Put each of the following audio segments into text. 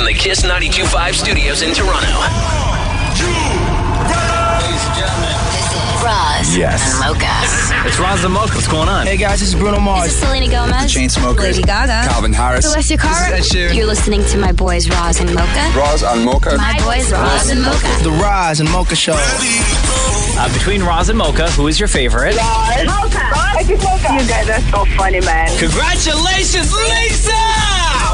the Kiss 92.5 studios in Toronto. Ladies and gentlemen, This is Roz and Mocha. It's Roz and Mocha. What's going on? Hey guys, this is Bruno Mars. This is Selena Gomez. The Chainsmokers. Lady Gaga. Calvin Harris. Celestia Cara. This is Ed Sheeran. You're listening to my boys Roz and Mocha. Roz and Mocha. My boys Roz and Mocha. The Roz and Mocha Show. Between Roz and Mocha, who is your favorite? Mocha. You guys are so funny, man. Congratulations, Lisa!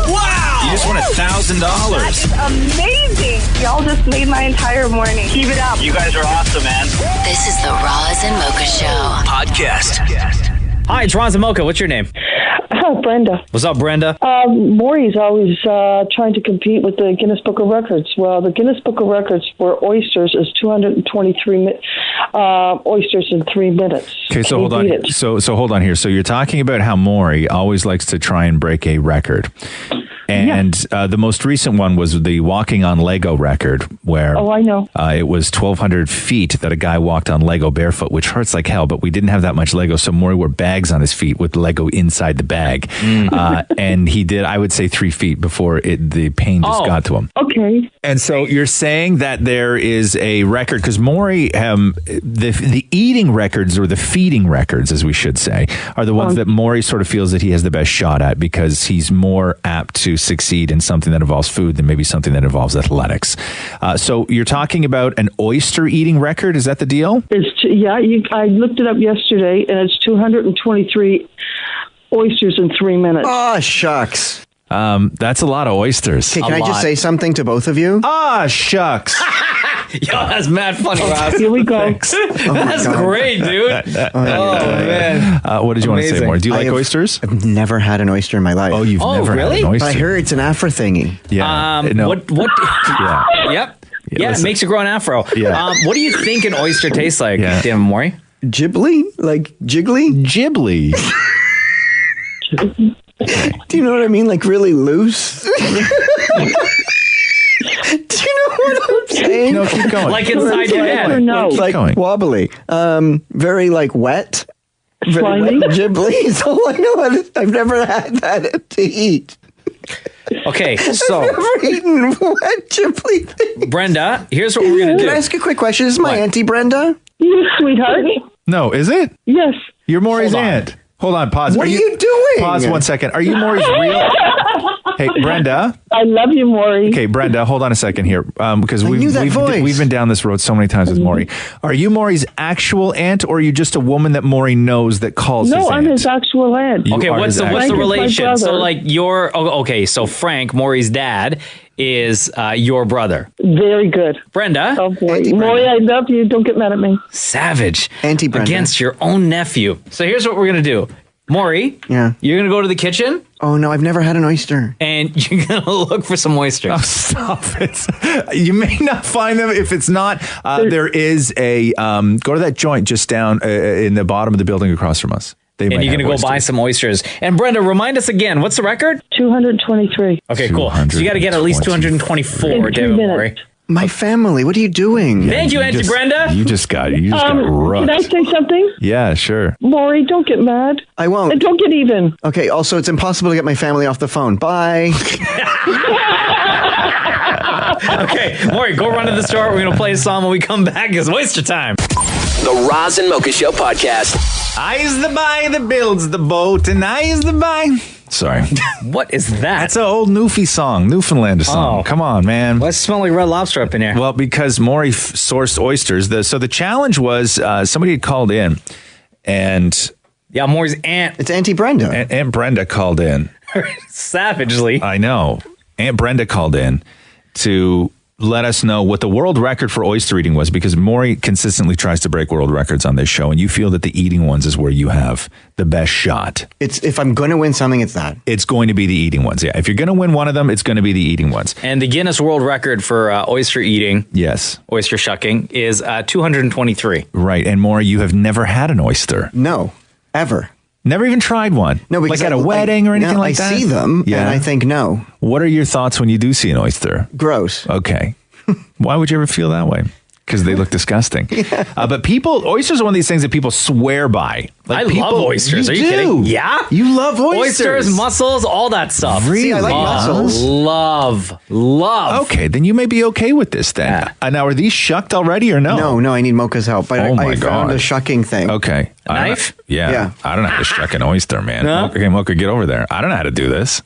Wow! you just won $1,000. That is amazing. Y'all just made my entire morning. Keep it up. You guys are awesome, man. This is the Roz and Mocha Show. Podcast. Hi, it's Roz and Mocha. What's your name? Oh, Brenda. What's up, Brenda? Maury's always trying to compete with the Guinness Book of Records. Well, the Guinness Book of Records for oysters is 223 oysters in 3 minutes. Okay, so hold on. So hold on here. So you're talking about how Maury always likes to try and break a record. And the most recent one was the walking on Lego record, where I know. It was 1,200 feet that a guy walked on Lego barefoot, which hurts like hell, but we didn't have that much Lego, so Maury wore bags on his feet with Lego inside the bag. And he did, I would say, 3 feet before the pain just got to him. Okay. And so you're saying that there is a record, because Maury, the eating records, or the feeding records, as we should say, are the ones that Maury sort of feels that he has the best shot at, because he's more apt to succeed in something that involves food than maybe something that involves athletics. So you're talking about an oyster eating record? Is that the deal? I looked it up yesterday, and it's 223 oysters in 3 minutes. Oh, shucks. That's a lot of oysters. Okay, can I just say something to both of you? Ah, shucks. Yo, that's mad funny, Roz. Here we go. That's great, dude. Man. What did you want to say more? Do you like oysters? I've never had an oyster in my life. Oh, you've never really? had an oyster? But I heard it's an Afro thingy. Yeah. What? Yeah. Yep. Yeah, it makes you grow an afro. Yeah. What do you think an oyster tastes like, Dan Maury? Ghibli? Like jiggly? Ghibli. Do you know what I mean? Like really loose? Do you know what I'm saying? No, keep going. Like inside your head. No. Like going. wobbly. Very like wet. Slimy? Ghibli is all I know. I've never had that to eat. Okay, so I've never eaten wet Ghibli. Brenda, here's what we're going to do. Can I ask a quick question? Is my auntie Brenda? Yes, sweetheart. No, is it? Yes. You're Maury's Hold on. aunt. Hold on, pause. What are you doing? Pause 1 second. Are you Maury's real? Hey, Brenda. I love you, Maury. Okay, Brenda, hold on a second here, because knew that voice. we've been down this road so many times with Maury. Are you Maury's actual aunt, or are you just a woman that Maury knows that calls his aunt? No, I'm his actual aunt. You Okay, are what's his the Frank is my relation? So brother. like so Frank, Maury's dad, is your brother. Very good. Brenda, Oh, boy. Auntie Brenda. Maury, I love you. Don't get mad at me. savage. Auntie Brenda. Against your own nephew. So here's what we're going to do. Maury, Yeah. you're going to go to the kitchen Oh no, I've never had an oyster. and you're going to look for some oysters. Oh, stop it. You may not find them. If it's not, there is a, go to that joint just down in the bottom of the building across from us. And you're going to go buy some oysters. And Brenda, remind us again, what's the record? 223. Okay, cool. So you got to get at least 224, In 3 David Maury. minutes. My family, what are you doing? Thank you, Auntie Brenda. You just got rooked. Can I say something? Yeah, sure. Maury, don't get mad. I won't. And don't get even. Okay, also, it's impossible to get my family off the phone. Bye. Okay, Maury, go run to the store. We're going to play a song when we come back. It's oyster time. The Roz and Mocha Show podcast. I is the buy that builds the boat, and I is the buy. Sorry. What is that? That's an old Newfie song, Newfoundlander song. Oh. Come on, man. Why does it smell like Red Lobster up in here? Well, because Maury sourced oysters. So the challenge was somebody had called in, and Yeah, Maury's aunt It's Auntie Brenda. Aunt Brenda called in. savagely. I know. Aunt Brenda called in to let us know what the world record for oyster eating was, because Maury consistently tries to break world records on this show, and you feel that the eating ones is where you have the best shot. It's if I'm going to win something, it's that. It's going to be the eating ones. Yeah. If you're going to win one of them, it's going to be the eating ones. And the Guinness World Record for oyster eating, Yes. oyster shucking, is 223. Right. And Maury, you have never had an oyster. No, ever. Never even tried one. No, because like at a wedding or anything no, like that? I see them, Yeah. and I think no. What are your thoughts when you do see an oyster? Gross. Okay. Why would you ever feel that way? because they look disgusting. But oysters are one of these things that people swear by. I love oysters. Are you kidding? Yeah. You love Oysters, mussels, all that stuff. Really? See, I like mussels. Love. Okay, then you may be okay with this then. Now, are these shucked already or no? No, I need Mocha's help. I found God. a shucking thing. Okay. A knife? Yeah. I don't know how to shuck an oyster, man. No? Okay, Mocha, get over there. I don't know how to do this.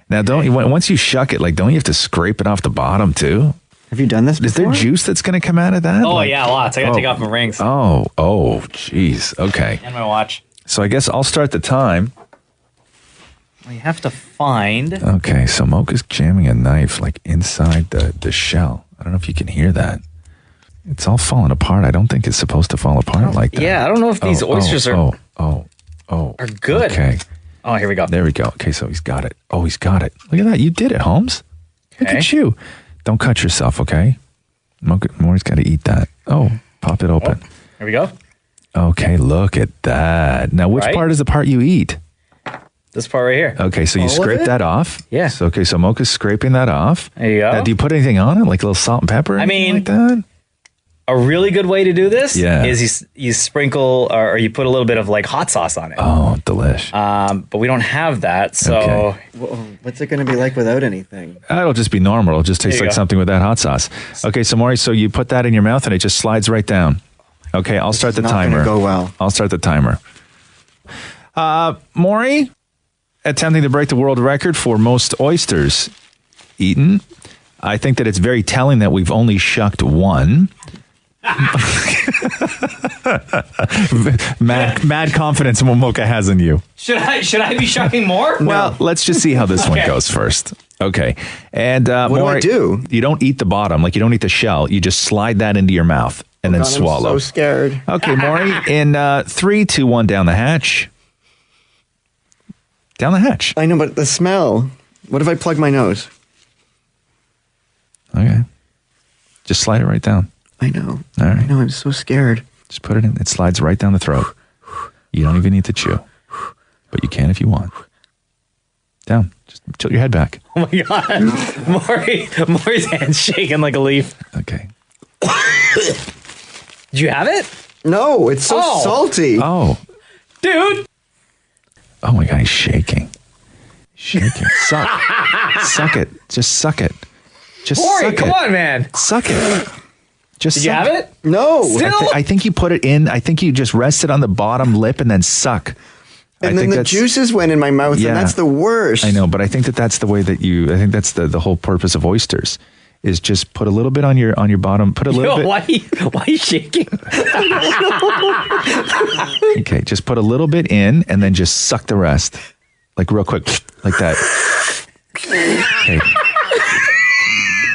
Now, once you shuck it, don't you have to scrape it off the bottom too? Have you done this before? Is there juice that's going to come out of that? Oh, yeah, lots. I got to take off my rings. Oh, jeez. Okay. And my watch. So I guess I'll start the time. We have to find. Okay, so Mocha's jamming a knife inside the shell. I don't know if you can hear that. It's all falling apart. I don't think it's supposed to fall apart like that. Yeah, I don't know if these oysters are good. Okay. Oh, here we go. There we go. Okay, so he's got it. Oh, he's got it. Look at that. You did it, Holmes. Look at you. Don't cut yourself, okay? Maury's got to eat that. Oh, pop it open. Here we go. Okay, look at that. Now, which part is the part you eat? This part right here. Okay, so you scrape that off. Yeah. So, so Mocha's scraping that off. There you go. Now, do you put anything on it, like a little salt and pepper? I mean, like that? A really good way to do this Yeah. is you sprinkle or you put a little bit of hot sauce on it. Oh, delish. But we don't have that, so Okay. What's it going to be like without anything? It'll just be normal. It'll just taste There you like go. something with that hot sauce. Okay, so Maury, so you put that in your mouth and it just slides right down. Okay, I'll start the not timer. gonna go well. I'll start the timer. Maury, attempting to break the world record for most oysters eaten. I think that it's very telling that we've only shucked one. mad confidence in what Mocha has in you. should I be shucking more? Well, let's just see how this one goes first. Okay. And What do I do? You don't eat the bottom, you don't eat the shell. You just slide that into your mouth and then God, swallow. I'm so scared. Okay, Maury, in 3, 2, 1, down the hatch. Down the hatch. I know, but the smell. What if I plug my nose? Okay. Just slide it right down. I know. All right. I know, I'm so scared. Just put it in. It slides right down the throat. You don't even need to chew. But you can if you want. Down. Just tilt your head back. Oh my god. Maury's hand's shaking like a leaf. Okay. Did you have it? No, it's so salty. Oh. Dude. Oh my god, he's shaking. Shaking. Suck it. Just suck it. Just Maury, suck come it. on, man. Suck it. Just Did you suck have it? No. Still? I think you put it in. I think you just rest it on the bottom lip and then suck. And then the juices went in my mouth, Yeah. and that's the worst. I know, but I think that's the way that I think that's the whole purpose of oysters is just put a little bit on your bottom. Put a little bit. Why are you shaking? Okay, just put a little bit in and then just suck the rest. Like real quick, like that.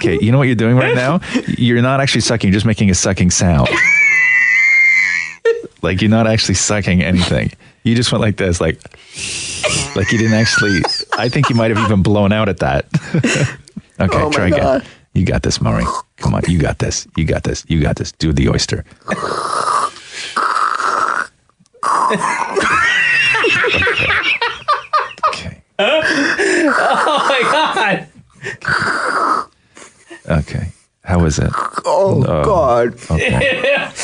Okay, you know what you're doing right now? You're not actually sucking, you're just making a sucking sound. Like you're not actually sucking anything. You just went like this, like you didn't actually. I think you might have even blown out at that. Okay, try again. You got this, Maury. Come on, you got this. You got this. You got this. Do the oyster. Okay. Oh my god. Okay. How is it? Oh, God. Okay.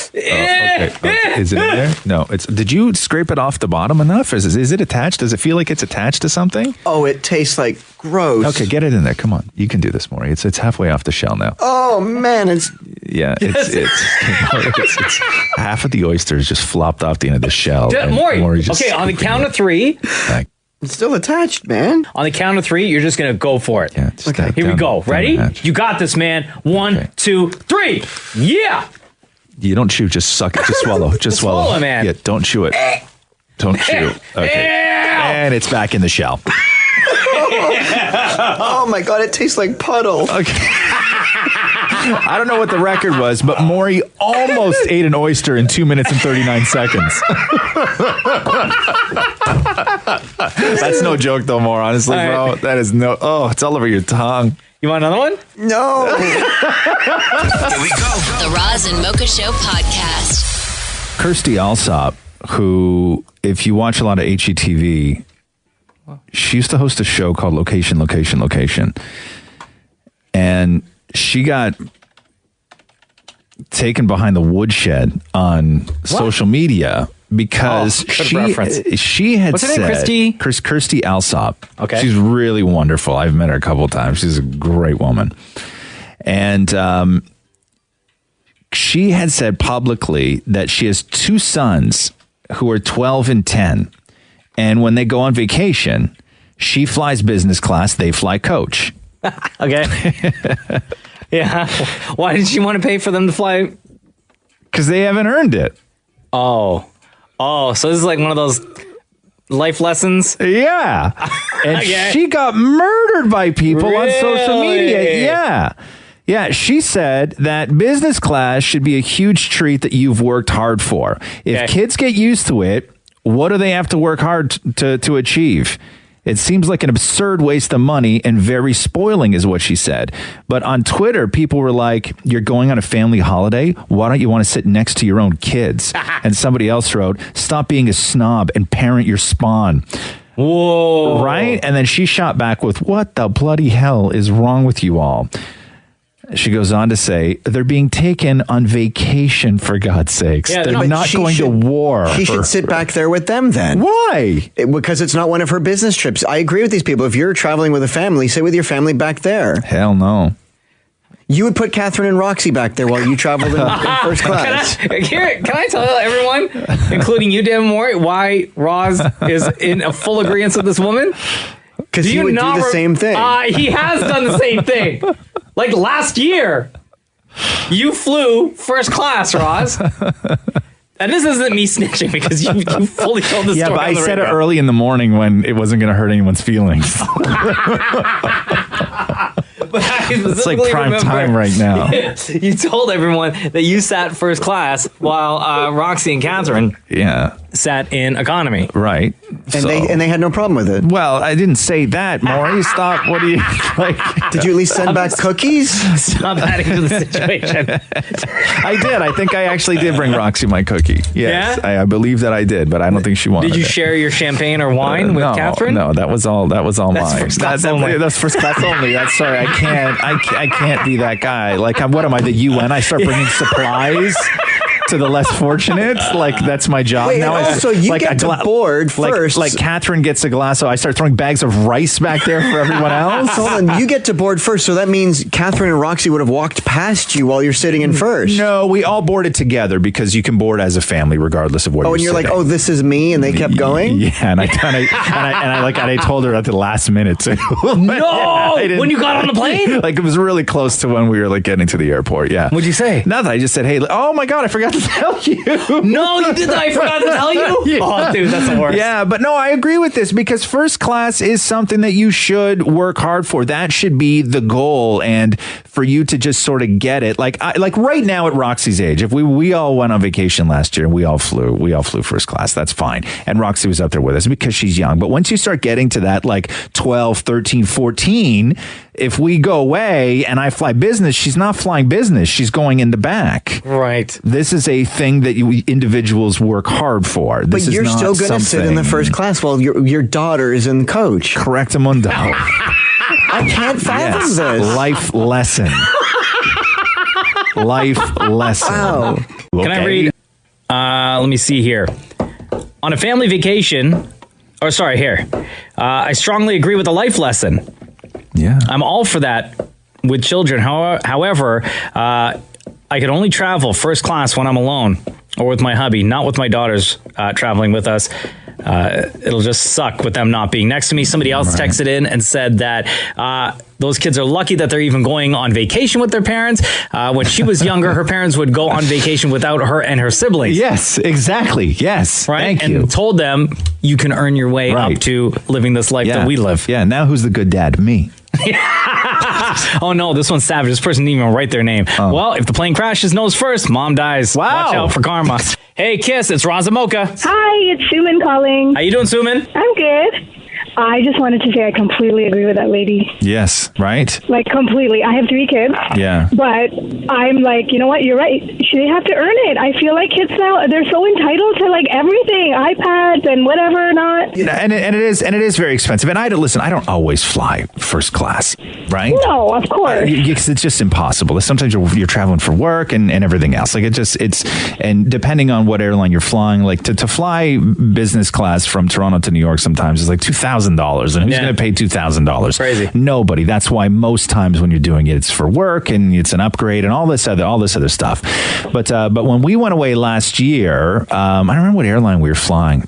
Okay. Is it in there? No. Did you scrape it off the bottom enough? Is it attached? Does it feel like it's attached to something? Oh, it tastes like gross. Okay, get it in there. Come on. You can do this, Maury. It's halfway off the shell now. Oh, man. It's It's half of the oysters just flopped off the end of the shell. and Maury, just okay, on the scooping count it. of 3. Like, it's still attached, man. On the count of 3, you're just going to go for it. yeah, just Okay, Here we down- go. down the Ready? hatch. You got this, man. 1, Okay. 2, 3. Yeah. You don't chew, just suck it. Just swallow. Just swallow. swallow, man. Yeah, don't chew it. Don't chew. Okay. And it's back in the shell. Oh, my God. It tastes like puddle. Okay. I don't know what the record was, but Maury almost ate an oyster in 2 minutes and 39 seconds. That's no joke, though, more honestly, All bro. right. That is no. Oh, it's all over your tongue. You want another one? No. Here we go. The Roz and Mocha Show podcast. Kirstie Allsop, who, if you watch a lot of HGTV, she used to host a show called Location, Location, Location. And she got taken behind the woodshed on social media because she had What's her name, said Kirsty Alsop. Okay. She's really wonderful. I've met her a couple of times. She's a great woman. And she had said publicly that she has two sons who are 12 and 10. And when they go on vacation, she flies business class, they fly coach. Okay. Yeah. Why did she want to pay for them to fly? Because they haven't earned it. Oh, so this is like one of those life lessons? Yeah. And Okay. she got murdered by people on social media. Really? Yeah. Yeah, she said that business class should be a huge treat that you've worked hard for. If kids get used to it, what do they have to work hard to achieve? It seems like an absurd waste of money and very spoiling is what she said. But on Twitter, people were like, you're going on a family holiday? Why don't you want to sit next to your own kids? And somebody else wrote, stop being a snob and parent your spawn. Whoa. Right? And then she shot back with, what the bloody hell is wrong with you all? She goes on to say, they're being taken on vacation, for God's sakes. Yeah, they're not going to war. She should sit back there with them then. Why? Because it's not one of her business trips. I agree with these people. If you're traveling with a family, sit with your family back there. Hell no. You would put Catherine and Roxy back there while you traveled in first class. Can I tell everyone, including you, Damnit Maurie, why Roz is in a full agreement with this woman? Because he would do the same thing. He has done the same thing. Like last year, you flew first class, Roz. And this isn't me snitching because you fully told the story. Yeah, but I said it radio. early in the morning when it wasn't going to hurt anyone's feelings. It's like prime time right now. You told everyone that you sat first class while Roxy and Catherine sat in economy. Right. And they had no problem with it. Well, I didn't say that, Maury. Stop. What do you like? Did you at least send back cookies? Stop adding to the situation. I did. I think I actually did bring Roxy my cookie. Yes, Yeah? I believe that I did, but I don't think she wanted it. Did you share your champagne or wine with Catherine? No, that was all mine. First class only. That's first class only. That's sorry. I can't be that guy. Like, what am I, the UN? I start bringing supplies to the less fortunate. Like, that's my job Wait, now. so you get to board first. Like Catherine gets a glass, so I start throwing bags of rice back there for everyone else. Hold on, you get to board first, so that means Catherine and Roxy would have walked past you while you're sitting in first. No, we all boarded together because you can board as a family regardless of where you're and you're sitting. like, oh, this is me, and they kept going? Yeah, and I told her at the last minute too. No! When you got on the plane? Like, it was really close to when we were like getting to the airport. Yeah. What'd you say? Nothing. I just said, hey, oh my God, I forgot to tell you. No, you did that. I forgot to tell you. Yeah. Oh, dude, that's the worst. Yeah, but no, I agree with this because first class is something that you should work hard for. That should be the goal, and for you to just sort of get it. Like right now at Roxy's age, if we all went on vacation last year and we all flew first class, that's fine. And Roxy was up there with us because she's young. But once you start getting to that like 12, 13, 14, if we go away and I fly business, she's not flying business. She's going in the back. Right. This is a thing that individuals work hard for. But you're still going to sit in the first class while your daughter is in coach. Correctamundo. I can't fathom this. Life lesson. Life lesson. Wow. Okay. Can I read? Let me see here. On a family vacation, I strongly agree with the life lesson. Yeah. I'm all for that with children. However, I can only travel first class when I'm alone or with my hubby, not with my daughters traveling with us. It'll just suck with them not being next to me. Somebody else texted in and said that those kids are lucky that they're even going on vacation with their parents. When she was younger, her parents would go on vacation without her and her siblings. Yes, exactly. Yes. Right. Thank you. And told them you can earn your way up to living this life that we live. Yeah. Now who's the good dad? Me. Oh no, this one's savage. This person didn't even write their name. Oh. Well, if the plane crashes nose first, mom dies. Wow. Watch out for karma. Hey, Kiss, it's Roz Mocha. Hi, it's Suman calling. How you doing, Suman? I'm good. I just wanted to say I completely agree with that lady. Yes, right? Like, completely. I have 3 kids. Yeah. But I'm like, you know what? You're right. They have to earn it. I feel like kids now, they're so entitled to, like, everything. iPads and whatever not. Yeah, and it is very expensive. And I don't always fly first class, right? No, of course. It's just impossible. Sometimes you're traveling for work and everything else. Like, and depending on what airline you're flying, like to fly business class from Toronto to New York sometimes is like $2,000. And who's going to pay $2,000? Crazy. Nobody. That's why most times when you're doing it, it's for work and it's an upgrade and all this other stuff. But when we went away last year, I don't remember what airline we were flying,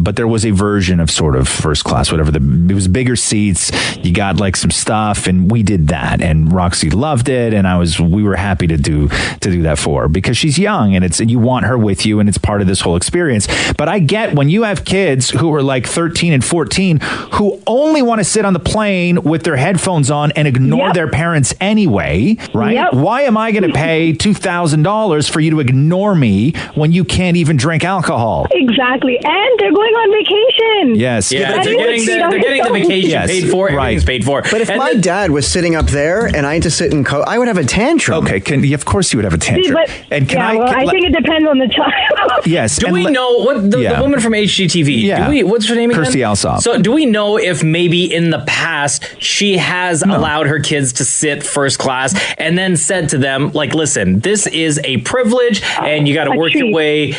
but there was a version of sort of first class, whatever. It was bigger seats. You got like some stuff, and we did that. And Roxy loved it, and we were happy to do that for her because she's young and you want her with you, and it's part of this whole experience. But I get when you have kids who are like 13 and 14 who only want to sit on the plane with their headphones on and ignore their parents anyway, right? Yep. Why am I going to pay $2,000 for you to ignore me when you can't even drink alcohol? Exactly. And they're going on vacation. Yes. Yeah, they're getting the vacation paid for. Everything's paid for. But if my dad was sitting up there and I had to sit in I would have a tantrum. Okay, of course you would have a tantrum. But, and I think it depends on the child. Yes. Do we know what the woman from HGTV? Yeah. What's her name again? Kirstie Allsopp. So do we know if maybe in the past she has allowed her kids to sit first class and then said to them, like, listen, this is a privilege and you got to work your way. You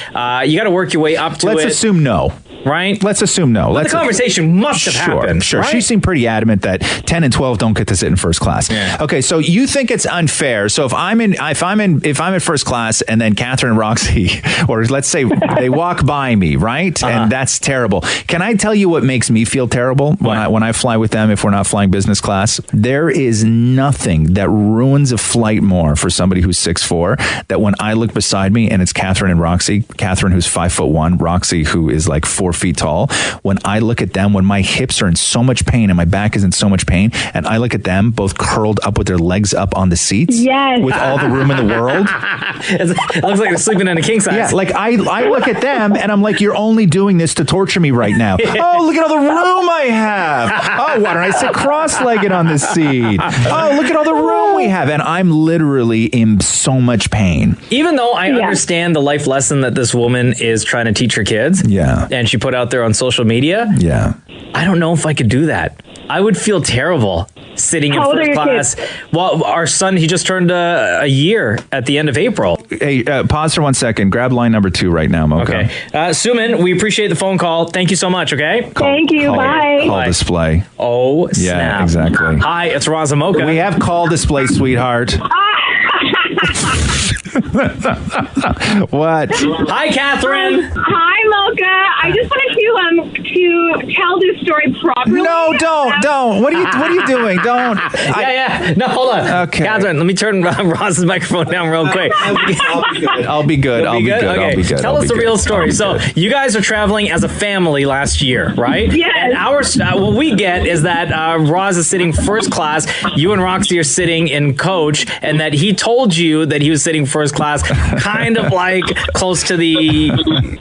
got to work your way up to it. Let's assume no. Right? Let's assume no. The conversation must have happened. Sure. Right? She seemed pretty adamant that 10 and 12 don't get to sit in first class. Yeah. Okay, so you think it's unfair. So if I'm in first class and then Catherine and Roxy, or let's say they walk by me, right? And that's terrible. Can I tell you what makes me feel terrible when I fly with them if we're not flying business class? There is nothing that ruins a flight more for somebody who's 6'4", that when I look beside me and it's Catherine and Roxy, Catherine who's 5'1", Roxy who is like 4 feet tall, when I look at them, when my hips are in so much pain and my back is in so much pain, and I look at them both curled up with their legs up on the seats, with all the room in the world. It looks like they're sleeping in a king size. Yeah, like I look at them and I'm like, you're only doing this to torture me right now. Oh, look at all the room I have. Oh, why don't I sit cross-legged on this seat? Oh, look at all the room we have. And I'm literally in so much pain. Even though I understand the life lesson that this woman is trying to teach her kids, and she put out there on social media, I don't know if I could do that. I would feel terrible sitting in first class. Well, our son, he just turned a year at the end of April. Hey, pause for 1 second. Grab line number 2 right now, Mocha. Okay. Suman, we appreciate the phone call. Thank you so much, okay? Thank you. Bye. Call display. Oh, snap. Yeah, exactly. Hi, it's Roz Mocha. We have call display, sweetheart. What? Hi, Catherine. Hi, Mocha. I just wanted to tell this story properly. No, don't. What are you doing? Don't. No, hold on. Okay. Catherine, let me turn Roz's microphone down real quick. I'll be good. Okay. Tell us the real story. So you guys are traveling as a family last year, right? Yes. And what we get is that Roz is sitting first class. You and Roxy are sitting in coach, and that he told you that he was sitting first class, kind of like close to the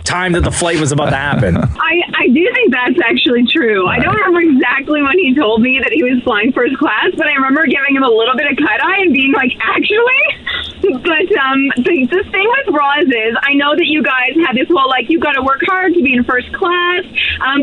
time that the flight was about to happen. I do think that's actually true. I don't remember exactly when he told me that he was flying first class, but I remember giving him a little bit of cut eye and being like, actually? But the thing with Roz is, I know that you guys had this whole, like, you got to work hard to be in first class,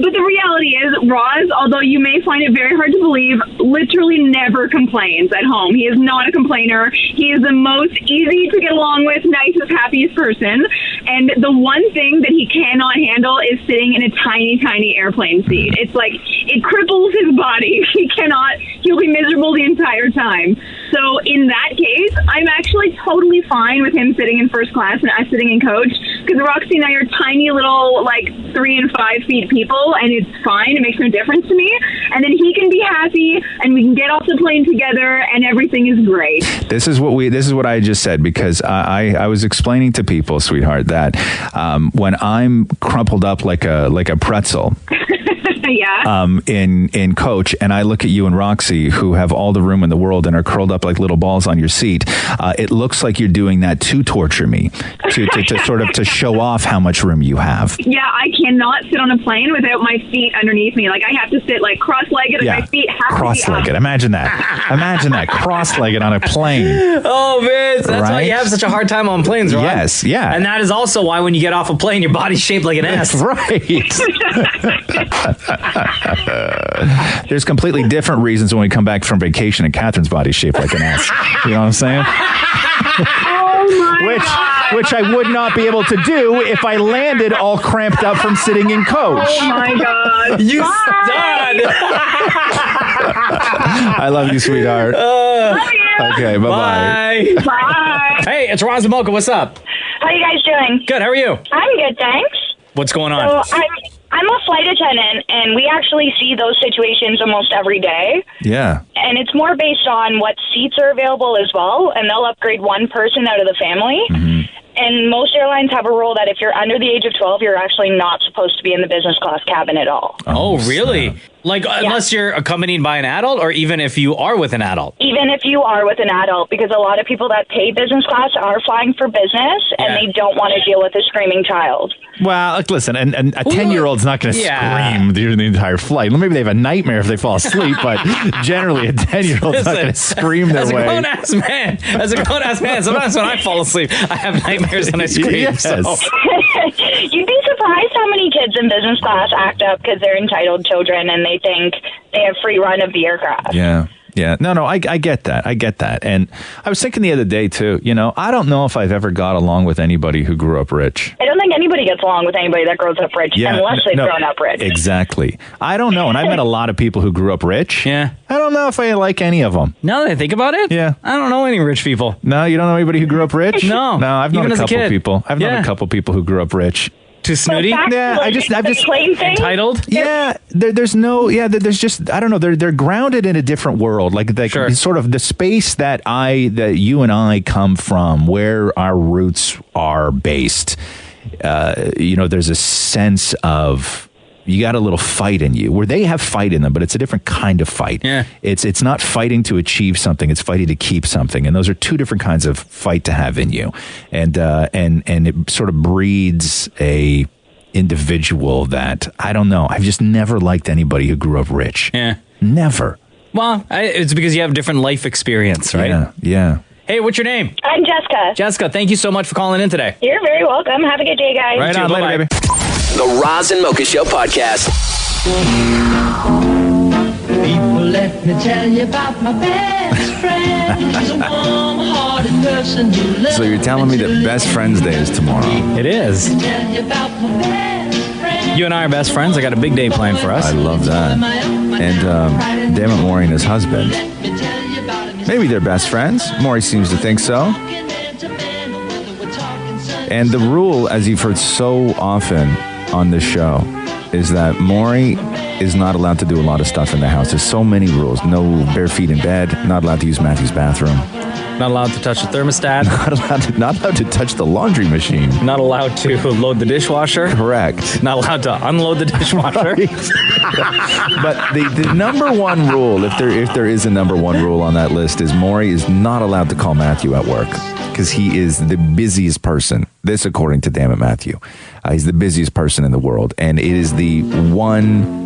but the reality is, Roz, although you may find it very hard to believe, literally never complains at home. He is not a complainer. He is the most easy to get along with, nicest, happiest person. And the one thing that he cannot handle is sitting in a tiny, tiny airplane seat. It's like, it cripples his body. He'll be miserable the entire time. So in that case, I'm actually totally fine with him sitting in first class and us sitting in coach, because Roxy and I are tiny little, like, 3 and 5 feet people, and it's fine. It makes no difference to me. And then he can be happy, and we can get off the plane together, and everything is great. This is what I just said, because I was explaining to people, sweetheart, that when I'm crumpled up like a pretzel. In coach, and I look at you and Roxy, who have all the room in the world and are curled up like little balls on your seat, it looks like you're doing that to torture me, to show off how much room you have. Yeah, I cannot sit on a plane without my feet underneath me. Like, I have to sit, like, cross-legged, and my feet have to be cross-legged. up. Imagine that. Imagine that. Cross-legged on a plane. Oh, Vince, that's why you have such a hard time on planes, right? Yes, yeah. And that is also why when you get off a plane, your body's shaped like an S. That's right. There's completely different reasons when we come back from vacation and Catherine's body's shaped like an S. You know what I'm saying? Oh, my God. Which I would not be able to do if I landed all cramped up from sitting in coach. Oh, my God. You Bye. stud. I love you, sweetheart. Love you. Okay, bye-bye. Bye. Hey, it's Roz Mocha. What's up? How you guys doing? Good. How are you? I'm good, thanks. What's going on? So I'm a flight attendant, and we actually see those situations almost every day. Yeah. And it's more based on what seats are available as well, and they'll upgrade one person out of the family. Mm-hmm. And most airlines have a rule that if you're under the age of 12, you're actually not supposed to be in the business class cabin at all. Oh, really? Like, unless you're accompanied by an adult, or even if you are with an adult? Even if you are with an adult, because a lot of people that pay business class are flying for business, and they don't want to deal with a screaming child. Well, like, listen, and a 10-year-old's not going to scream during the entire flight. Maybe they have a nightmare if they fall asleep, but generally a 10-year's not going to scream their way. As a grown-ass man, sometimes when I fall asleep, I have nightmares and I scream. Yes. So. You'd be surprised how many kids in business class act up because they're entitled children and they think they have free run of the aircraft. Yeah. Yeah. No, I get that. I get that. And I was thinking the other day, too, I don't know if I've ever got along with anybody who grew up rich. I don't think anybody gets along with anybody that grows up rich unless they've grown up rich. Exactly. I don't know. And I met a lot of people who grew up rich. Yeah. I don't know if I like any of them. Now that I think about it, yeah, I don't know any rich people. No, you don't know anybody who grew up rich? No. No, I've known Even a as a couple kid. people. I've known a couple people who grew up rich. Too snooty? Yeah, I've just entitled. Yeah, there's no. Yeah, there's just I don't know. They're grounded in a different world, like sort of the space that you and I come from, where our roots are based. There's a sense of you got a little fight in you, where they have fight in them, but it's a different kind of fight. Yeah, it's not fighting to achieve something; it's fighting to keep something, and those are two different kinds of fight to have in you, and it sort of breeds a individual that I don't know. I've just never liked anybody who grew up rich. Yeah, never. Well, it's because you have different life experience, right? Yeah. Hey, what's your name? I'm Jessica. Jessica, thank you so much for calling in today. You're very welcome. Have a good day, guys. Right on, later, baby. The Roz and Mocha Show podcast. People, let me tell you about my best friend. He's a warm-hearted person who loves. So you're telling me that Best Friends Day is tomorrow? It is. Tell you about my best friend. You and I are best friends. I got a big day planned for us. I love that. And Damnit Maurie and his husband. Maybe they're best friends. Maurie seems to think so. And the rule, as you've heard so often on this show, is that Maurie is not allowed to do a lot of stuff in the house. There's so many rules. No bare feet in bed. Not allowed to use Matthew's bathroom. Not allowed to touch the thermostat. Not allowed to touch the laundry machine. Not allowed to load the dishwasher. Correct. Not allowed to unload the dishwasher. But the number one rule, if there is a number one rule on that list, is Maurie is not allowed to call Matthew at work because he is the busiest person. This, according to Damnit Matthew, he's the busiest person in the world, and it is the one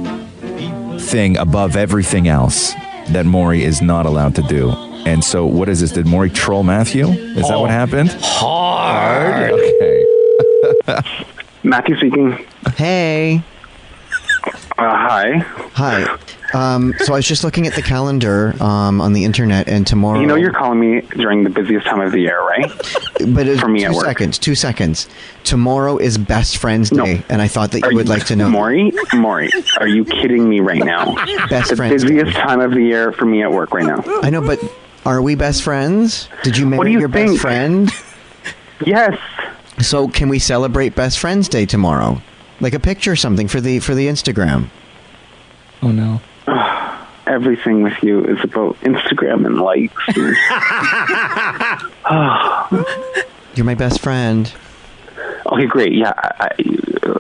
thing above everything else that Maurie is not allowed to do. And so, what is this? Did Maurie troll Matthew? Is that what happened? Hard. Okay. Matthew speaking. Hey. Hi. Hi. So I was just looking at the calendar on the internet, and tomorrow. You know you're calling me during the busiest time of the year, right? But it's for me at work. 2 seconds. Tomorrow is Best Friends Day, and I thought that you would like to know. Maurie, are you kidding me right now? Best Friends Day. The busiest time of the year for me at work right now. I know, but are we best friends? Did you marry your think? best friend? Yes. So can we celebrate Best Friends Day tomorrow? Like a picture or something for the Instagram. Oh no. Everything with you is about Instagram and likes. You're my best friend. Okay, great. Yeah,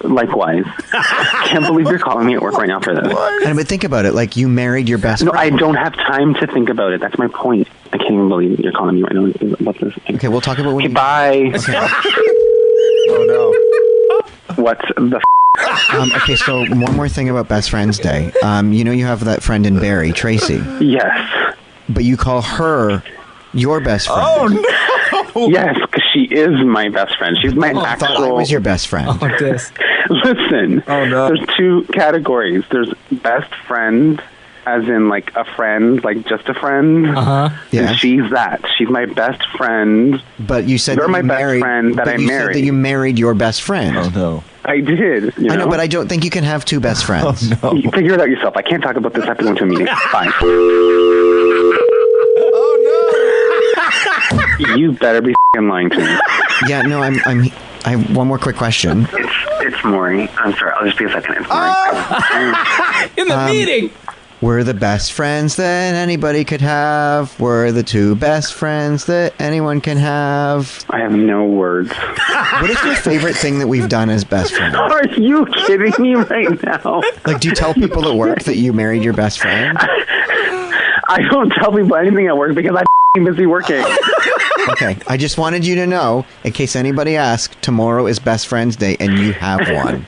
likewise. I can't believe you're calling me at work right now for this. But think about it. Like, you married your best friend. No, I don't have time to think about it. That's my point. I can't even believe you're calling me right now about this. Okay, we'll talk about when bye. Okay. Oh, no. What the Okay, so one more thing about Best Friends Day. You know you have that friend in Barrie, Tracy. Yes. But you call her your best friend. Oh, no! Yes, because she is my best friend. She's my I actual... thought I was your best friend. Listen, there's two categories. There's best friend, as in like a friend, like just a friend. Yeah. She's that. She's my best friend. But you said You're that my you best married, friend that but I you married. said that you married your best friend. Oh, no. I did. You I know, know, but I don't think you can have two best friends. Oh, no. You figure it out yourself. I can't talk about this. I have to go into a meeting. Fine. Oh, no. You better be lying to me. Yeah, no, I have one more quick question. It's Maury. I'm sorry. I'll just be a second. It's Maury. In the meeting. We're the best friends that anybody could have. We're the two best friends that anyone can have. I have no words. What is your favorite thing that we've done as best friends? Are you kidding me right now? Like, do you tell people at work that you married your best friend? I don't tell people anything at work because I'm busy working. Okay, I just wanted you to know, in case anybody asks, tomorrow is Best Friends Day, and you have one.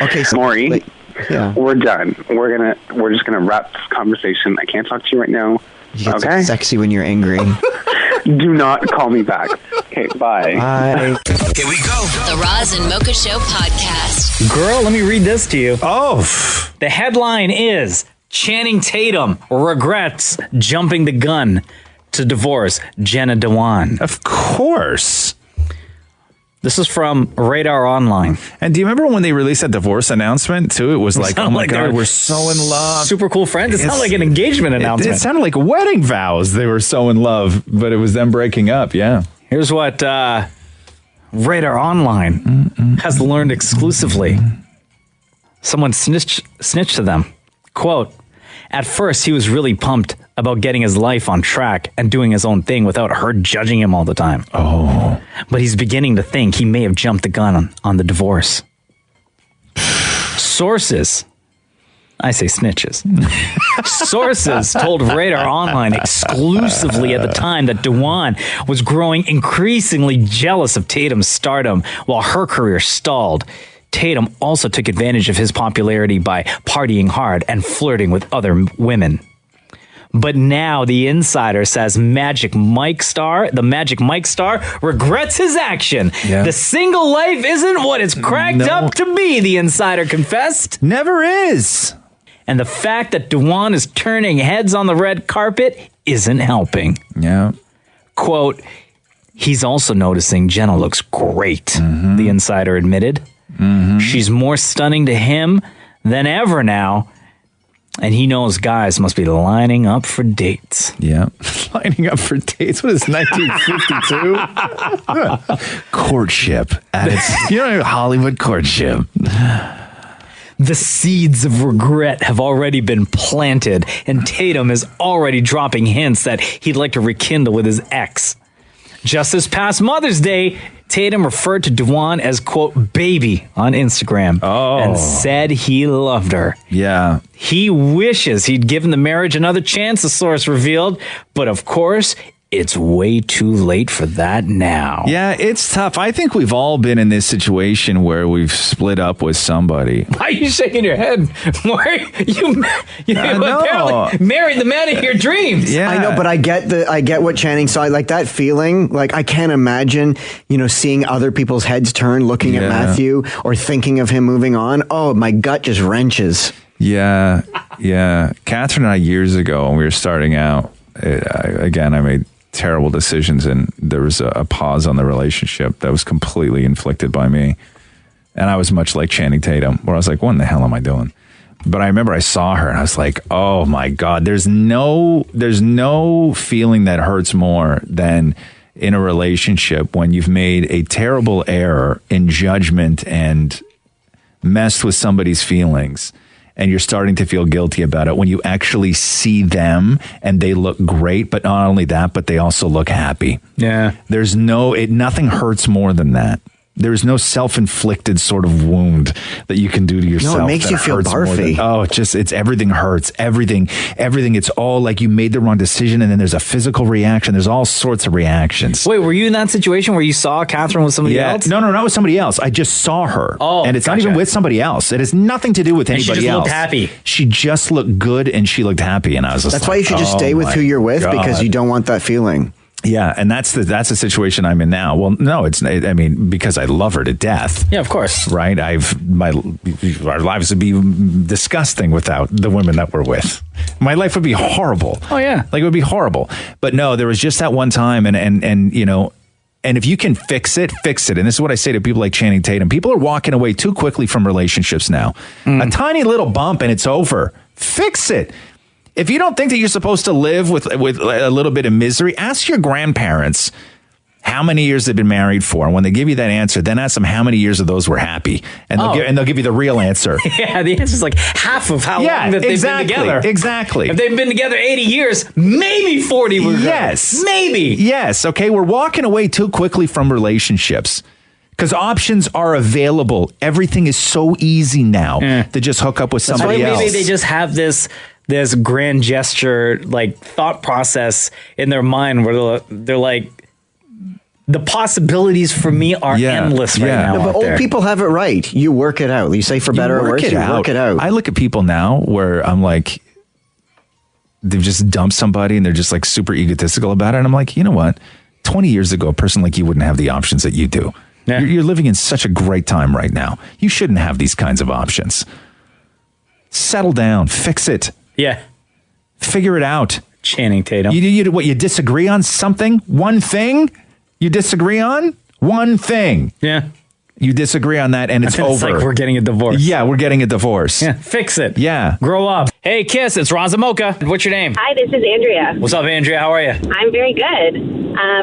Okay, so Maury, yeah, we're done. We're just gonna wrap this conversation. I can't talk to you right now. You get okay? sexy when you're angry. Do not call me back. Okay, bye. Bye. Here we go. The Roz and Mocha Show podcast. Girl, let me read this to you. Oh. The headline is Channing Tatum regrets jumping the gun to divorce Jenna Dewan. Of course. This is from Radar Online. And do you remember when they released that divorce announcement too? It was like, oh my God, we're so in love. Super cool friends. It sounded like an engagement announcement. It sounded like wedding vows. They were so in love, but it was them breaking up. Yeah. Here's what Radar Online has learned exclusively. Someone snitched to them. Quote, at first, he was really pumped about getting his life on track and doing his own thing without her judging him all the time. Oh. But he's beginning to think he may have jumped the gun on the divorce. Sources, I say snitches. Sources told Radar Online exclusively at the time that Dewan was growing increasingly jealous of Tatum's stardom while her career stalled. Tatum also took advantage of his popularity by partying hard and flirting with other women. But now the insider says the Magic Mike star regrets his action. Yeah. The single life isn't what it's cracked up to be, the insider confessed. Never is. And the fact that Dewan is turning heads on the red carpet isn't helping. Yeah. Quote, he's also noticing Jenna looks great, the insider admitted. She's more stunning to him than ever now, and he knows guys must be lining up for dates. Yeah. Lining up for dates? What is 1952? Courtship at its, Hollywood courtship. The seeds of regret have already been planted, and Tatum is already dropping hints that he'd like to rekindle with his ex. Just this past Mother's Day, Tatum referred to Dewan as, quote, baby on Instagram and said he loved her. Yeah. He wishes he'd given the marriage another chance, the source revealed. But of course, it's way too late for that now. Yeah, it's tough. I think we've all been in this situation where we've split up with somebody. Why are you shaking your head? Why you apparently married the man of your dreams. Yeah. I know, but I get what Channing saw. Like that feeling, like I can't imagine, seeing other people's heads turn, looking at Matthew or thinking of him moving on. Oh, my gut just wrenches. Yeah. Yeah. Catherine and I, years ago, when we were starting out, I made terrible decisions, and there was a pause on the relationship that was completely inflicted by me. And I was much like Channing Tatum, where I was like, what in the hell am I doing? But I remember I saw her and I was like, oh my God, there's no feeling that hurts more than in a relationship when you've made a terrible error in judgment and messed with somebody's feelings. And you're starting to feel guilty about it when you actually see them and they look great, but not only that, but they also look happy. Yeah. Nothing hurts more than that. There is no self-inflicted sort of wound that you can do to yourself. No, it makes that you feel hurts more barfy. It's everything hurts. Everything. It's all like you made the wrong decision, and then there's a physical reaction. There's all sorts of reactions. Wait, were you in that situation where you saw Catherine with somebody else? No, not with somebody else. I just saw her. Oh, and it's not even with somebody else. It has nothing to do with anybody else. She just looked happy. She just looked good, and she looked happy, and I was just That's why you should just stay with who you're with, because you don't want that feeling. Yeah, and that's the situation I'm in now. Well, no, because I love her to death. Yeah, of course. Right? Our lives would be disgusting without the women that we're with. My life would be horrible. Oh yeah. Like it would be horrible. But no, there was just that one time and you know, and if you can fix it, fix it. And this is what I say to people like Channing Tatum. People are walking away too quickly from relationships now. A tiny little bump and it's over. Fix it. If you don't think that you're supposed to live with a little bit of misery, ask your grandparents how many years they've been married for. And when they give you that answer, then ask them how many years of those were happy. And they'll give you the real answer. Yeah, the answer is like half of how long that they've been together. Exactly. If they've been together 80 years, maybe 40 were good. Yes. Maybe. Yes. Okay, we're walking away too quickly from relationships. Because options are available. Everything is so easy now to just hook up with somebody else. Maybe they just have this grand gesture, like thought process in their mind where they're like, the possibilities for me are endless right now. No, but old people have it right. You work it out. You say for better or worse, you work it out. I look at people now where I'm like, they've just dumped somebody and they're just like super egotistical about it. And I'm like, you know what? 20 years ago, a person like you wouldn't have the options that you do. Yeah. You're living in such a great time right now. You shouldn't have these kinds of options. Settle down. Fix it. Yeah. Figure it out. Channing Tatum. You disagree on something? One thing you disagree on? One thing. Yeah. You disagree on that and it's over. It's like we're getting a divorce. Yeah, we're getting a divorce. Yeah, fix it. Yeah. Grow up. Hey, Kiss, it's Roz Mocha. What's your name? Hi, this is Andrea. What's up, Andrea? How are you? I'm very good.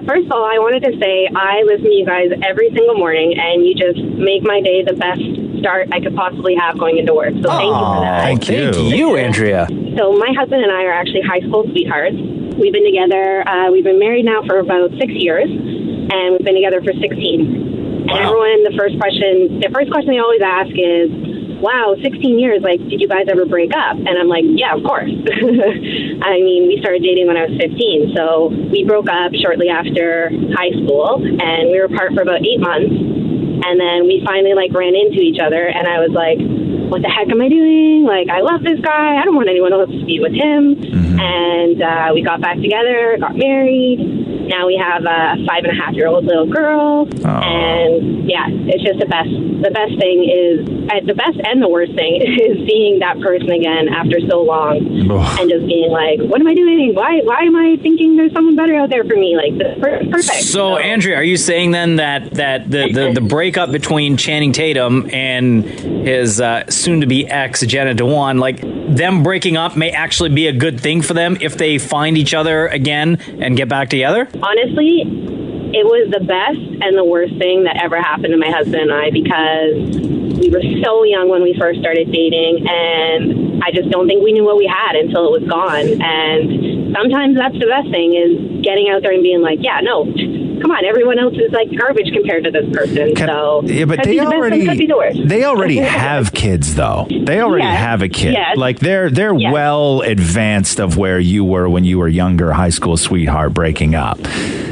First of all, I wanted to say I listen to you guys every single morning, and you just make my day the best start I could possibly have going into work. So thank you for that. Thank you, Andrea. So my husband and I are actually high school sweethearts. We've been together, we've been married now for about 6 years, and we've been together for 16. Wow. And everyone, the first question they always ask is, wow, 16 years, like, did you guys ever break up? And I'm like, yeah, of course. I mean, we started dating when I was 15, so we broke up shortly after high school, and we were apart for about 8 months, and then we finally, like, ran into each other, and I was like, what the heck am I doing? Like, I love this guy. I don't want anyone else to be with him. Mm-hmm. And we got back together, got married. Now we have a 5.5-year-old little girl. Aww. And yeah, it's just the best. The best thing is, the best and the worst thing is seeing that person again after so long. Ugh. And just being like, what am I doing? Why am I thinking there's someone better out there for me? Like, perfect. So Andrea, are you saying then that the breakup between Channing Tatum and his soon-to-be ex, Jenna Dewan, like them breaking up may actually be a good thing for them if they find each other again and get back together? Honestly, it was the best and the worst thing that ever happened to my husband and I, because we were so young when we first started dating, and I just don't think we knew what we had until it was gone. And sometimes that's the best thing, is getting out there and being like, yeah, no, come on, everyone else is like garbage compared to this person. But they already have kids, though. They already have a kid. Yes. Like they're well advanced of where you were when you were younger, high school sweetheart breaking up.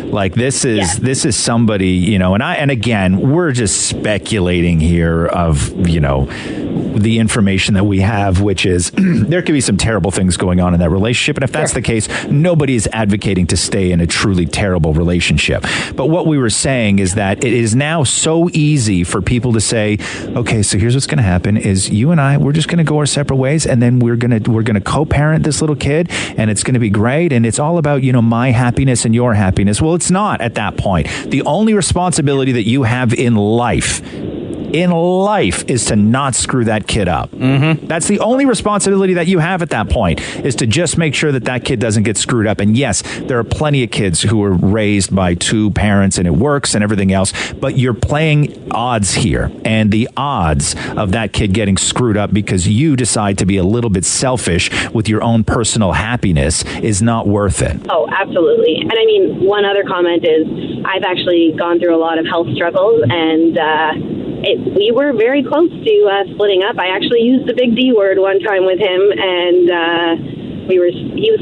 Like this is somebody, you know, and again, we're just speculating here of, you know, the information that we have, which is there could be some terrible things going on in that relationship. And if that's the case, nobody is advocating to stay in a truly terrible relationship. But what we were saying is that it is now so easy for people to say, okay, so here's what's going to happen is you and I, we're just going to go our separate ways, and then we're going to co-parent this little kid, and it's going to be great. And it's all about, you know, my happiness and your happiness. Well, it's not at that point. The only responsibility that you have in life in life is to not screw that kid up. Mm-hmm. That's the only responsibility that you have at that point, is to just make sure that that kid doesn't get screwed up. And yes, there are plenty of kids who are raised by two parents and it works and everything else, but you're playing odds here. And the odds of that kid getting screwed up because you decide to be a little bit selfish with your own personal happiness is not worth it. Oh, absolutely. And I mean, one other comment is I've actually gone through a lot of health struggles, and we were very close to splitting up. I actually used the big D word one time with him, and he was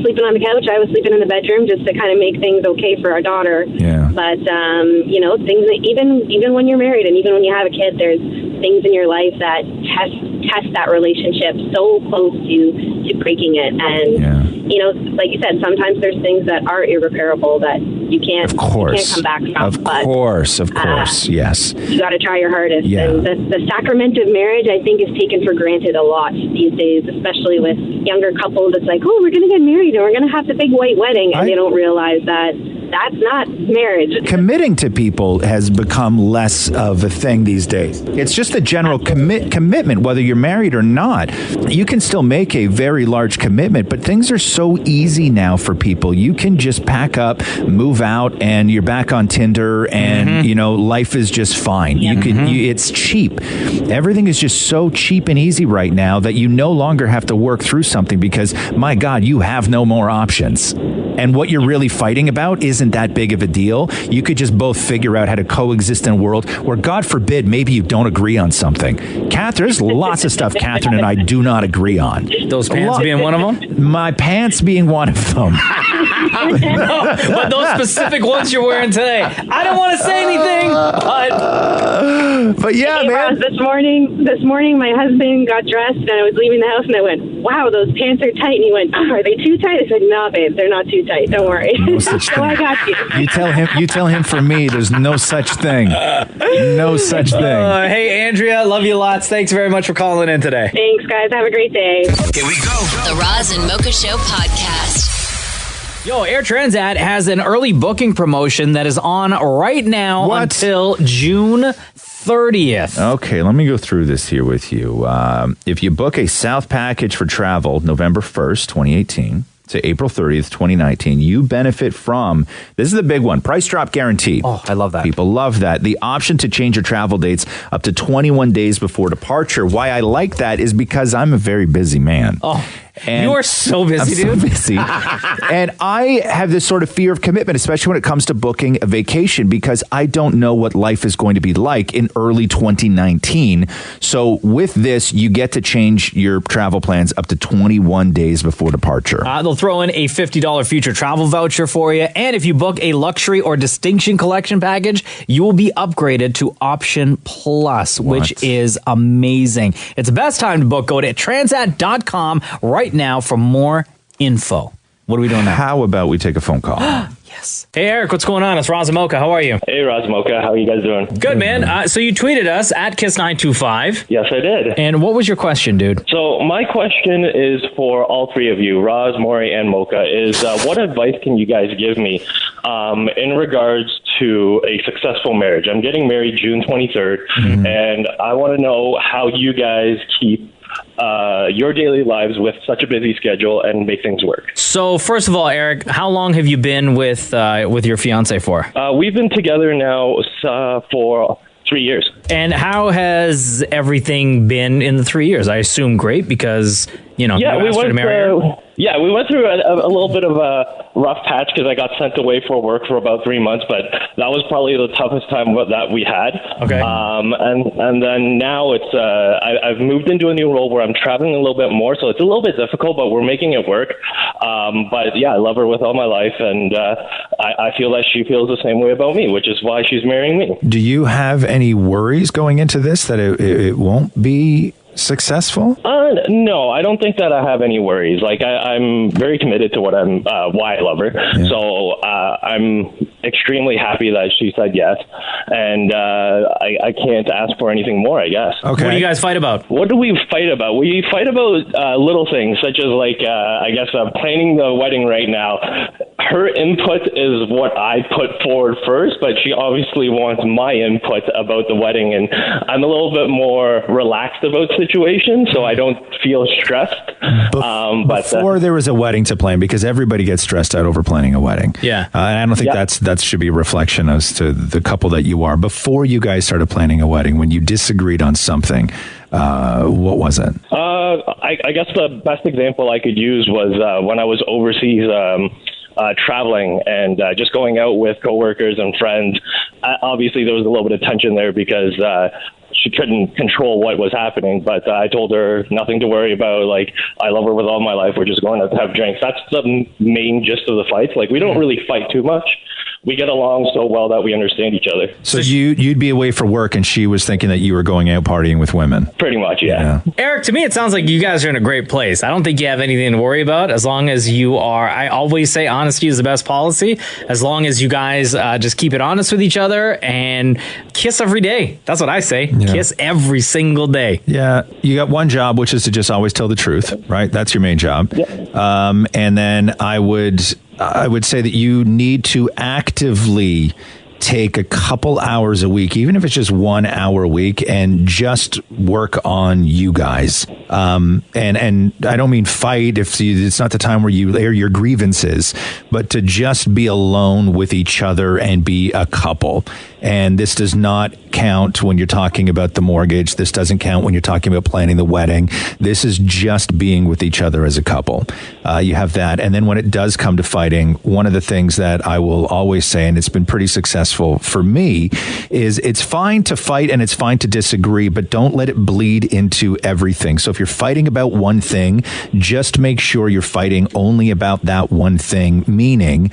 sleeping on the couch, I was sleeping in the bedroom, just to kind of make things okay for our daughter. Yeah. But things that even when you're married and even when you have a kid, there's things in your life that test that relationship so close to breaking it. And like you said, sometimes there's things that are irreparable that you can't come back from. Of course, yes. You got to try your hardest. Yeah. And the sacrament of marriage, I think, is taken for granted a lot these days, especially with younger couples. It's like, oh, we're going to get married and we're going to have the big white wedding, and they don't realize that that's not marriage. Committing to people has become less of a thing these days. It's just a general commitment, whether you're married or not. You can still make a very large commitment, but things are so easy now for people. You can just pack up, move out, and you're back on Tinder, and life is just fine. You can. It's cheap. Everything is just so cheap and easy right now that you no longer have to work through something because, my God, you have no more options. And what you're really fighting about isn't that big of a deal. You could just both figure out how to coexist in a world where, God forbid, maybe you don't agree on something. Catherine, there's lots of stuff Catherine and I do not agree on. Those pants being one of them? My pants being one of them. No, but those specific ones you're wearing today. I don't want to say anything, but yeah, hey, man. Roz, this morning, my husband got dressed and I was leaving the house and I went, wow, those pants are tight. And he went, oh, are they too tight? I said, no, babe, they're not too tight. Don't worry. No such thing. I got you. You tell him for me, there's no such thing. No such thing. Hey, Andrea, love you lots. Thanks very much for calling in today. Thanks, guys. Have a great day. Here we go. The Roz and Mocha Show podcast. Yo, Air Transat has an early booking promotion that is on right now until June 30th. Okay, let me go through this here with you. If you book a South package for travel November 1st, 2018 to April 30th, 2019, you benefit from, this is the big one, price drop guaranteed. Oh, I love that. People love that. The option to change your travel dates up to 21 days before departure. Why I like that is because I'm a very busy man. Oh, and you are so busy, dude. So busy. And I have this sort of fear of commitment, especially when it comes to booking a vacation, because I don't know what life is going to be like in early 2019. So with this, you get to change your travel plans up to 21 days before departure. They'll throw in a $50 future travel voucher for you. And if you book a luxury or distinction collection package, you will be upgraded to Option Plus, which is amazing. It's the best time to book. Go to transat.com right now for more info. What are we doing now? How about we take a phone call? Yes. Hey, Eric, what's going on? It's Roz Mocha. How are you? Hey, Roz Mocha. How are you guys doing? Good, man. So you tweeted us at Kiss925. Yes, I did. And what was your question, dude? So my question is for all three of you, Roz, Maurie, and Mocha, is what advice can you guys give me in regards to a successful marriage? I'm getting married June 23rd, and I want to know how you guys keep your daily lives with such a busy schedule and make things work. So first of all, Eric, how long have you been with your fiance for? We've been together now for 3 years. And how has everything been in the 3 years? I assume great because, you asked her to marry her. Yeah, we went through a little bit of a rough patch because I got sent away for work for about 3 months, but that was probably the toughest time that we had. Okay. And then now it's I've moved into a new role where I'm traveling a little bit more, so it's a little bit difficult, but we're making it work. But yeah, I love her with all my life, and I feel that she feels the same way about me, which is why she's marrying me. Do you have any worries going into this that it won't be successful? No, I don't think that I have any worries. Like I'm very committed to why I love her. Yeah. So extremely happy that she said yes, and I can't ask for anything more, I guess. Okay. What do you guys fight about? What do we fight about? We fight about little things, such as planning the wedding right now. Her input is what I put forward first, but she obviously wants my input about the wedding, and I'm a little bit more relaxed about situations, so I don't feel stressed. Before there was a wedding to plan, because everybody gets stressed out over planning a wedding. Yeah. And I don't think that should be a reflection as to the couple that you are. Before you guys started planning a wedding, when you disagreed on something, what was it? I guess the best example I could use was when I was overseas traveling and just going out with coworkers and friends. Obviously, there was a little bit of tension there because she couldn't control what was happening, but I told her nothing to worry about. Like, I love her with all my life. We're just going to have drinks. That's the main gist of the fights. Like, we don't really fight too much. We get along so well that we understand each other. So you'd be away for work, and she was thinking that you were going out partying with women. Pretty much, yeah. Eric, to me, it sounds like you guys are in a great place. I don't think you have anything to worry about as long as you are. I always say honesty is the best policy. As long as you guys just keep it honest with each other and kiss every day. That's what I say. Yeah. Kiss every single day. Yeah. You got one job, which is to just always tell the truth, right? That's your main job. Yeah. And then I would say that you need to actively take a couple hours a week, even if it's just 1 hour a week, and just work on you guys. And I don't mean fight if it's not the time where you air your grievances, but to just be alone with each other and be a couple. And this does not count when you're talking about the mortgage. This doesn't count when you're talking about planning the wedding. This is just being with each other as a couple. You have that. And then when it does come to fighting, one of the things that I will always say, and it's been pretty successful for me, is it's fine to fight and it's fine to disagree, but don't let it bleed into everything. So if you're fighting about one thing, just make sure you're fighting only about that one thing. Meaning,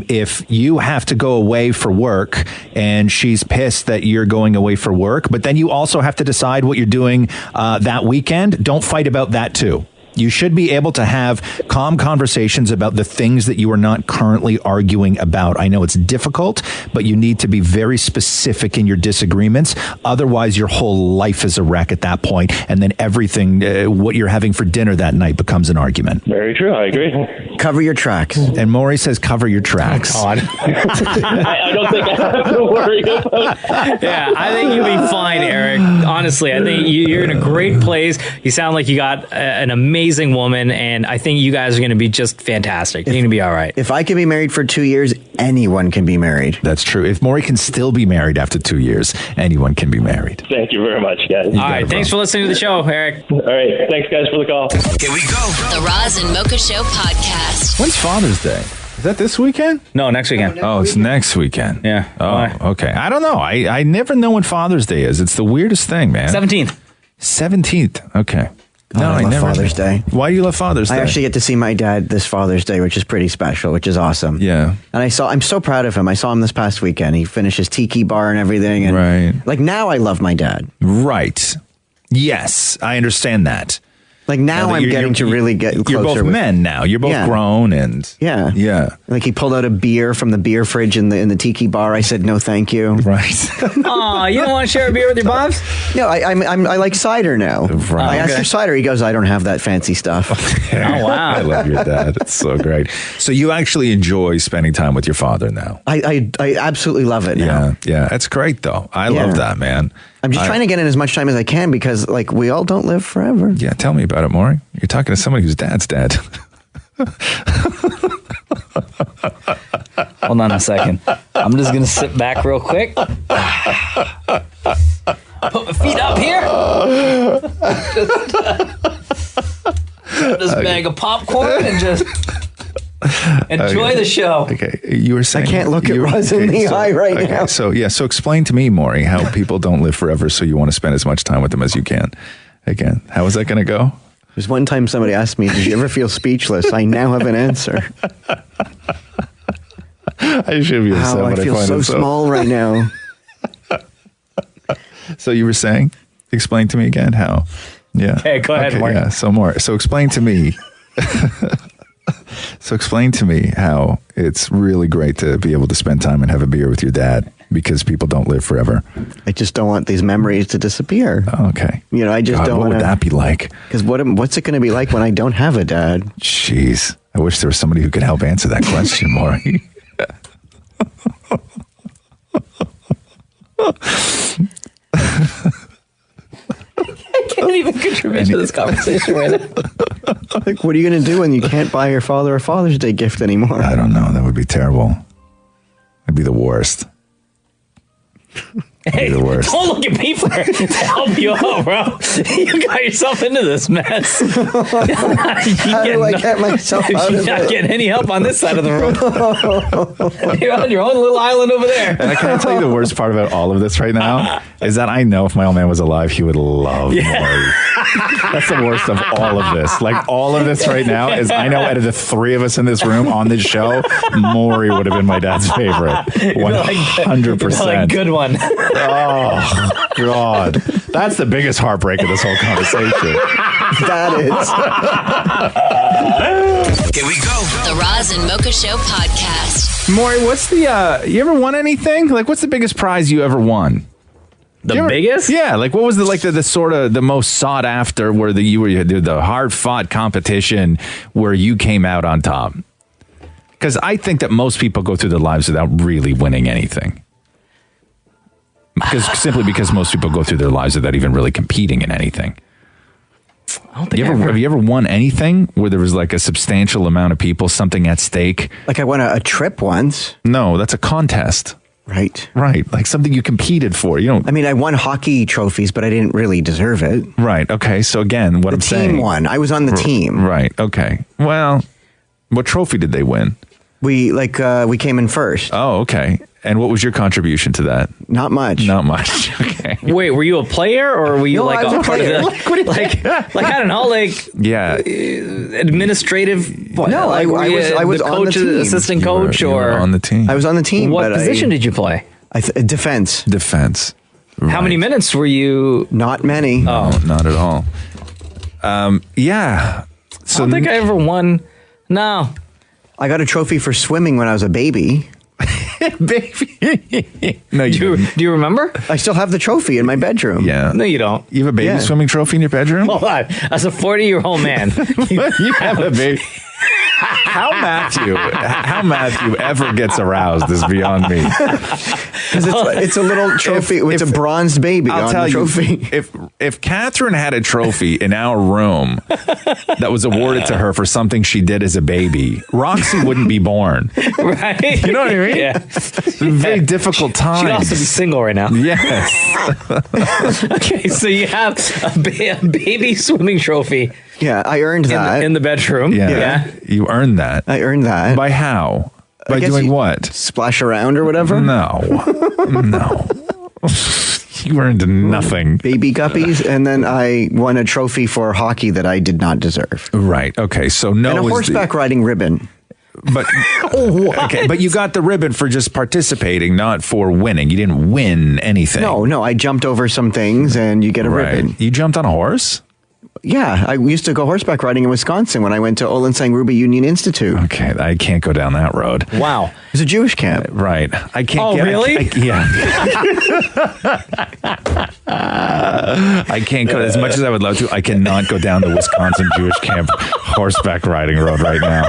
if you have to go away for work and she's pissed that you're going away for work, but then you also have to decide what you're doing that weekend, don't fight about that too. You should be able to have calm conversations about the things that you are not currently arguing about. I know it's difficult, but you need to be very specific in your disagreements. Otherwise, your whole life is a wreck at that point, and then everything, what you're having for dinner that night becomes an argument. Very true. I agree. Cover your tracks. And Maury says cover your tracks. Oh, God. I don't think I have to worry about. Yeah, I think you'll be fine, Eric. Honestly, I think you're in a great place. You sound like you got an amazing woman, and I think you guys are going to be just fantastic. You're going to be all right. If I can be married for 2 years, anyone can be married. That's true. If Maury can still be married after 2 years, anyone can be married. Thank you very much, guys. All right, thanks for listening to the show, Eric. All right, thanks, guys, for the call. Here we go. The Roz and Mocha Show podcast. When's Father's Day? Is that this weekend? No, next weekend. Oh, it's next weekend. Yeah. Oh, Why? okay. I don't know. I never know when Father's Day is. It's the weirdest thing, man. 17th. 17th. Okay. No, I love Father's Day. Why do you love Father's Day? I actually get to see my dad this Father's Day, which is pretty special, which is awesome. Yeah. And I'm so proud of him. I saw him this past weekend. He finished his tiki bar and everything. And right. Like, now I love my dad. Right. Yes, I understand that. Like, now I'm getting to really get closer. You're both men now. You're both grown, and yeah. Like, he pulled out a beer from the beer fridge in the tiki bar. I said no, thank you. Right. Aw, you don't want to share a beer with your bobs? No, I like cider now. Right. I asked for cider. He goes, I don't have that fancy stuff. Oh, wow. I love your dad. It's so great. So you actually enjoy spending time with your father now? I absolutely love it now. Yeah. That's great, though. I love that, man. I'm just trying to get in as much time as I can because, like, we all don't live forever. Yeah, tell me about it, Maury. You're talking to somebody whose dad's dead. Hold on a second. I'm just going to sit back real quick. Put my feet up here. Grab this bag of popcorn and just enjoy the show. Okay, you were saying I can't look at Roz in the eye right now. So explain to me, Maury, how people don't live forever, so you want to spend as much time with them as you can. Again, how is that going to go? There's one time somebody asked me, did you ever feel speechless? I now have an answer. I should be upset. I feel so small right now. So you were saying? Explain to me again how. Yeah. Okay, go ahead, Mark. Yeah, so explain to me. So explain to me how it's really great to be able to spend time and have a beer with your dad because people don't live forever. I just don't want these memories to disappear. Oh, okay. You know, I just don't What want would that be like? Because what's it going to be like when I don't have a dad? Jeez. I wish there was somebody who could help answer that question, Maury. I can't even contribute to this conversation right now. Like, what are you going to do when you can't buy your father a Father's Day gift anymore? I don't know. That would be terrible. It'd be the worst. Hey, the worst. don't look at me to help you out, bro. You got yourself into this mess. How do I get myself out of You're not it? getting any help on this side of the room. You're on your own little island over there. And can I tell you the worst part about all of this right now is that I know if my old man was alive, he would love Maury. That's the worst of all of this. Like, all of this right now is I know out of the three of us in this room on this show, Maury would have been my dad's favorite. 100%. Like, good one. Oh, God. That's the biggest heartbreak of this whole conversation. That is. Here we go. The Roz and Mocha Show podcast. Maury, what's the, you ever won anything? Like, what's the biggest prize you ever won? Biggest? Yeah, like what was the sort of the most sought after where you did the hard fought competition where you came out on top? Because I think that most people go through their lives without really winning anything. Simply because most people go through their lives without even really competing in anything. I don't think have you ever won anything where there was like a substantial amount of people, something at stake? Like I won a trip once. No, that's a contest. Right. Like something you competed for. You don't. I mean, I won hockey trophies, but I didn't really deserve it. Right. Okay. So again, what I'm saying. The team won. I was on the team. Right. Okay. Well, what trophy did they win? We came in first. Oh, okay. And what was your contribution to that? Not much. Okay. Wait, were you a player or were you No, like I was a a part of player. the like I don't know, like administrative? No, like, I was the on coach, the team. assistant coach, You were or on the team. I was on the team. What but position did you play? Defense. Defense. How many minutes were you? Not many. Oh, not at all. Yeah. So I don't think I ever won. No. I got a trophy for swimming when I was a baby. Baby. No, do you remember? I still have the trophy in my bedroom. Yeah. No, you don't. You have a baby swimming trophy in your bedroom? Hold on. As a 40-year-old man, you have a baby. How Matthew ever gets aroused is beyond me. Because it's a little trophy. It's a bronzed baby I'll on tell the trophy. You, if Catherine had a trophy in our room that was awarded to her for something she did as a baby, Roxy wouldn't be born. Right? You know what I mean? Yeah. Very difficult time. She'd also be single right now. Yes. Okay, so you have a baby swimming trophy. Yeah, I earned that. In the bedroom. Yeah. You earned that. I earned that. By how? By doing what? Splash around or whatever? No. You earned nothing. Baby guppies, and then I won a trophy for hockey that I did not deserve. Right. Okay. So no. And a horseback riding ribbon. But okay, but you got the ribbon for just participating, not for winning. You didn't win anything. No, I jumped over some things, and you get a ribbon. You jumped on a horse? Yeah, I used to go horseback riding in Wisconsin when I went to Olansang Ruby Union Institute. Okay, I can't go down that road. Wow. It was a Jewish camp. Right. I can't Oh, really? Yeah. I can't go, as much as I would love to, I cannot go down the Wisconsin Jewish camp horseback riding road right now.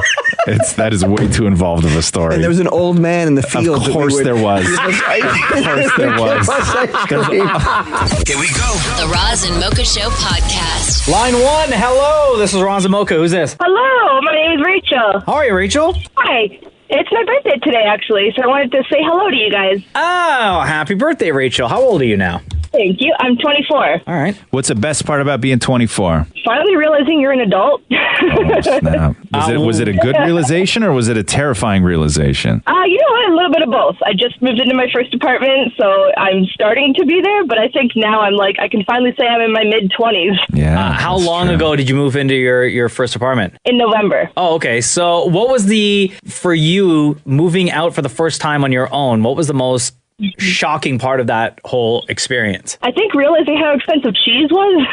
That is way too involved of a story. And there was an old man in the field. Of course there was. Of course there was. Here we go. The Roz and Mocha Show podcast. Line 1, hello. This is Roz Mocha. Who's this? Hello, my name is Rachel. How are you, Rachel? Hi. It's my birthday today, actually, so I wanted to say hello to you guys. Oh, happy birthday, Rachel. How old are you now? Thank you. I'm 24. All right. What's the best part about being 24? Finally realizing you're an adult. Oh, snap. Was it a good realization or was it a terrifying realization? You know what? A little bit of both. I just moved into my first apartment, so I'm starting to be there, but I think now I can finally say I'm in my mid-20s. Yeah. How long ago did you move into your first apartment? In November. Oh, okay. So what was for you moving out for the first time on your own, what was the most shocking part of that whole experience? I think realizing how expensive cheese was.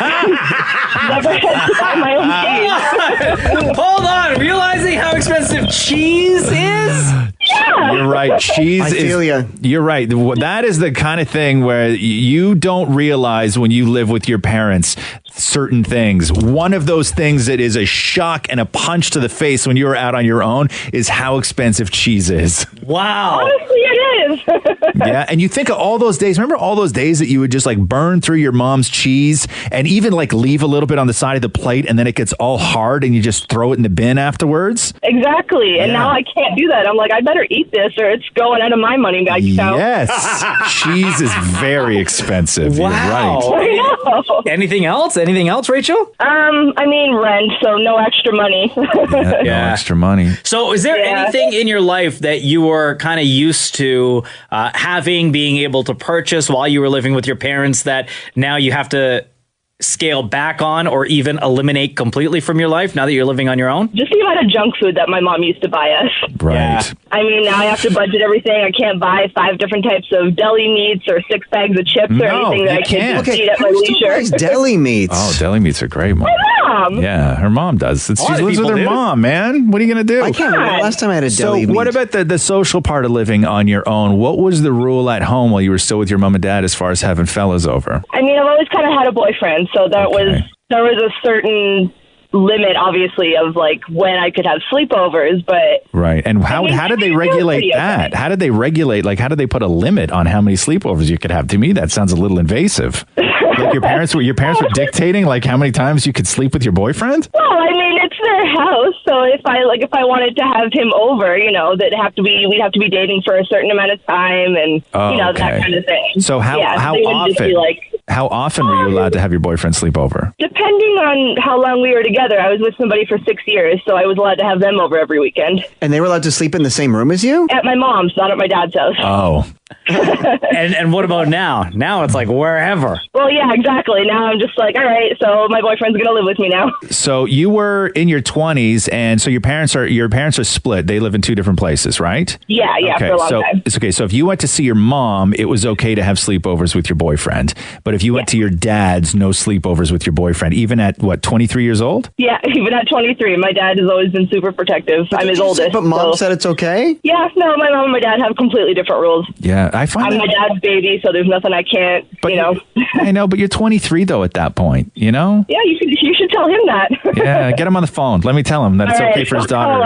Never had to buy my own cheese. Hold on, realizing how expensive cheese is? Yeah. You're right. Cheese I feel ya. You're right. That is the kind of thing where you don't realize when you live with your parents certain things. One of those things that is a shock and a punch to the face when you're out on your own is how expensive cheese is. Wow. Honestly, it is. Yeah, and you think of all those days. Remember all those days that you would just like burn through your mom's cheese and even like leave a little bit on the side of the plate and then it gets all hard and you just throw it in the bin afterwards? Exactly. And now I can't do that. I'm like, I better eat this or it's going out of my money bag account. Yes. Cheese is very expensive. Wow. You're right. I know. Anything else? Anything else, Rachel? I mean, rent, so no extra money. No extra money. So is there anything in your life that you were kind of used to being able to purchase while you were living with your parents that now you have to scale back on or even eliminate completely from your life now that you're living on your own? Just the amount of junk food that my mom used to buy us. Right. Yeah. I mean, now I have to budget everything. I can't buy 5 different types of deli meats or 6 bags of chips or anything that I can just eat at my leisure. Deli meats. Oh, deli meats are great, Mom. My mom. Yeah, her mom does. She lot of lives with people her do. mom, man. What are you going to do? I can't remember the last time I had a deli So meat. what about the social part of living on your own? What was the rule at home while you were still with your mom and dad as far as having fellas over? I mean, I've always kind of had a boyfriend, so there was a certain limit, obviously, of like when I could have sleepovers, but Right. And how did they regulate pretty that? How did they regulate, like, how did they put a limit on how many sleepovers you could have? To me, that sounds a little invasive. Like your parents were dictating like how many times you could sleep with your boyfriend? well, I mean, it's their house, so if I wanted to have him over, we'd have to be dating for a certain amount of time, and that kind of thing. So how they would just be often? like, How often were you allowed to have your boyfriend sleep over? depending on how long we were together, I was with somebody for 6 years, so I was allowed to have them over every weekend. And they were allowed to sleep in the same room as you? At my mom's, not at my dad's house. Oh. And what about now? Now it's like wherever. Well, yeah, exactly. Now I'm just like, all right, so my boyfriend's going to live with me now. So you were in your 20s, and so your parents are split. They live in 2 different places, right? Yeah, for a long time. It's okay. So if you went to see your mom, it was okay to have sleepovers with your boyfriend. But if you went to your dad's, no sleepovers with your boyfriend, even at, 23 years old? Yeah, even at 23. My dad has always been super protective. I'm his oldest. But mom said it's okay? Yeah, no, my mom and my dad have completely different rules. Yeah, I find I'm my dad's baby, so there's nothing I can't, I know, but you're 23, though, at that point, you know? Yeah, you should tell him that. Yeah, get him on the phone. Let me tell him that it's okay for his daughter.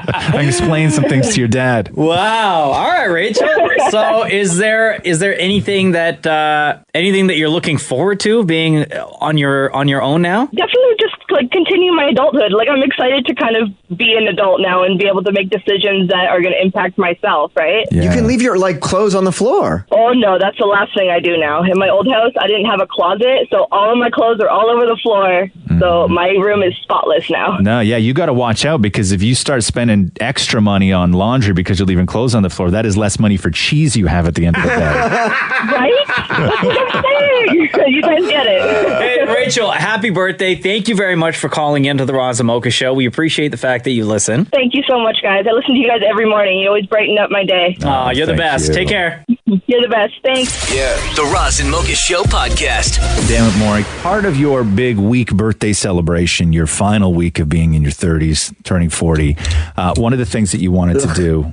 I can explain some things to your dad. Wow. All right, Rachel. So is there anything that you're looking forward to being on your own now? Definitely just like continue my adulthood. Like I'm excited to kind of be an adult now and be able to make decisions that are going to impact myself, right? You can leave your clothes on the floor. Oh no, that's the last thing I do now. In my old house, I didn't have a closet, so all of my clothes are all over the floor. So my room is spotless now. No, yeah, you got to watch out because if you start spending extra money on laundry because you're leaving clothes on the floor, that is less money for cheese you have at the end of the day. Right? That's what I'm saying. You guys get it. Hey, Rachel, happy birthday. Thank you very much for calling into the Roz Mocha Show. We appreciate the fact that you listen. Thank you so much, guys. I listen to you guys every morning. You always brighten up my day. Oh, you're the best. Take care. You're the best. Thanks. Yeah. The Roz and Mocha Show podcast. Damnit Maurie, part of your big week birthday celebration, your final week of being in your 30s, turning 40, one of the things that you wanted to do...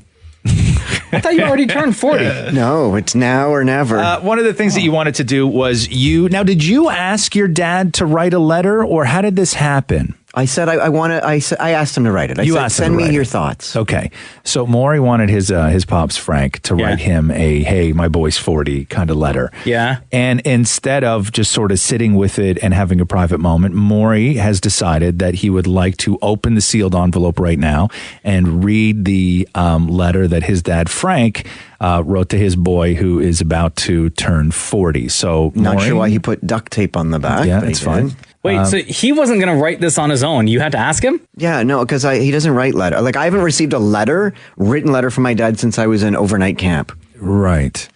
I thought you already turned 40. No, it's now or never. One of the things that you wanted to do was now, did you ask your dad to write a letter or how did this happen? I said I asked him to write it. I said, send me your thoughts. Okay. So Maury wanted his pops Frank to write him a, hey, my boy's 40 kind of letter. Yeah. And instead of just sort of sitting with it and having a private moment, Maury has decided that he would like to open the sealed envelope right now and read the letter that his dad Frank wrote to his boy who is about to turn 40. So not sure why he put duct tape on the back. Yeah, but that's fine. Wait, so he wasn't going to write this on his own. You had to ask him? Yeah, no, because he doesn't write letter. Like I haven't received a written letter from my dad since I was in overnight camp. Right.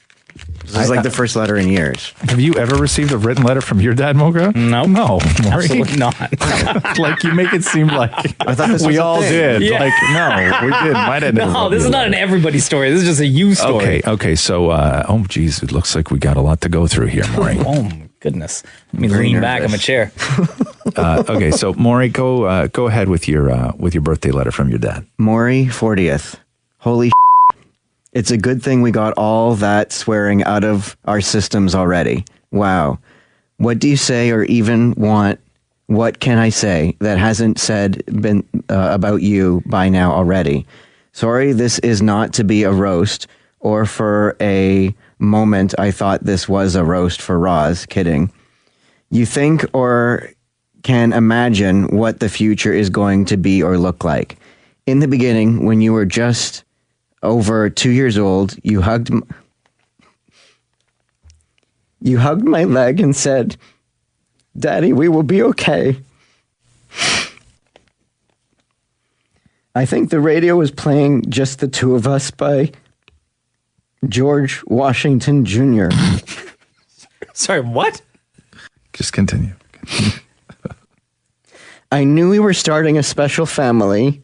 This is like the first letter in years. Have you ever received a written letter from your dad, Mocha? No. No. Absolutely not. Like, you make it seem like I thought this was we a all thing. did. Yeah. Like, no, we did. My dad never No, wrote this me is a not an letter. everybody story. This is just a you story. Okay. So, oh, geez, it looks like we got a lot to go through here, Maury. Oh, my goodness. Let me Very lean back on nervous. my chair. Okay, so Maury, go ahead with your birthday letter from your dad. Maury, 40th. Holy It's a good thing we got all that swearing out of our systems already. Wow. What do you say or even want? What can I say that hasn't been about you by now already? Sorry, this is not to be a roast, or for a moment I thought this was a roast for Roz. Kidding. You think or can imagine what the future is going to be or look like. In the beginning, when you were just over 2 years old, you hugged my leg and said, "Daddy, we will be okay." I think the radio was playing Just the Two of Us by George Washington Jr. Sorry, what? Just continue. I knew we were starting a special family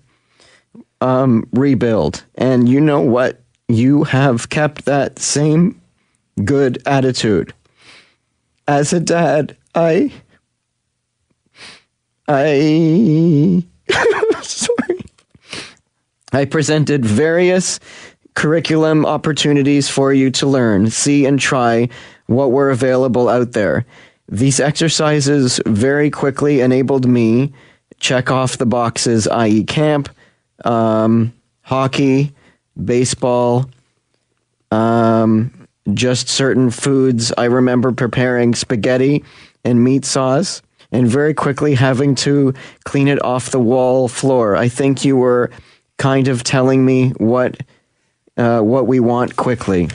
rebuild. And you know what? You have kept that same good attitude. As a dad, I sorry. I presented various curriculum opportunities for you to learn, see, and try what were available out there. These exercises very quickly enabled me check off the boxes, i.e. camp, hockey, baseball, just certain foods. I remember preparing spaghetti and meat sauce and very quickly having to clean it off the wall floor. I think you were kind of telling me what we want quickly.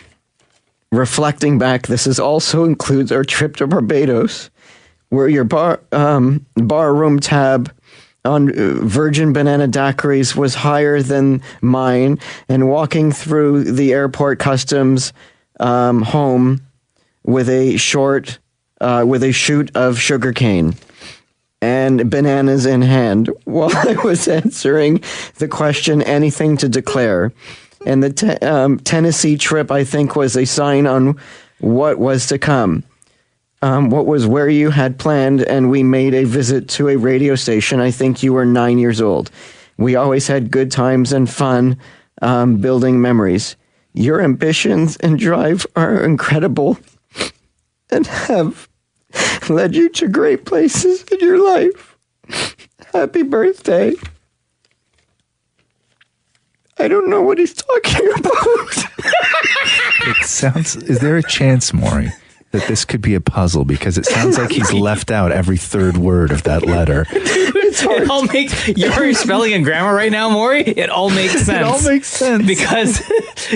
Reflecting back, this also includes our trip to Barbados, where your bar room tab on Virgin Banana Daiquiris was higher than mine, and walking through the airport customs home with a shoot of sugarcane and bananas in hand while I was answering the question, anything to declare. And the Tennessee trip, I think, was a sign on what was to come. What was where you had planned, and we made a visit to a radio station. I think you were 9 years old. We always had good times and fun building memories. Your ambitions and drive are incredible and have led you to great places in your life. Happy birthday. I don't know what he's talking about. It sounds. Is there a chance, Maury, that this could be a puzzle? Because it sounds like he's left out every third word of that letter. It all makes your spelling and grammar right now, Maury. It all makes sense. It all makes sense because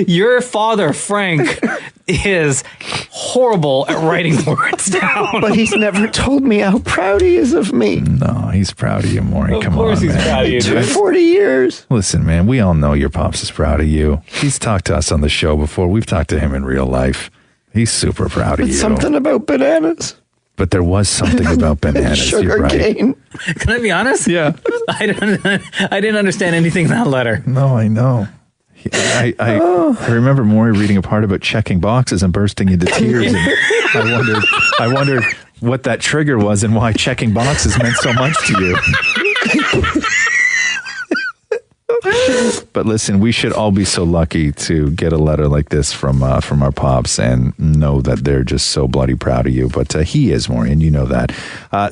your father, Frank, is horrible at writing words down. But he's never told me how proud he is of me. No, he's proud of you, Maury. Come on, man. Of course he's proud of you, dude. 40 years. Listen, man, we all know your pops is proud of you. He's talked to us on the show before. We've talked to him in real life. He's super proud of you. Something about bananas. But there was something about bananas. Sugar You're right. cane. Can I be honest? Yeah. I didn't understand anything in that letter. No, I know. I remember Maury reading a part about checking boxes and bursting into tears. And I wondered what that trigger was and why checking boxes meant so much to you. But listen, we should all be so lucky to get a letter like this from our pops and know that they're just so bloody proud of you. But he is, Maury, and you know that.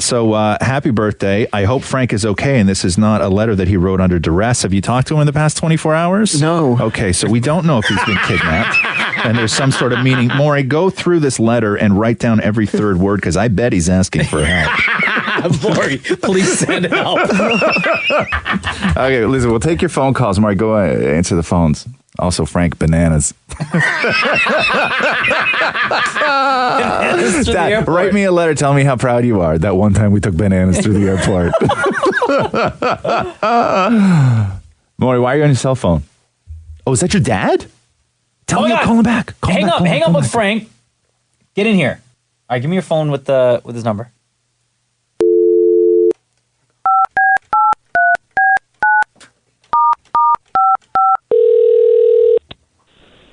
So happy birthday. I hope Frank is okay, and this is not a letter that he wrote under duress. Have you talked to him in the past 24 hours? No. Okay, so we don't know if he's been kidnapped. And there's some sort of meaning. Maury, go through this letter and write down every third word, because I bet he's asking for help. Maury, please send help. Okay, listen, we'll take your phone calls. Maury, go answer the phones. Also, Frank, bananas. Dad, write me a letter. Tell me how proud you are. That one time we took bananas through the airport. Maury, why are you on your cell phone? Oh, is that your dad? Tell me, I'll call him back. Hang up with Frank. Get in here. All right, give me your phone with his number.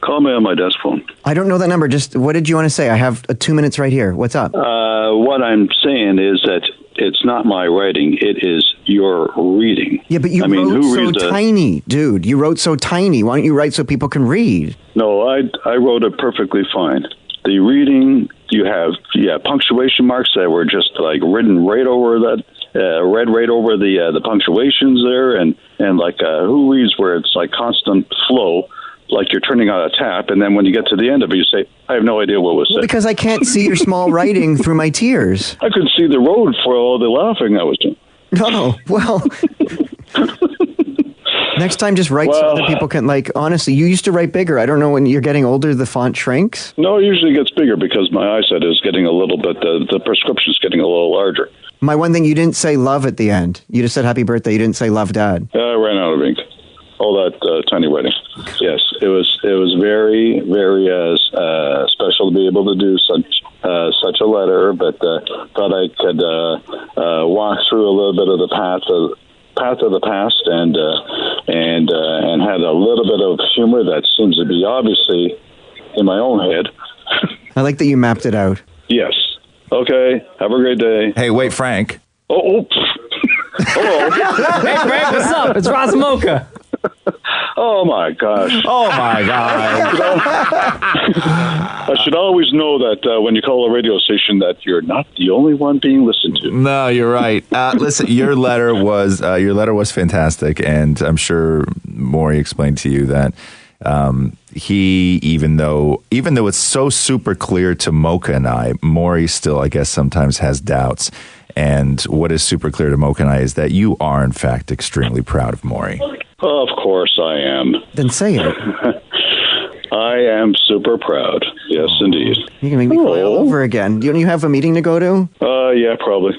Call me on my desk phone. I don't know that number. Just what did you want to say? I have 2 minutes right here. What's up? What I'm saying is that it's not my writing. It is your reading. Yeah, but you wrote so tiny, dude. You wrote so tiny. Why don't you write so people can read? No, I wrote it perfectly fine. The reading, you have punctuation marks that were just like written right over that, read right over the punctuations there, and like who reads where it's like constant flow, like you're turning on a tap, and then when you get to the end of it, you say, I have no idea what was said. Because I can't see your small writing through my tears. I could see the road for all the laughing I was doing. Oh, well. Next time, just write so other people can, like, honestly, you used to write bigger. I don't know, when you're getting older, the font shrinks? No, it usually gets bigger because my eyesight is getting a little bit, the prescription's getting a little larger. My one thing, you didn't say love at the end. You just said happy birthday. You didn't say love, Dad. I ran out of ink. All that tiny writing. Yes, it was very, very special to be able to do such a letter, but thought I could walk through a little bit of the path of the past and had a little bit of humor that seems to be obviously in my own head. I like that you mapped it out. Yes. Okay. Have a great day. Hey, wait, Frank. Oh. Hello. Hey, Frank, what's up? It's Roz Mocha. Oh, my gosh. Oh, my God. I should always know that when you call a radio station that you're not the only one being listened to. No, you're right. Listen, your letter was fantastic, and I'm sure Maury explained to you that he, even though it's so super clear to Mocha and I, Maury still, I guess, sometimes has doubts. And what is super clear to Mocha and I is that you are, in fact, extremely proud of Maury. Of course I am. Then say it. I am super proud. Yes, indeed. You can make me cry all over again. Don't you have a meeting to go to? Yeah, probably.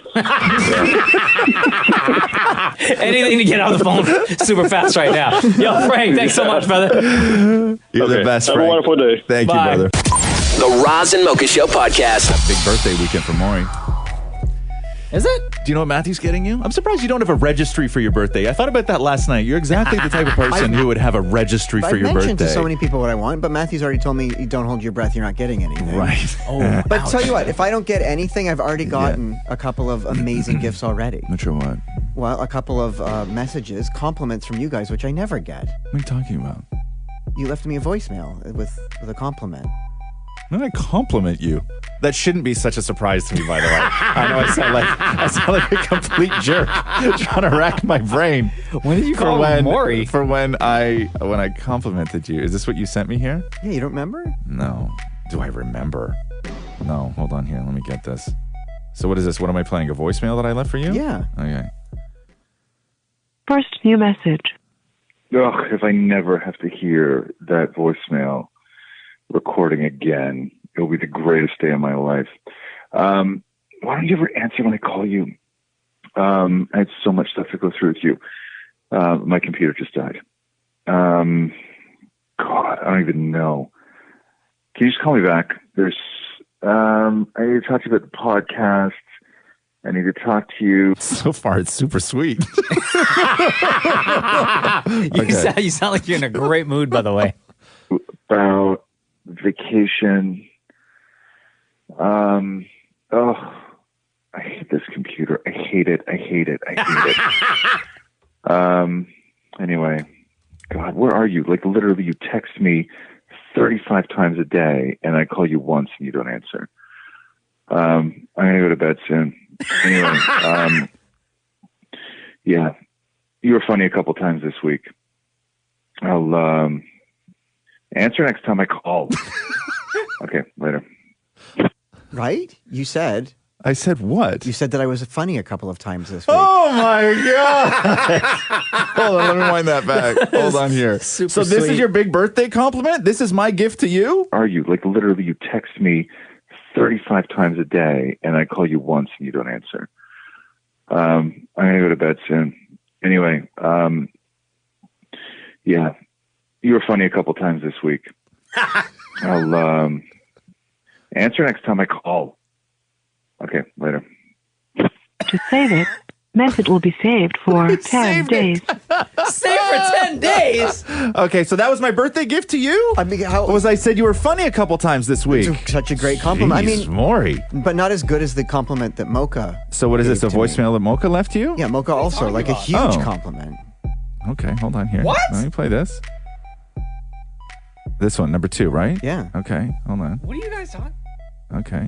Anything to get on the phone super fast right now. Yo, Frank, thanks so much, brother. You're the best, Frank. Have a wonderful day. Thank Bye. you, brother. The Roz and Mocha Show podcast. Big birthday weekend for Maury. Is it? Do you know what Matthew's getting you? I'm surprised you don't have a registry for your birthday. I thought about that last night. You're exactly the type of person who would have a registry for your birthday. I've mentioned to so many people what I want, but Matthew's already told me, you don't hold your breath, you're not getting anything. Right. Oh, but tell you what, if I don't get anything, I've already gotten a couple of amazing gifts already. Not sure what. Well, a couple of messages, compliments from you guys, which I never get. What are you talking about? You left me a voicemail with a compliment. When did I compliment you? That shouldn't be such a surprise to me, by the way. I know I sound like a complete jerk trying to rack my brain. When did you call Maury? For when I complimented you. Is this what you sent me here? Yeah, you don't remember? No. Do I remember? No. Hold on here. Let me get this. So what is this? What am I playing? A voicemail that I left for you? Yeah. Okay. First new message. Ugh, if I never have to hear that voicemail recording again, it'll be the greatest day of my life. Why don't you ever answer when I call you? I had so much stuff to go through with you. My computer just died. God, I don't even know. Can you just call me back? I need to talk to you about the podcast. I need to talk to you. So far, it's super sweet. You sound like you're in a great mood, by the way. About vacation. I hate this computer. I hate it. Anyway, God, where are you? Like, literally, you text me 35 times a day, and I call you once, and you don't answer. I'm gonna go to bed soon. Anyway, yeah, you were funny a couple times this week. I'll answer next time I call. Okay, later. Right? You said. I said what? You said that I was funny a couple of times this week. Oh my God. Hold on, let me wind that back. Hold on here. So this is your big birthday compliment? This is my gift to you? Are you? Like, literally, you text me 35 times a day, and I call you once, and you don't answer. I'm going to go to bed soon. Anyway, yeah, you were funny a couple times this week. I'll Answer next time I call. Okay, later. To save it, message will be saved for 10 days. Save for 10 days? Okay, so that was my birthday gift to you? I mean, how was I said you were funny a couple times this week? Such a great compliment. Jeez, I mean, Maury. But not as good as the compliment that Mocha. So what is this, a gave to me. voicemail that Mocha left you? Yeah, Mocha also, like a huge Oh. compliment. Okay, hold on here. What? Let me play this. This one, number 2, right? Yeah. Okay, hold on. What are you guys talking? Okay.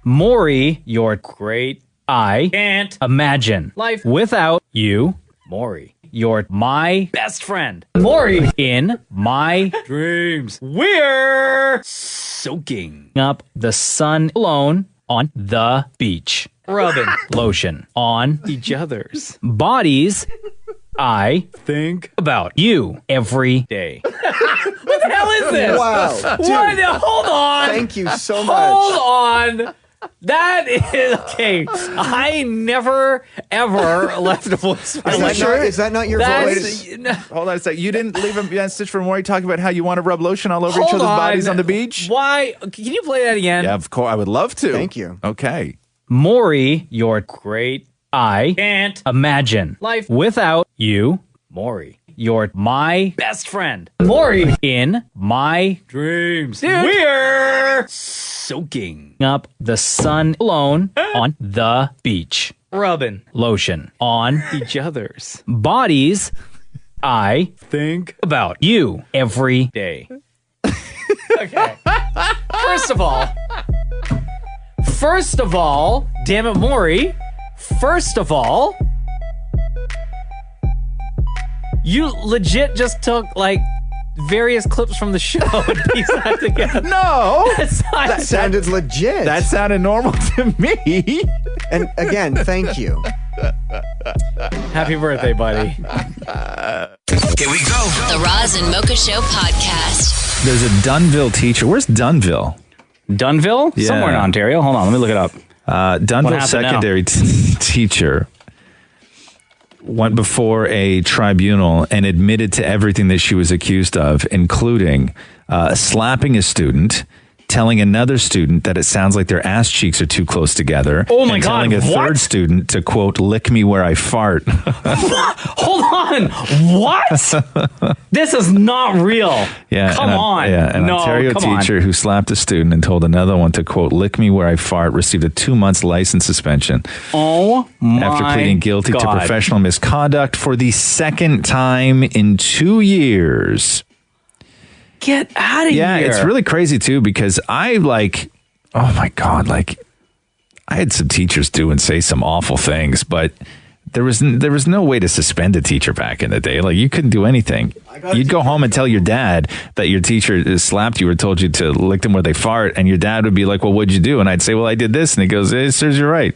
Maury, you're great. I can't imagine life without you. Maury, you're my best friend. Maury, in my dreams, we're soaking up the sun alone on the beach, rubbing lotion on each other's bodies. I think about you every day. What the hell is this? Wow. Dude, What? Hold on. Thank you so much. Hold on. That is okay. I never ever left a voice. Is that not your voice? Hold on a sec. You didn't leave a message for Maury talking about how you want to rub lotion all over each Hold other's on. bodies on the beach? Why? Can you play that again? Yeah, of course. I would love to. Thank you. Okay. Maury, you're great. I can't imagine life without you. Maury, you're my best friend. Maury, in my dreams, we're soaking up the sun alone on the beach, rubbing lotion on each other's bodies. I think about you every day. Okay. First of all, damn it, Maury. First of all, you legit just took like various clips from the show and pieced that together. No, That sounded legit. that sounded normal to me. And again, thank you. Happy birthday, buddy. Here we go. The Roz and Mocha Show podcast. There's a Dunville teacher. Where's Dunville? Dunville? Yeah. Somewhere in Ontario. Hold on, let me look it up. Dunville happened secondary teacher went before a tribunal and admitted to everything that she was accused of, including slapping a student, telling another student that it sounds like their ass cheeks are too close together. Oh my and God, telling a what? third student to, quote, lick me where I fart. Hold on. What? This is not real. Yeah, Come on. Yeah, an No, Ontario come on. teacher who slapped a student and told another one to, quote, lick me where I fart, received a 2-month license suspension. Oh my After pleading guilty to God. professional misconduct for the second time in 2 years. Get out of Yeah, here. it's really crazy too, because I oh my God, I had some teachers do and say some awful things, but there was no way to suspend a teacher back in the day. Like, you couldn't do anything. You'd go home and tell your dad that your teacher slapped you or told you to lick them where they fart, and your dad would be like, well, what'd you do? And I'd say, well, I did this. And he goes, it serves you right.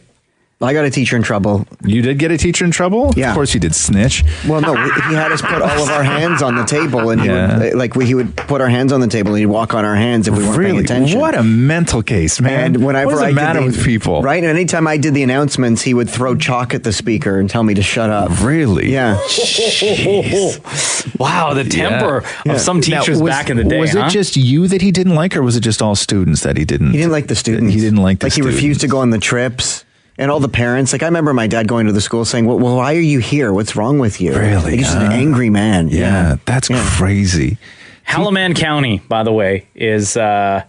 I got a teacher in trouble. You did get a teacher in trouble? Yeah. Of course you did, snitch. Well, no, he had us put all of our hands on the table, and Yeah. he would put our hands on the table, and he'd walk on our hands if we weren't paying Really? attention. What a mental case, man. And whenever what does I the did matter with people? Right? And anytime I did the announcements, he would throw chalk at the speaker and tell me to shut up. Really? Yeah. Wow, the temper Yeah. of some Now, teachers back in the day. Was huh? it just you that he didn't like, or was it just all students that he didn't? He didn't like the students. He didn't like the Like, he students. refused to go on the trips. And all the parents, like, I remember my dad going to the school saying, well, why are you here? What's wrong with you? Really? Like, he's just an angry man. Yeah, that's crazy. Halaman County, by the way, is where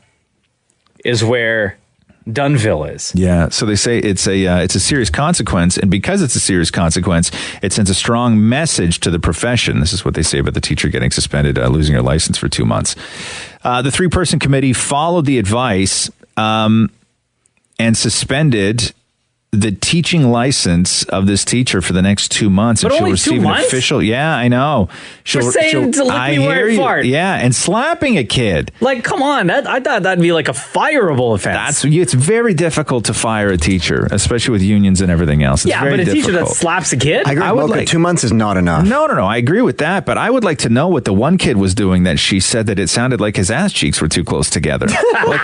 Dunville is. Yeah, so they say it's a serious consequence, and because it's a serious consequence, it sends a strong message to the profession. This is what they say about the teacher getting suspended, losing her license for 2 months. The 3-person committee followed the advice and suspended the teaching license of this teacher for the next 2 months. But and she'll only 2 receive months? an official. Yeah, I know. For saying to lick me where I fart. Yeah, and slapping a kid. Like, come on. I thought that'd be like a fireable offense. It's very difficult to fire a teacher, especially with unions and everything else. It's yeah, very but a teacher that difficult. slaps a kid? I would like 2 months is not enough. No, I agree with that, but I would like to know what the one kid was doing that she said that it sounded like his ass cheeks were too close together. Like,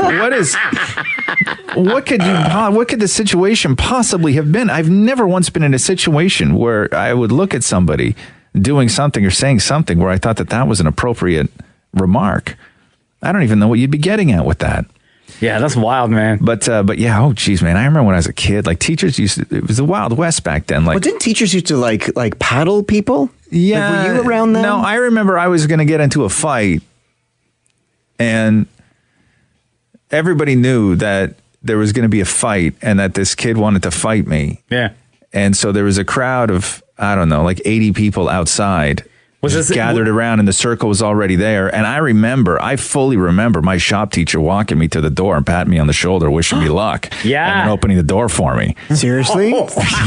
what could the situation possibly have been? I've never once been in a situation where I would look at somebody doing something or saying something where I thought that was an appropriate remark. I don't even know what you'd be getting at with that. Yeah, that's wild, man. But yeah, oh geez, man. I remember when I was a kid, like teachers it was the Wild West back then. Like, But didn't teachers used to like paddle people? yeah. Like, were you around then? No, I remember I was going to get into a fight, and everybody knew that there was going to be a fight and that this kid wanted to fight me. Yeah. And so there was a crowd of, I don't know, like 80 people outside. Was this gathered around and the circle was already there. And I fully remember my shop teacher walking me to the door and patting me on the shoulder, wishing me luck. Yeah. And then opening the door for me. Seriously?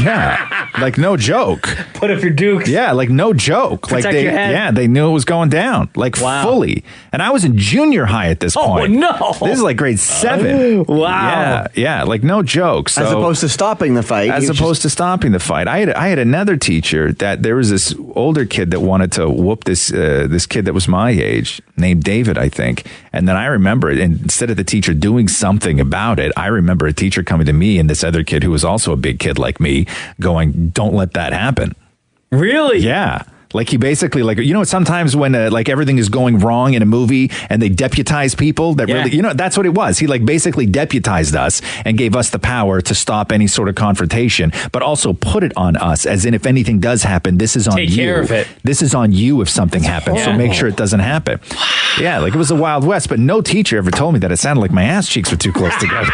Yeah. Like no joke. Put up your dukes. Yeah, like no joke. Protect like your head. they knew it was going down. Like fully. And I was in junior high at this point. Oh no. This is like grade 7. Wow. Yeah, like no joke. So, as opposed to stopping the fight. As opposed to stopping the fight. I had another teacher that there was this older kid that wanted to whoop this kid that was my age, named David, I think. And then I remember it, and instead of the teacher doing something about it, I remember a teacher coming to me and this other kid who was also a big kid like me going, "Don't let that happen." Really? Yeah. Like he basically, like, you know, sometimes when like everything is going wrong in a movie and they deputize people that really, you know, that's what it was. He like basically deputized us and gave us the power to stop any sort of confrontation, but also put it on us as in if anything does happen, this is on you. Take care of it. This is on you if something happens. So make sure it doesn't happen. Yeah, like it was the Wild West, but no teacher ever told me that. It sounded like my ass cheeks were too close together.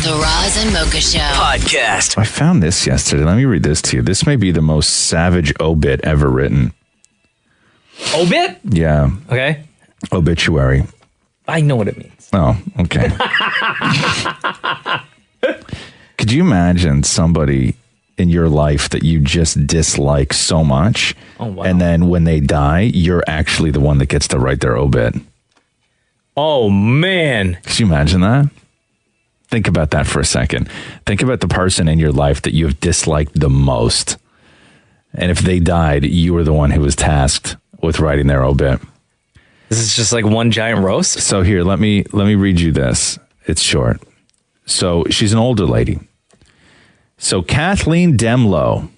The Roz and Mocha Show podcast. I found this yesterday. Let me read this to you. This may be the most savage obit ever written. Obit? Yeah. Okay. Obituary. I know what it means. Oh, okay. Could you imagine somebody in your life that you just dislike so much, and then when they die, you're actually the one that gets to write their obit? Oh, man. Could you imagine that? Think about that for a second. Think about the person in your life that you have disliked the most. And if they died, you were the one who was tasked with writing their obit. This is just like one giant roast? So here, let me read you this. It's short. So she's an older lady. So Kathleen Demlow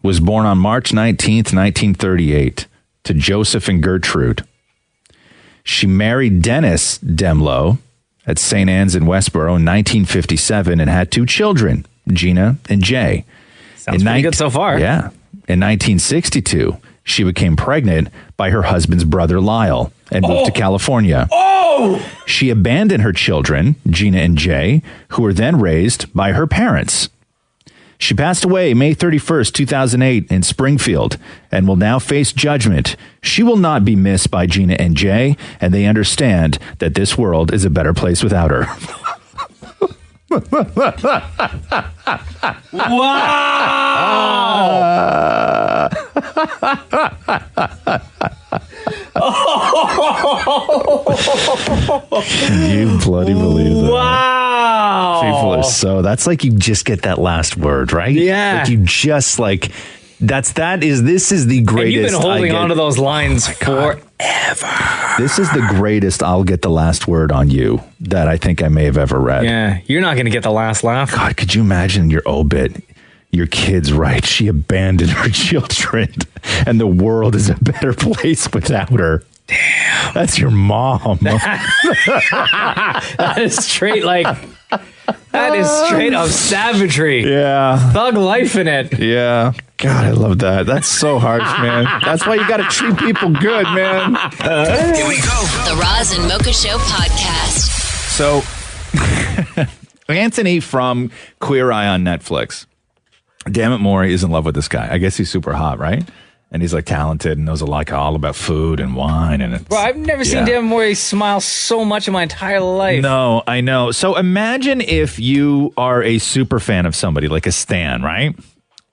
was born on March 19th, 1938 to Joseph and Gertrude. She married Dennis Demlow at St. Anne's in Westboro in 1957 and had 2 children, Gina and Jay. Sounds pretty good so far. Yeah. In 1962, she became pregnant by her husband's brother, Lyle, and moved to California. Oh! She abandoned her children, Gina and Jay, who were then raised by her parents. She passed away May 31st, 2008 in Springfield and will now face judgment. She will not be missed by Gina and Jay, and they understand that this world is a better place without her. Wow! Can you bloody believe that? Wow! People are so, that's like you just get that last word, right? Yeah. Like you just like, this is the greatest. And you've been holding on to those lines forever. This is the greatest I'll get the last word on you that I think I may have ever read. Yeah, you're not going to get the last laugh. God, could you imagine your obit? Your kid's right. She abandoned her children and the world is a better place without her. Damn. That's your mom. That is straight up savagery. Yeah. Thug life in it. Yeah. God, I love that. That's so harsh, man. That's why you got to treat people good, man. Here we go. The Roz and Mocha Show podcast. So, Antoni from Queer Eye on Netflix. Damnit Maurie is in love with this guy. I guess he's super hot, right? And he's like talented and knows a lot all about food and wine. And Bro, I've never seen Damnit Maurie smile so much in my entire life. No, I know. So imagine if you are a super fan of somebody like a stan, right?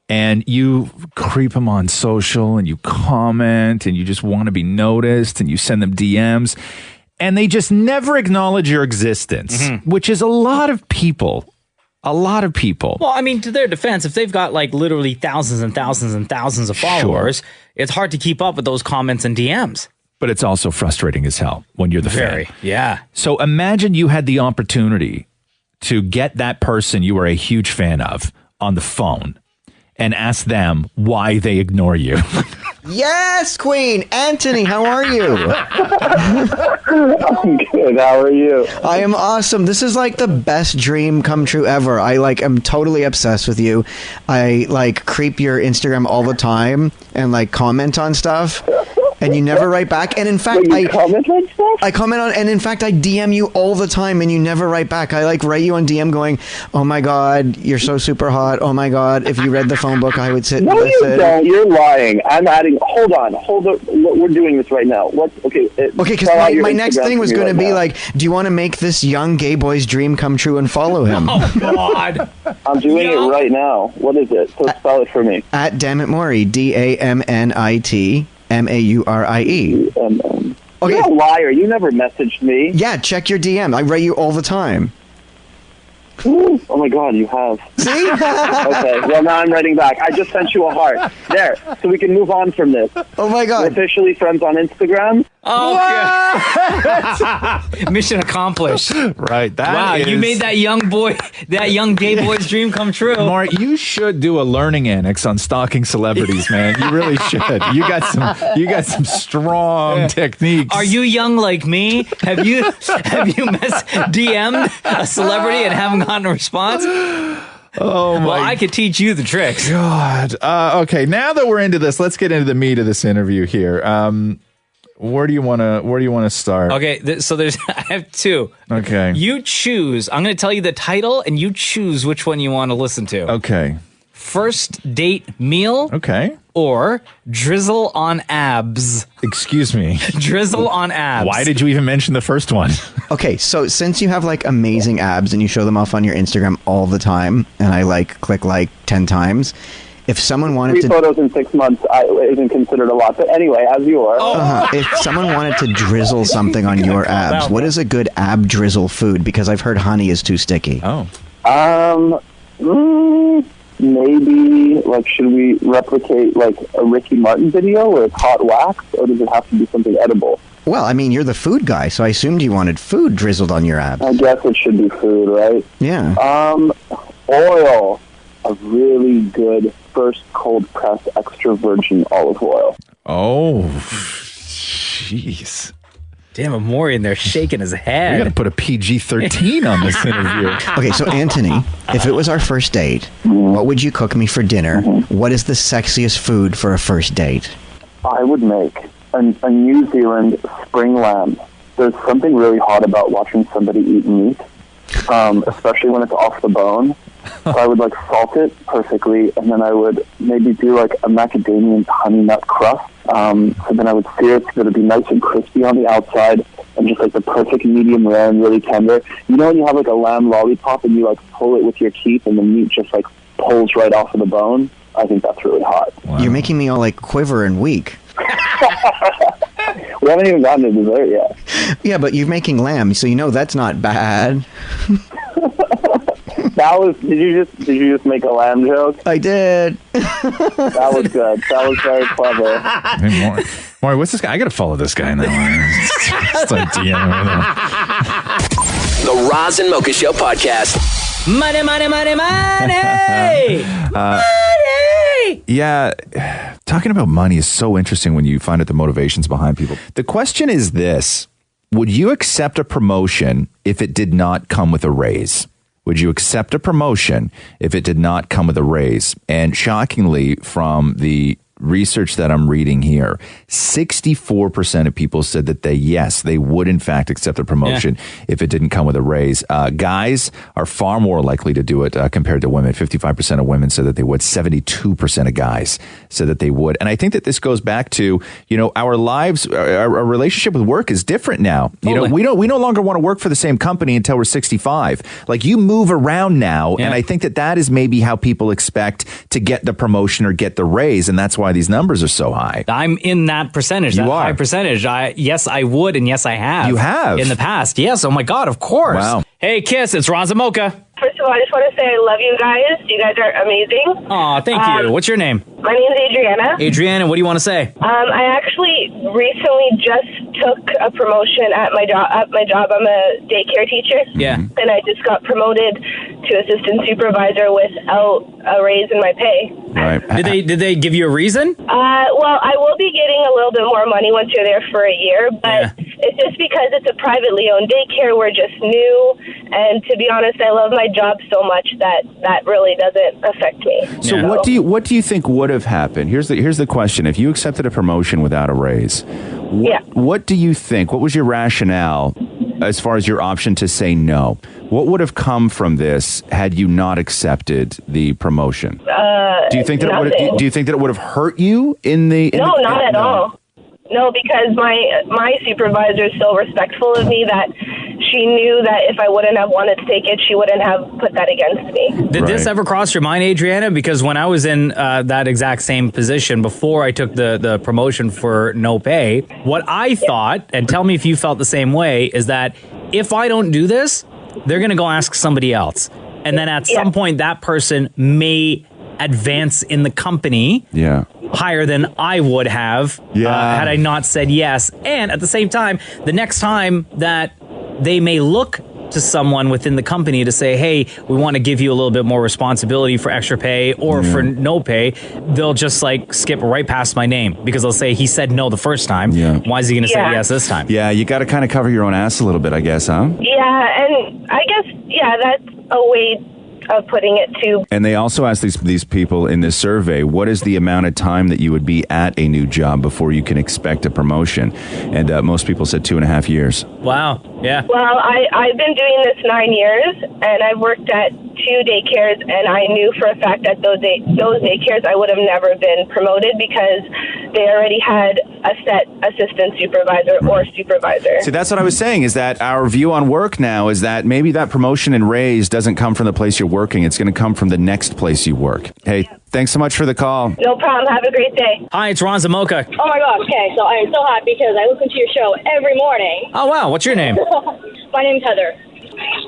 And you creep them on social and you comment and you just want to be noticed and you send them DMs and they just never acknowledge your existence, which is a lot of people. A lot of people. Well, I mean, to their defense, if they've got like literally thousands and thousands and thousands of followers, it's hard to keep up with those comments and DMs. But it's also frustrating as hell when you're the fan. Yeah. So imagine you had the opportunity to get that person you are a huge fan of on the phone and ask them why they ignore you. Yes, Queen. Antoni, how are you? I'm good. How are you? I am awesome. This is like the best dream come true ever. I am totally obsessed with you. I creep your Instagram all the time and comment on stuff. And you never write back. And in fact, I comment on stuff? I comment on, and in fact, I DM you all the time and you never write back. I write you on DM going, oh my God, you're so super hot. Oh my God, if you read the phone book, I would sit and listen. No, you don't. You're lying. I'm adding, hold on. We're doing this right now. Okay, because my next thing was going to be do you want to make this young gay boy's dream come true and follow him? Oh God. I'm doing it right now. What is it? So spell it for me. At Damnit Maurie, DAMNIT. Maurie. Okay. You're a liar. You never messaged me. Yeah, check your DM. I write you all the time. Oh my God, you have. See? Okay, well now I'm writing back. I just sent you a heart. There, so we can move on from this. Oh my God. We're officially friends on Instagram. Oh, okay. Mission accomplished. Right. Wow, you made that young gay boy's dream come true. Maurie, you should do a learning annex on stalking celebrities, man. You really should. You got some strong techniques. Are you young like me? Have you DM'd a celebrity and haven't gotten a response? Oh my! Well, I could teach you the tricks. God. Okay, now that we're into this, let's get into the meat of this interview here. Where do you want to start? Okay, so I have two. Okay. You choose. I'm going to tell you the title, and you choose which one you want to listen to. Okay. First date meal. Okay. Or drizzle on abs. Excuse me. Drizzle on abs. Why did you even mention the first one? Okay, so since you have amazing abs and you show them off on your Instagram all the time, and I click 10 times. If someone wanted 3 photos in 6 months isn't considered a lot. But anyway, as you are. If someone wanted to drizzle something on your abs, what is a good ab drizzle food? Because I've heard honey is too sticky. Oh. Maybe, should we replicate, a Ricky Martin video where it's hot wax? Or does it have to be something edible? Well, I mean, you're the food guy, so I assumed you wanted food drizzled on your abs. I guess it should be food, right? Yeah. Oil. A really good first cold press extra virgin olive oil. Oh, jeez. Damn, I'm Maurie in there shaking his head. We got to put a PG-13 on this interview. Okay, so Antoni, if it was our first date, what would you cook me for dinner? What is the sexiest food for a first date? I would make a New Zealand spring lamb. There's something really hot about watching somebody eat meat, especially when it's off the bone. So I would salt it perfectly, and then I would maybe do a macadamia honey nut crust. So then I would sear it so that it'd be nice and crispy on the outside, and just the perfect medium rare and really tender. You know when you have a lamb lollipop and you pull it with your teeth and the meat just pulls right off of the bone? I think that's really hot. Wow. You're making me all quiver and weak. We haven't even gotten to dessert yet. Yeah, but you're making lamb, so you know that's not bad. Did you just make a lamb joke? I did. That was good. That was very clever. Hey, Maurie, what's this guy? I got to follow this guy now. It's DM The Roz and Mocha Show podcast. Money, money, money, money! Money! Yeah, talking about money is so interesting when you find out the motivations behind people. The question is this: would you accept a promotion if it did not come with a raise? Would you accept a promotion if it did not come with a raise? And shockingly, from the research that I'm reading here, 64% of people said that they would in fact accept a promotion if it didn't come with a raise. Guys are far more likely to do it compared to women. 55% of women said that they would. 72% of guys said that they would. And I think that this goes back to, our lives, our relationship with work is different now. Totally. We no longer want to work for the same company until we're 65. You move around now, and I think that is maybe how people expect to get the promotion or get the raise, and that's why these numbers are so high. I'm in that percentage. You that are. High percentage. Yes, I would, and yes, I have. You have? In the past. Yes. Oh, my God, of course. Wow. Hey, Kiss, it's Roz Mocha. First of all, I just want to say I love you guys. You guys are amazing. Aw, thank you. What's your name? My name's Adriana. Adriana, what do you want to say? I actually recently just took a promotion at my job. I'm a daycare teacher. Yeah. And I just got promoted to assistant supervisor without a raise in my pay. Right. Did they give you a reason? Well, I will be getting a little bit more money once you're there for a year, but it's just because it's a privately owned daycare. We're just new, and to be honest, I love my job so much that really doesn't affect me. So what do you think would have happened? Here's the question: if you accepted a promotion without a raise, what do you think? What was your rationale as far as your option to say no? What would have come from this had you not accepted the promotion? Do you think that it would have hurt you in the? No, not at all. No, because my supervisor is so respectful of me that she knew that if I wouldn't have wanted to take it, she wouldn't have put that against me. Did this ever cross your mind, Adriana? Because when I was in that exact same position before I took the promotion for no pay, what I thought, and tell me if you felt the same way, is that if I don't do this, they're going to go ask somebody else. And then at some point, that person may advance in the company higher than I would have had I not said yes. And at the same time, the next time that they may look to someone within the company to say, hey, we want to give you a little bit more responsibility for extra pay or for no pay, they'll just like skip right past my name because they'll say he said no the first time. Why is he going to say yes this time? Yeah, you got to kind of cover your own ass a little bit, I guess, huh? Yeah, and I guess, that's a way of putting it too. And they also asked these people in this survey, what is the amount of time that you would be at a new job before you can expect a promotion? And most people said 2.5 years. Wow. Yeah. Well, I've been doing this 9 years, and I've worked at 2 daycares, and I knew for a fact that those daycares I would have never been promoted because they already had a set assistant supervisor or supervisor. See, that's what I was saying, is that our view on work now is that maybe that promotion and raise doesn't come from the place you're working. It's going to come from the next place you work. Hey, thanks so much for the call. No problem. Have a great day. Hi, it's Roz Mocha. Oh my gosh, okay, so I am so happy because I listen to your show every morning. Oh, wow. What's your name? My name's Heather.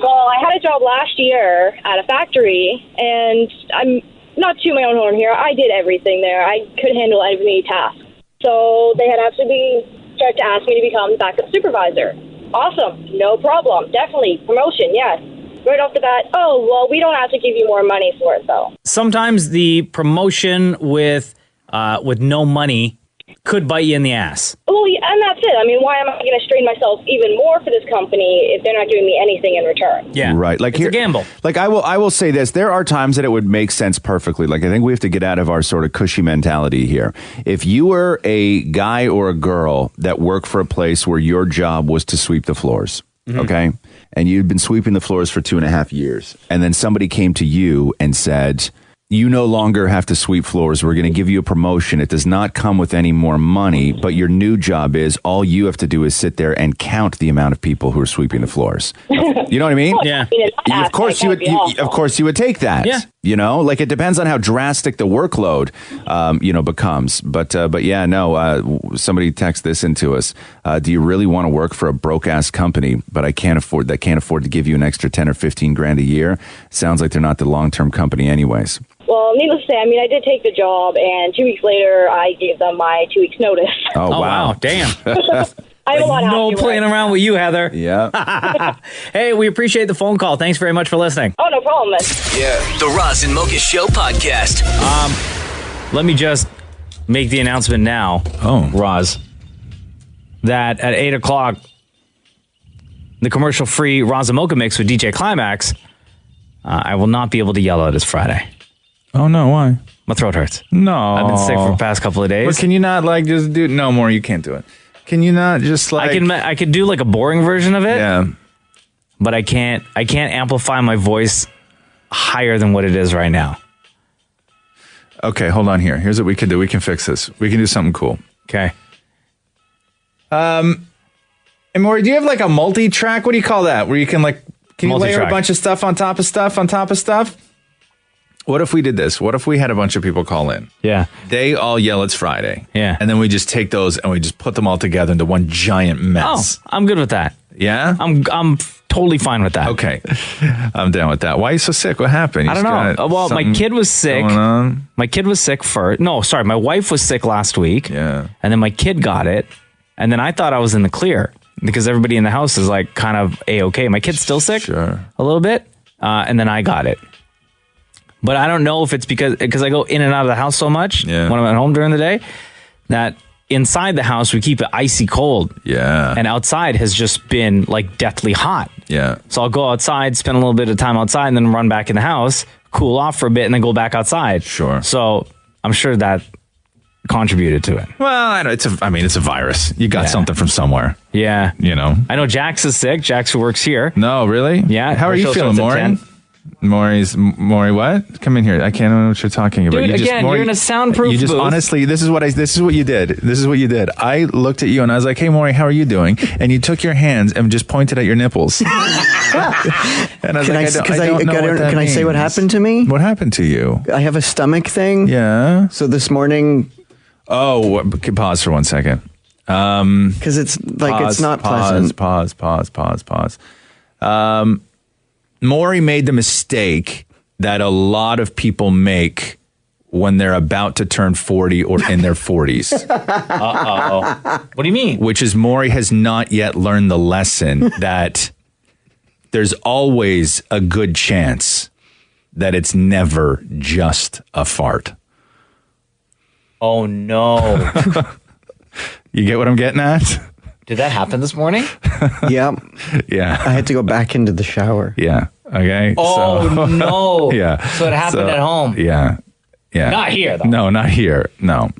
Well, I had a job last year at a factory, and I'm not to my own horn here. I did everything there. I could handle any task. So they had actually tried to ask me to become the backup supervisor. Awesome. No problem. Definitely. Promotion, yes. Right off the bat, oh, well, we don't have to give you more money for it, though. Sometimes the promotion with no money could bite you in the ass. Well, yeah, and that's it. I mean, why am I going to strain myself even more for this company if they're not giving me anything in return? Yeah. Right. Like it's a gamble. Like I will say this. There are times that it would make sense perfectly. Like I think we have to get out of our sort of cushy mentality here. If you were a guy or a girl that worked for a place where your job was to sweep the floors, okay? And you'd been sweeping the floors for 2.5 years. And then somebody came to you and said, you no longer have to sweep floors. We're going to give you a promotion. It does not come with any more money, but your new job is all you have to do is sit there and count the amount of people who are sweeping the floors. You know what I mean? Yeah. Of course you would take that. Yeah. You know, like it depends on how drastic the workload, becomes. But yeah, no, somebody text this into us. Do you really want to work for a broke ass company, but I can't afford to give you an extra 10 or 15 grand a year? Sounds like they're not the long-term company anyways. Well, needless to say, I mean, I did take the job, and 2 weeks later, I gave them my 2 weeks notice. Oh wow. Damn. I'm a lot no playing around with you, Heather. Yeah. Hey, we appreciate the phone call. Thanks very much for listening. Oh, no problem, man. Yeah. The Roz and Mocha Show podcast. Let me just make the announcement now, Roz, that at 8 o'clock, the commercial-free Roz and Mocha mix with DJ Climax, I will not be able to yell out this Friday. Oh, no, why? My throat hurts. No. I've been sick for the past couple of days. But can you not just do no more? You can't do it. Can you not just I could do like a boring version of it. Yeah. But I can't amplify my voice higher than what it is right now. Okay, hold on here. Here's what we can do. We can fix this. We can do something cool. Okay. And Maury, do you have like a multi-track? What do you call that? Where you can you layer a bunch of stuff on top of stuff on top of stuff? What if we did this? What if we had a bunch of people call in? Yeah. They all yell it's Friday. Yeah. And then we just take those and we just put them all together into one giant mess. Oh, I'm good with that. Yeah? I'm totally fine with that. Okay. I'm down with that. Why are you so sick? What happened? I don't know. Well, my kid was sick. My kid was sick first. No, sorry. My wife was sick last week. Yeah. And then my kid got it. And then I thought I was in the clear because everybody in the house is like kind of A-okay. My kid's still sick. Sure. A little bit. and then I got it. But I don't know if it's because I go in and out of the house so much when I'm at home during the day that inside the house we keep it icy cold. Yeah. And outside has just been like deathly hot. Yeah. So I'll go outside, spend a little bit of time outside, and then run back in the house, cool off for a bit, and then go back outside. Sure. So I'm sure that contributed to it. Well, I know it's a virus. You got something from somewhere. Yeah. You know. I know Jax is sick. Jax who works here. No, really? Yeah. How are you feeling, Maury? Maury, what? Come in here. I can't know what you're talking about. Dude, you're in a soundproof booth. Honestly, this is what you did. I looked at you and I was like, "Hey, Maury, how are you doing?" And you took your hands and just pointed at your nipples. And I was Can I say what happened to me? What happened to you? I have a stomach thing. Yeah. So this morning. Oh, pause for 1 second. Because it's like it's not pleasant. Pause. Maury made the mistake that a lot of people make when they're about to turn 40 or in their 40s. Uh-oh. What do you mean? Which is Maury has not yet learned the lesson that there's always a good chance that it's never just a fart. Oh, no. You get what I'm getting at? Did that happen this morning? Yeah. Yeah. I had to go back into the shower. Yeah. Okay. Oh, no. Yeah. So it happened at home. Yeah. Yeah. Not here, though. No, not here. No.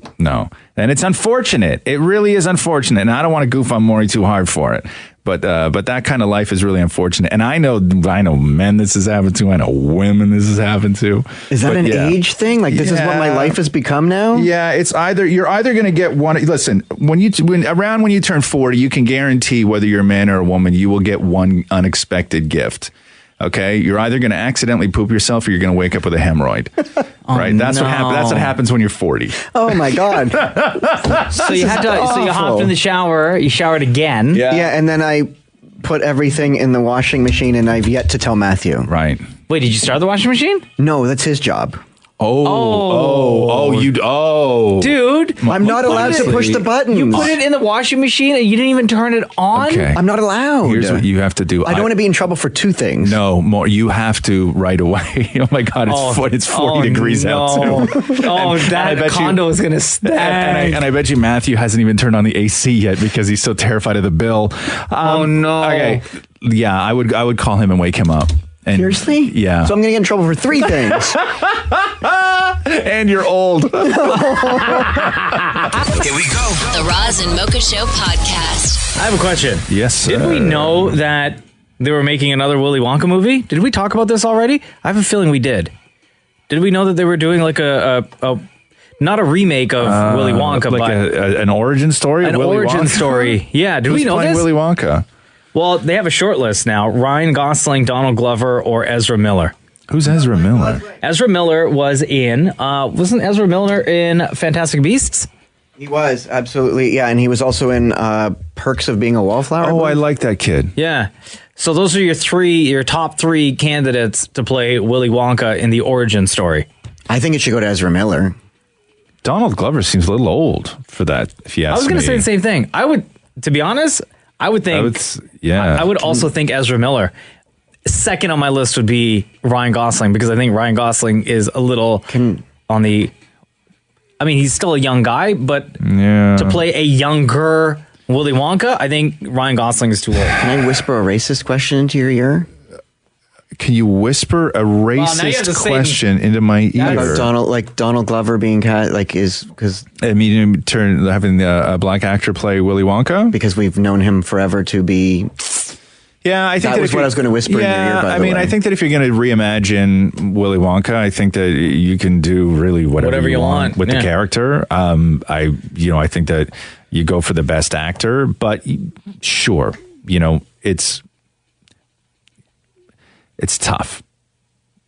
And it's unfortunate. It really is unfortunate. And I don't want to goof on Maury too hard for it. But that kind of life is really unfortunate. And I know men this has happened to. I know women this has happened to. Is that age thing? Like this is what my life has become now? Yeah, you're either going to get one. Listen, when you turn 40, you can guarantee whether you're a man or a woman, you will get one unexpected gift. Okay, you're either going to accidentally poop yourself or you're going to wake up with a hemorrhoid. Right? That's what happens. That's what happens when you're 40. Oh my god! So you hopped in the shower. You showered again. Yeah, and then I put everything in the washing machine, and I've yet to tell Matthew. Right. Wait, did you start the washing machine? No, that's his job. Dude, I'm not allowed to push the button. You put it in the washing machine and you didn't even turn it on? Okay. I'm not allowed. Here's what you have to do. I don't want to be in trouble for two things. No, more. You have to right away. Oh my God, it's 40 degrees out too. That condo is going to stand. And I bet you Matthew hasn't even turned on the AC yet because he's so terrified of the bill. Oh no. Okay. Yeah, I would call him and wake him up. And seriously? Yeah. So I'm going to get in trouble for three things. And you're old. Here we go. The Roz and Mocha Show podcast. I have a question. Yes, sir. Did we know that they were making another Willy Wonka movie? Did we talk about this already? I have a feeling we did. Did we know that they were doing like a not a remake of Willy Wonka, like but an origin story? An Willy origin Wonka? story. Yeah. Did we know playing this? Willy Wonka? Well, they have a short list now. Ryan Gosling, Donald Glover, or Ezra Miller. Who's Ezra Miller? Ezra Miller was in, wasn't Ezra Miller in Fantastic Beasts? He was, absolutely. Yeah, and he was also in Perks of Being a Wallflower. Oh, I like that kid. Yeah. So those are your top three candidates to play Willy Wonka in the origin story. I think it should go to Ezra Miller. Donald Glover seems a little old for that, if you ask me. I was going to say the same thing. To be honest, I would think, I would also think Ezra Miller. Second on my list would be Ryan Gosling, because I think Ryan Gosling is a little on the, I mean, he's still a young guy, but to play a younger Willy Wonka, I think Ryan Gosling is too old. Can I whisper a racist question into your ear? Can you whisper a racist question into my ear? Donald Glover being because I mean, having a black actor play Willy Wonka, because we've known him forever to be. Yeah, I think that was what I was going to whisper in your ear. By the way. I think that if you're going to reimagine Willy Wonka, I think that you can do really whatever you want with the character. I think that you go for the best actor, but sure, it's tough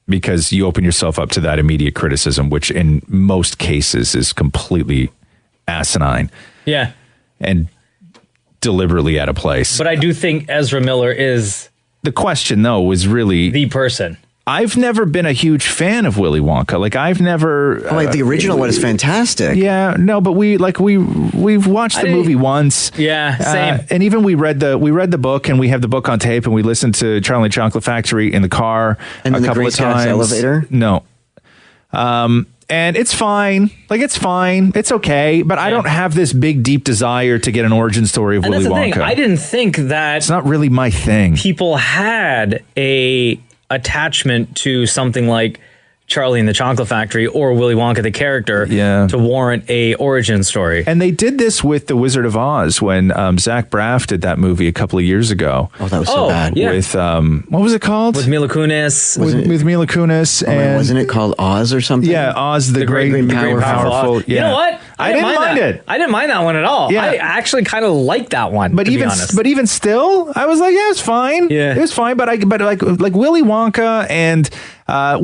because you open yourself up to that immediate criticism, which in most cases is completely asinine. Yeah. And deliberately out of place. But I do think Ezra Miller is... The question, though, was really... the person. I've never been a huge fan of Willy Wonka. Like I've never. The original one is fantastic. Yeah, no, but we've watched the movie once. Yeah, same. And even we read the book, and we have the book on tape, and we listened to Charlie and the Chocolate Factory in the car and a couple of times. Elevator. No. And it's fine. Like, it's fine. It's okay. But I don't have this big, deep desire to get an origin story of Willy Wonka. Thing. I didn't think that... It's not really my thing. People had a attachment to something like Charlie and the Chocolate Factory or Willy Wonka the character to warrant a origin story. And they did this with The Wizard of Oz when Zach Braff did that movie a couple of years ago. Oh, that was so bad. Yeah. With, what was it called? With Mila Kunis. With Mila Kunis. And wasn't it called Oz or something? Yeah, Oz the Great Powerful. Yeah. You know what? I didn't mind it. I didn't mind that one at all. Yeah. I actually kind of liked that one, but even still, I was like, yeah, it's fine. Yeah. It was fine. But like Willy Wonka and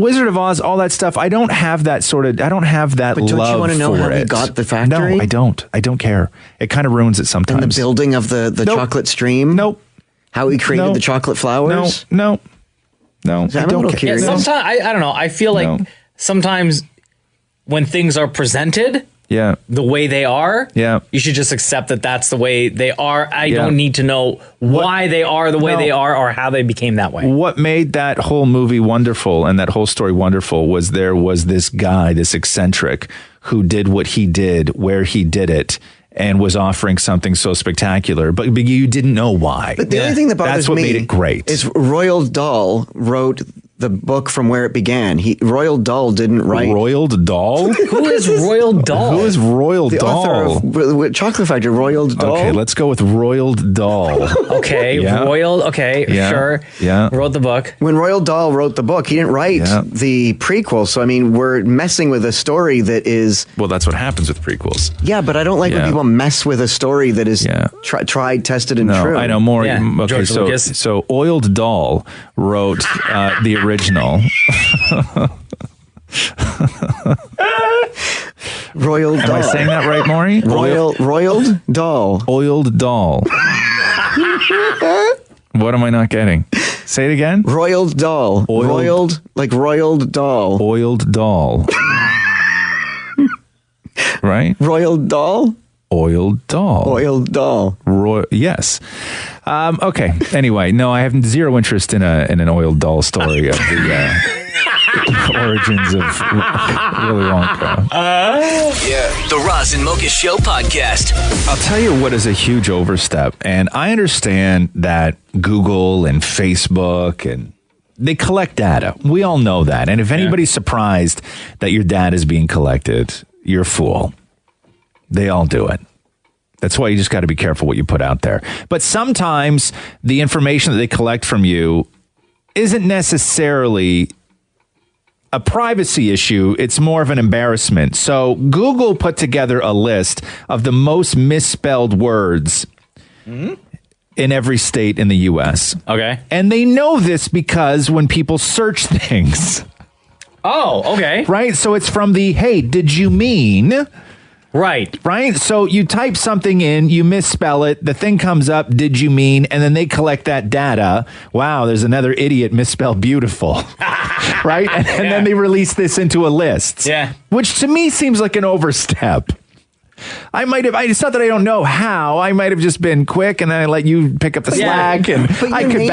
Wizard of Oz, all that stuff, I don't have that sort of, I don't have that love for it. But don't you want to know how he got the factory? No, I don't. I don't care. It kind of ruins it sometimes. And the building of the chocolate stream? Nope. How he created the chocolate flowers? No. I don't care. Yeah, sometimes, I don't know. I feel like sometimes when things are presented the way they are, you should just accept that that's the way they are. I don't need to know why they are the way they are or how they became that way. What made that whole movie wonderful and that whole story wonderful was there was this guy, this eccentric, who did what he did, where he did it, and was offering something so spectacular, but you didn't know why. But the only thing that bothers That's what me made it great. is Roald Dahl wrote the book from where it began. Roald Dahl didn't write. Roald Dahl? Who is Roald Dahl? Who is Roald the Dahl? Author of Chocolate Factory, Roald Dahl. Okay, let's go with Roald Dahl. Okay, Roald. Okay, sure. Yeah, wrote the book. When Roald Dahl wrote the book, he didn't write the prequel. So I mean, we're messing with a story that is. Well, that's what happens with prequels. Yeah, but I don't like when people mess with a story that is tried, tested, and true. I know more. Yeah. Okay, so Roald Dahl wrote the original. Royal Dahl. Am I saying that right, Maury? Royal Dahl. Oiled Dahl. What am I not getting? Say it again. Royal Dahl. Roiled, like Royal Dahl. Oiled Dahl. Right? Royal Dahl? Oiled Dahl. Oiled Dahl. Yes. Okay. Anyway, no, I have zero interest in an Oiled Dahl story of the origins of Willy Wonka. The Roz and Mocha Show podcast. I'll tell you what is a huge overstep, and I understand that Google and Facebook and they collect data. We all know that. And if anybody's surprised that your data is being collected, you're a fool. They all do it. That's why you just got to be careful what you put out there. But sometimes the information that they collect from you isn't necessarily a privacy issue. It's more of an embarrassment. So Google put together a list of the most misspelled words in every state in the U.S. Okay. And they know this because when people search things. Oh, okay. Right? So it's from the, hey, did you mean... Right. So you type something in, you misspell it, the thing comes up, did you mean? And then they collect that data. Wow, there's another idiot misspelled beautiful. Right? And then they release this into a list. Yeah. Which to me seems like an overstep. It's not that I don't know how. I might have just been quick and then I let you pick up the slack and I could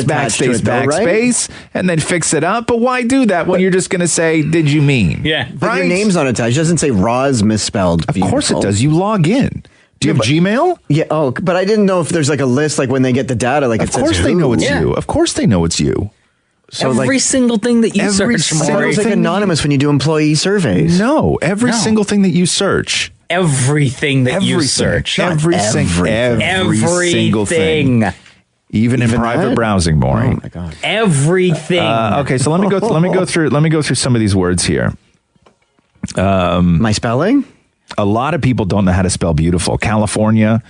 backspace, and then fix it up. But why do that when you're just going to say, did you mean? Yeah. But your name's not attached. It doesn't say Roz misspelled. Of course it does. You log in. Do you have Gmail? Yeah. Oh, but I didn't know if there's like a list, like when they get the data, like of course they know it's you. Of course they know it's you. So every single thing that you search. Sounds like anonymous when you do employee surveys. No, every single thing that you search. Everything that you search. Every single thing. Even in private browsing, Maury. Oh my God. Everything. Okay, so let me go through some of these words here. My spelling? A lot of people don't know how to spell beautiful. California,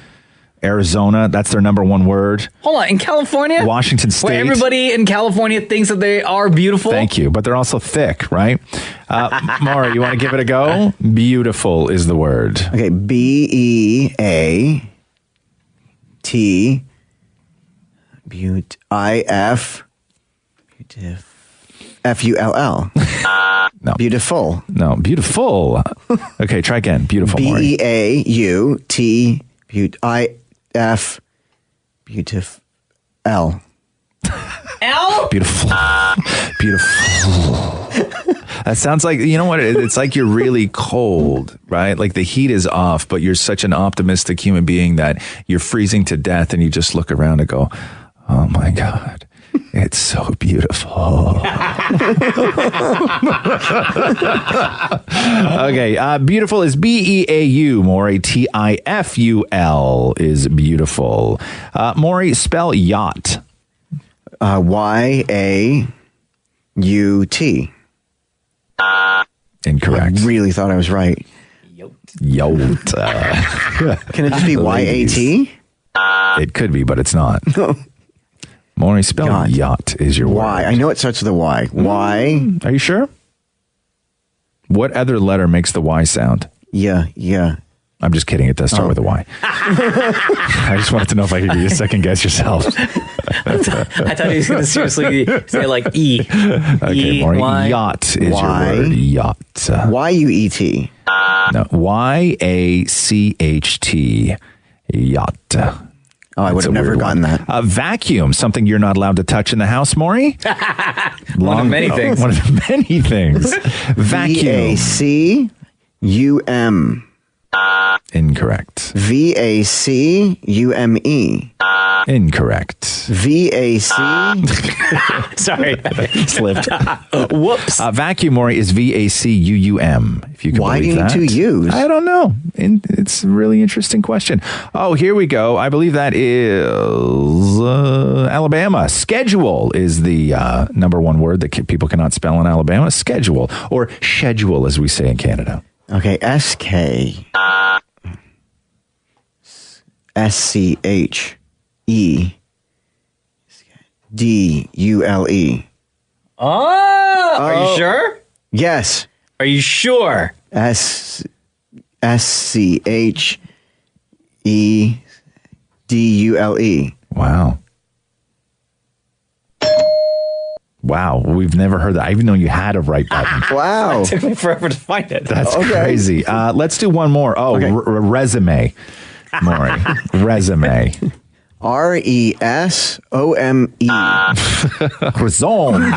Arizona, that's their number one word. Hold on, in California? Washington State. Where everybody in California thinks that they are beautiful? Thank you, but they're also thick, right? Maury, you want to give it a go? Beautiful is the word. Okay, B-E-A-T, I-F, F-U-L-L. No. Beautiful. No, beautiful. Okay, try again. Beautiful, Maury. B-E-A-U-T I-F beautiful. L. L? Beautiful. Beautiful. That sounds like, you know what? It's like you're really cold, right? Like the heat is off, but you're such an optimistic human being that you're freezing to death and you just look around and go, oh my God. It's so beautiful. Okay, beautiful is B-E-A-U, Maury. T-I-F-U-L is beautiful. Maury, spell yacht. Y-A-U-T. Incorrect. I really thought I was right. Yacht. Can it just be Y-A-T? It could be, but it's not. Maury, spell yacht is your word. Y. I know it starts with a Y. Y. Are you sure? What other letter makes the Y sound? Yeah. I'm just kidding. It does start with a Y. I just wanted to know if I could get you a second guess yourself. I thought he was going to seriously say like E. Okay, Maury. Yacht is your word. Yacht. Y-U-E-T. No. Y-A-C-H-T. Yacht. Oh, I would have never gotten that. Vacuum, something you're not allowed to touch in the house, Maury? One of many things. One of many things. Vacuum. V-A-C-U-M. Incorrect. V-A-C-U-M-E. Incorrect. V-A-C. Sorry. Slipped. Whoops. Vacuum, Maury, is V-A-C-U-U-M. If you can Why do believe you need that. two U's? I don't know. It's a really interesting question. Oh, here we go. I believe that is Alabama. Schedule is the number one word that people cannot spell in Alabama. Schedule, or schedule, as we say in Canada. Okay, S-K-S-C-H-E-D-U-L-E. Oh, are you sure? Yes. Are you sure? S-C-H-E-D-U-L-E. Wow. Wow, we've never heard that. I even know you had a right button. Wow. It took me forever to find it. That's crazy. Let's do one more. Oh, resume. Maury. Resume. R-E-S-O-M-E. Resume.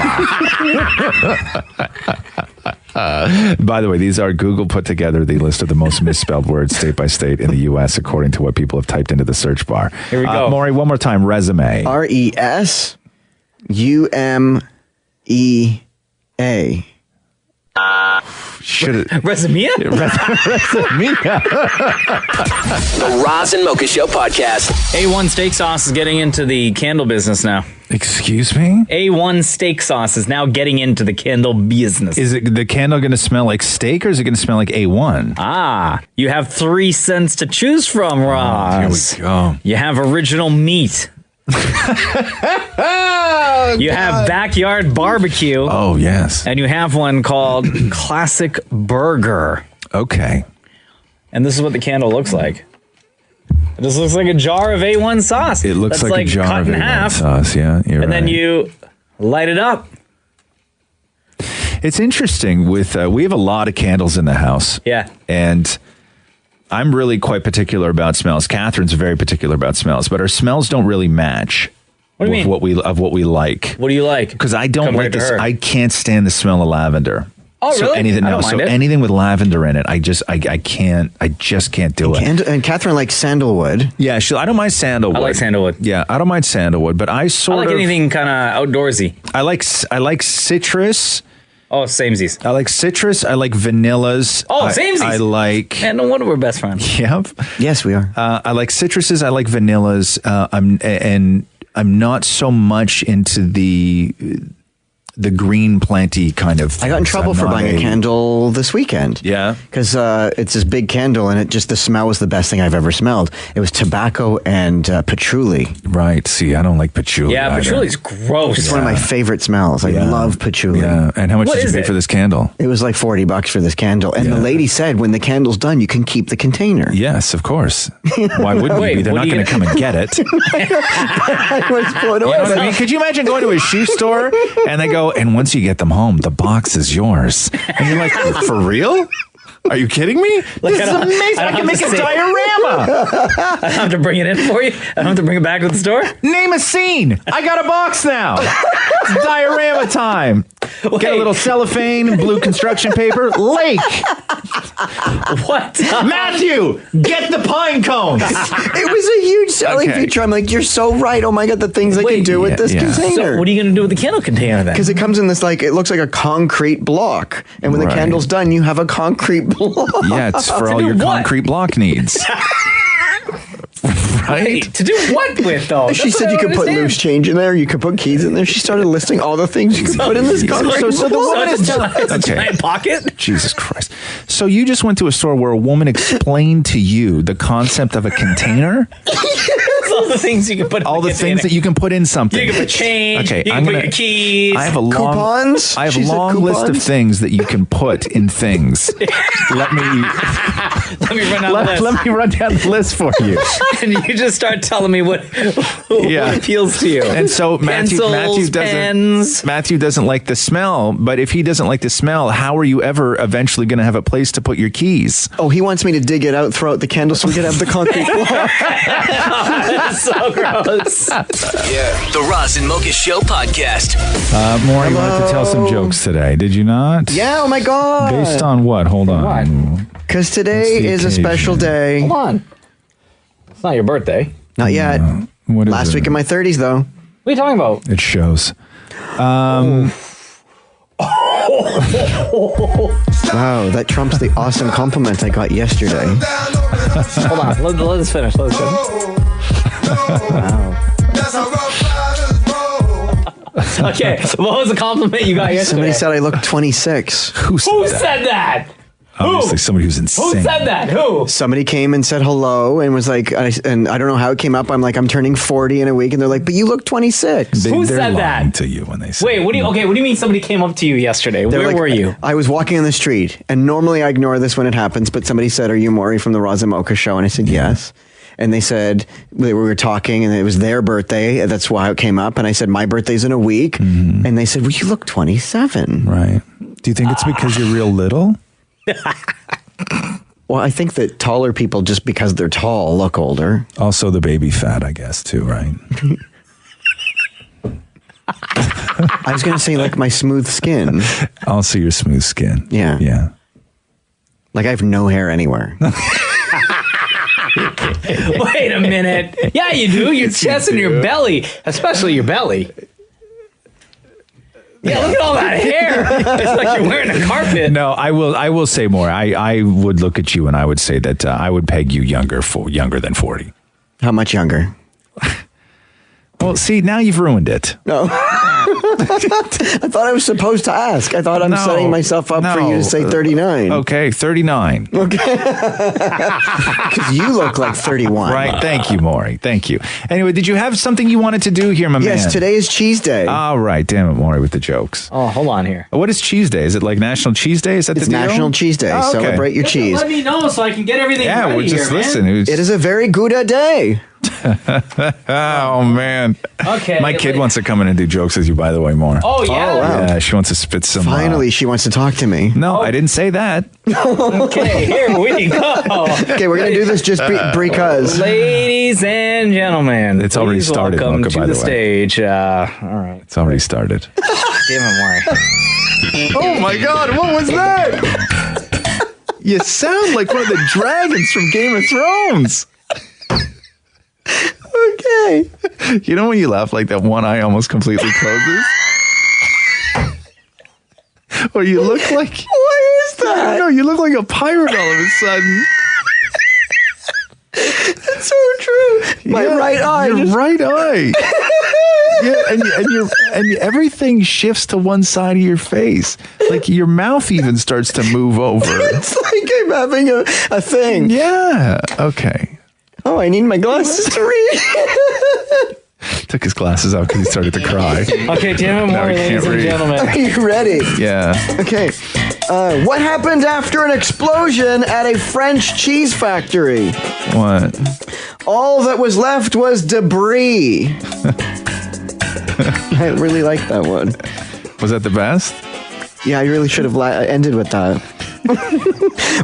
By the way, these are Google put together the list of the most misspelled words state by state in the U.S. according to what people have typed into the search bar. Here we go. Maury, one more time. Resume. R-E-S-U-M-E-A. Resume? The Roz and Mocha Show podcast. A1 Steak Sauce is getting into the candle business now. Excuse me? A1 Steak Sauce is now getting into the candle business. Is it the candle going to smell like steak or is it going to smell like A1? Ah, you have 3 scents to choose from, Roz. Here we go. You have original meat. You have backyard barbecue. Oh, yes. And you have one called Classic Burger. Okay. And this is what the candle looks like. This looks like a jar of A1 sauce. It looks That's like a jar cut of in A1 half, sauce, yeah. and then you light it up. It's interesting with, we have a lot of candles in the house. Yeah. And I'm really quite particular about smells. Catherine's very particular about smells, but our smells don't really match. What do you mean? What we like. What do you like? Because I don't compared like to this. her? I can't stand the smell of lavender. Oh, so really? Anything, I don't mind it. anything with lavender in it, I just can't do it. And Catherine likes sandalwood. Yeah, I don't mind sandalwood. I like sandalwood. Yeah, I don't mind sandalwood, but I like anything kind of outdoorsy. I like citrus. Oh, samesies. I like citrus. I like vanillas. Oh, samesies. I like. Man, no wonder we're best friends. Yep. Yes, we are. I like citruses. I like vanillas. I'm not so much into the green planty kind of. I got in trouble for buying a candle this weekend. Yeah. Because it's this big candle and the smell was the best thing I've ever smelled. It was tobacco and patchouli. Right. See, I don't like patchouli. Yeah, either. patchouli's gross. It's one of my favorite smells. I love patchouli. Yeah. And how much did you pay for this candle? It was like $40 for this candle. And the lady said, when the candle's done, you can keep the container. Yes, of course. Why wouldn't we? They're not going to come and get it. I was blown away. You know what I mean? Could you imagine going to a shoe store and they go, and once you get them home, the box is yours. And you're like, for real? Are you kidding me? This is amazing. I can make a diorama. I don't have to bring it in for you. I don't have to bring it back to the store. Name a scene. I got a box now. It's diorama time. Get a little cellophane and blue construction paper. Lake. What? Matthew, get the pine cones. It was a huge selling feature. I'm like, you're so right. Oh my God, the things I can do with this container. So what are you going to do with the candle container then? Because it comes in this, like, it looks like a concrete block. And when the candle's done, you have a concrete block. Yeah, it's for all your concrete block needs. Right? To do what with, though? She said you could put loose change in there. You could put keys in there. She started listing all the things you could put in this concrete So the woman is it's a giant pocket? Jesus Christ. So you just went to a store where a woman explained to you the concept of a container? All the things you can put in all the things that you can put in something. You can put change. Okay, you can put your keys. I have a long coupons. I have a long list of things that you can put in things. Let me run down the list. Let me run down the list for you. And you just start telling me what appeals to you. And so Matthew doesn't like the smell, but if he doesn't like the smell, how are you ever eventually going to have a place to put your keys? Oh, he wants me to dig it out, throw out the candle so we can have the concrete block. That's so gross. Yeah. The Roz and Mocha Show podcast. Maury wanted to tell some jokes today. Did you not? Yeah, oh my God. Based on what? Hold on. Because today is a special day. Hold on. It's not your birthday. Not yet. What is Last week in my 30s, though. What are you talking about? It shows. Wow, that trumps the awesome compliment I got yesterday. Hold on. Let us finish. Wow. Okay, what was the compliment you got yesterday? Somebody said I look 26. Who said that? Obviously, somebody who's insane. Who said that? Who? Somebody came and said hello and was like, and I don't know how it came up. I'm like, I'm turning 40 in a week, and they're like, but you look 26. Who they're said lying that? to you when they say. Wait, what do you mean somebody came up to you yesterday? Where were you? I was walking on the street, and normally I ignore this when it happens, but somebody said, are you Maury from the Roz and Mocha Show? And I said, yes. And they said, we were talking, and it was their birthday. That's why it came up. And I said, my birthday's in a week. Mm-hmm. And they said, well, you look 27. Right. Do you think it's because you're real little? Well, I think that taller people, just because they're tall, look older. Also the baby fat, I guess, too, right? I was going to say, like, my smooth skin. Also your smooth skin. Yeah. Yeah. Like, I have no hair anywhere. Wait a minute. Yeah, you do. Your chest and your belly, especially your belly. Yeah, look at all that hair. It's like you're wearing a carpet. No, I will say more. I would look at you and I would say that I would peg you younger than 40. How much younger? Well, see, now you've ruined it. No. I thought I was supposed to ask. I thought I'm setting myself up for you to say 39. Okay, 39. Okay. Because you look like 31. Right. Thank you, Maury. Thank you. Anyway, did you have something you wanted to do here, my man? Yes, today is Cheese Day. All right. Damn it, Maury, with the jokes. Oh, hold on here. What is Cheese Day? Is it like National Cheese Day? Is that it's the deal? National Cheese Day. Oh, okay. Celebrate your cheese. Let me know so I can get everything ready we're just here, listening. It is a very good day. Oh, man. Okay. My kid wants to come in and do jokes with you, by the way, more. Oh, yeah? Oh, wow. Yeah, she wants to spit some. Finally, she wants to talk to me. No, I didn't say that. Okay, here we go. Okay, we're going to do this just because. Ladies and gentlemen. It's already started, welcome Mocha, to by the the way. stage. All right. It's already started. Damn it, Maury. Oh, my God. What was that? You sound like one of the dragons from Game of Thrones. Okay. You know when you laugh like that one eye almost completely closes? Or you look like... Why is that? I don't know. You look like a pirate all of a sudden. That's so true. My right eye. Your right eye. Yeah, and everything shifts to one side of your face. Like your mouth even starts to move over. It's like I'm having a thing. Yeah. Okay. Oh, I need my glasses to read. Took his glasses out because he started to cry. Okay, damn it, Maury, ladies and gentlemen. Are you ready? Yeah. Okay. What happened after an explosion at a French cheese factory? What? All that was left was debris. I really like that one. Was that the best? Yeah, I really should have ended with that.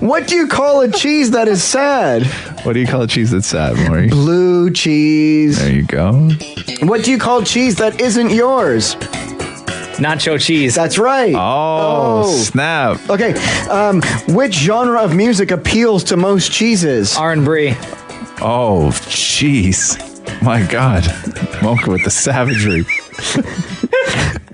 What do you call a cheese that is sad? What do you call a cheese that's sad, Maury? Blue cheese. There you go. What do you call cheese that isn't yours? Nacho cheese. That's right. Oh, snap. Okay. Which genre of music appeals to most cheeses? R&B. Oh, jeez. My God. Mocha with the savagery.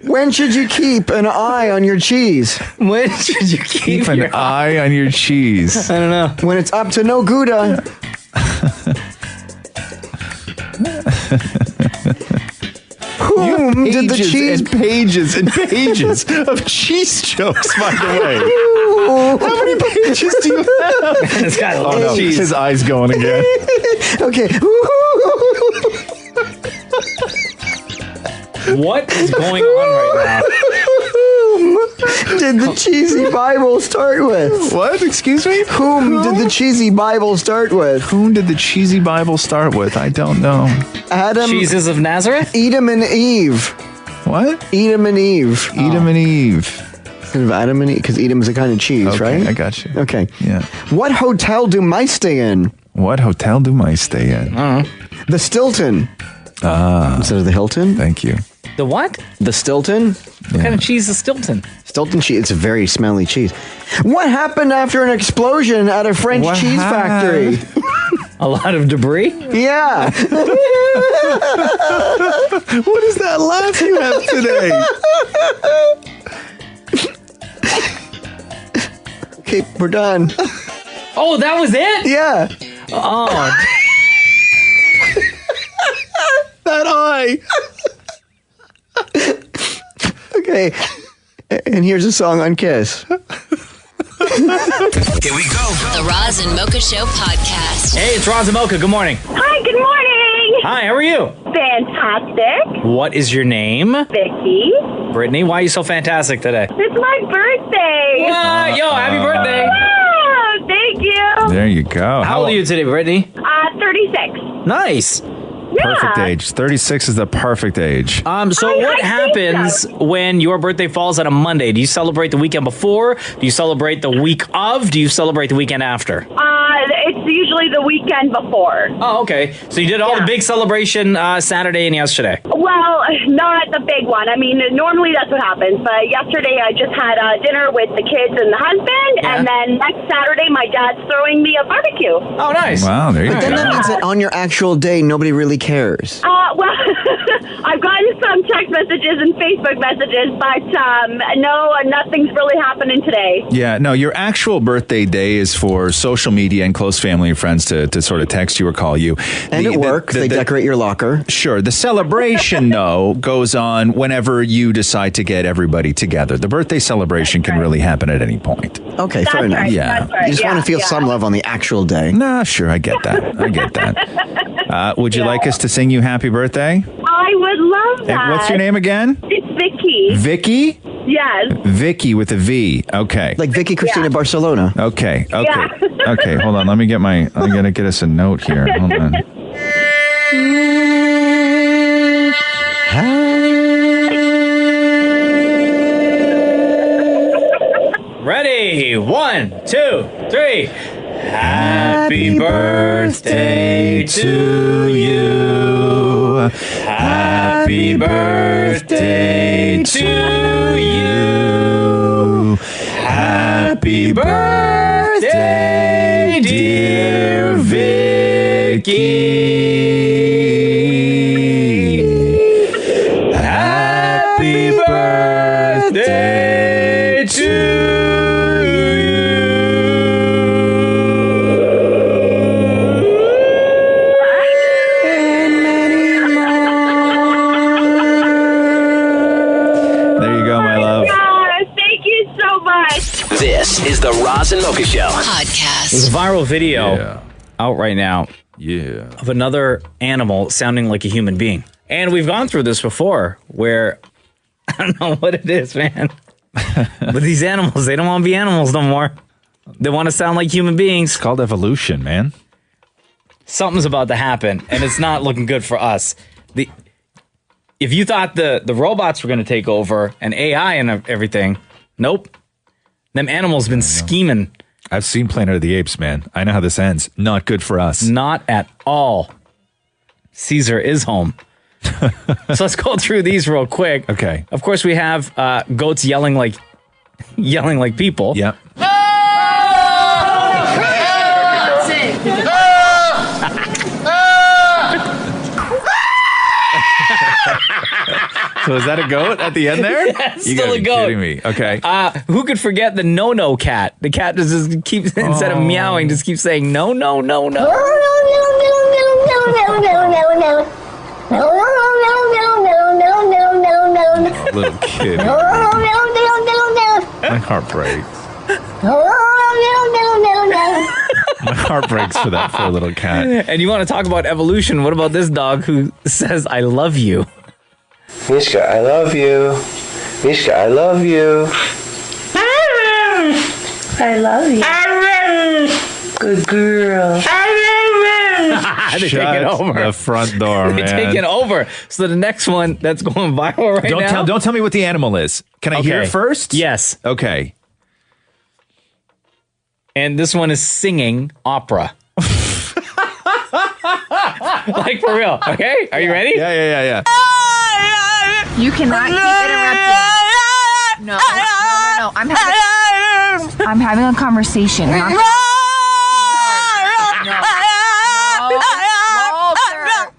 When should you keep an eye on your cheese? When should you keep an eye on your cheese? I don't know. When it's up to no Gouda. Whom did the cheese... and pages and pages of cheese jokes, by the way. How many pages do you have? It's got a lot Oh, no. of cheese. His eye's going again. Okay. What is going on right now? Did the cheesy Bible start with? What? Excuse me? Whom did the cheesy Bible start with? Whom did the cheesy Bible start with? I don't know. Adam. Jesus of Nazareth? Edom and Eve. What? Edom and Eve. Edom and Eve. Kind of Adam and Eve, because Edom is a kind of cheese, Okay, right? I got you. Okay. Yeah. What hotel do mice stay in? What hotel do mice stay in? The Stilton. Instead of the Hilton? Thank you. The what? The Stilton? What kind of cheese is Stilton? Stilton cheese. It's a very smelly cheese. What happened after an explosion at a French cheese factory? A lot of debris? Yeah. What is that laugh you have today? Okay, we're done. Oh, that was it? Yeah. Oh. That eye. Okay. And here's a song on Kiss. Here we go. The Roz and Mocha Show podcast. Hey, it's Roz and Mocha. Good morning. Hi, good morning. Hi, how are you? Fantastic. What is your name? Vicky. Brittany, why are you so fantastic today? It's my birthday. What? Yo, happy birthday. Oh, thank you. There you go. How old are you today, Brittany? 36. Nice. Perfect age. 36 is the perfect age. So what happens when your birthday falls on a Monday? Do you celebrate the weekend before? Do you celebrate the week of? Do you celebrate the weekend after? It's usually the weekend before. Oh, okay. So you did all the big celebration Saturday and yesterday. Well, not the big one. I mean, normally that's what happens. But yesterday I just had dinner with the kids and the husband. And then next Saturday my dad's throwing me a barbecue. Oh, nice. Wow, there you But then that means that on your actual day, nobody really cares. Well, I've gotten some text messages and Facebook messages, but no, nothing's really happening today. Yeah, no, your actual birthday day is for social media and close family and friends to sort of text you or call you. And at work, they decorate your locker. Sure. The celebration, though, goes on whenever you decide to get everybody together. The birthday celebration can really happen at any point. Okay, fair enough. Right, Yeah. that's right. You just want to feel some love on the actual day. Nah, sure, I get that. I get that. Would you like us to sing you happy birthday? I would love that. And what's your name again? It's Vicky. Vicky? Yes. Vicky with a V. Okay. Like Vicky Cristina Barcelona. Okay. Okay. Yeah. Okay. Hold on. Let me get I'm going to get us a note here. Hold on. Ready? 1, 2, 3. Happy birthday to you. Happy birthday to you. Happy birthday, dear Vicky. Happy birthday to This is the Roz and Mocha Show podcast. There's a viral video out right now of another animal sounding like a human being. And we've gone through this before where I don't know what it is, man. But these animals, they don't want to be animals no more. They want to sound like human beings. It's called evolution, man. Something's about to happen, and it's not looking good for us. if you thought the robots were going to take over and AI and everything, nope. Them animals been scheming. I've seen Planet of the Apes, man. I know how this ends. Not good for us. Not at all. Caesar is home. So let's go through these real quick. Okay. Of course, we have goats yelling like people. Yep. So is that a goat at the end there? Yeah, it's You still gotta a be goat. kidding me. Okay. Who could forget the no-no cat? The cat just keeps, instead of meowing, just keeps saying no, no, no, no. Little kid. My heart breaks. My heart breaks for that poor little cat. And you want to talk about evolution? What about this dog who says, I love you? Mishka, I love you. Mishka, I love you. I love you. Good girl. They're Shut taking over. the front door, They're man. taking over. So the next one that's going viral right now. Don't tell me what the animal is. Can I hear it first? Yes. Okay. And this one is singing opera. Like for real. Okay? Are you ready? Yeah. You cannot keep interrupting. No. I'm having a conversation.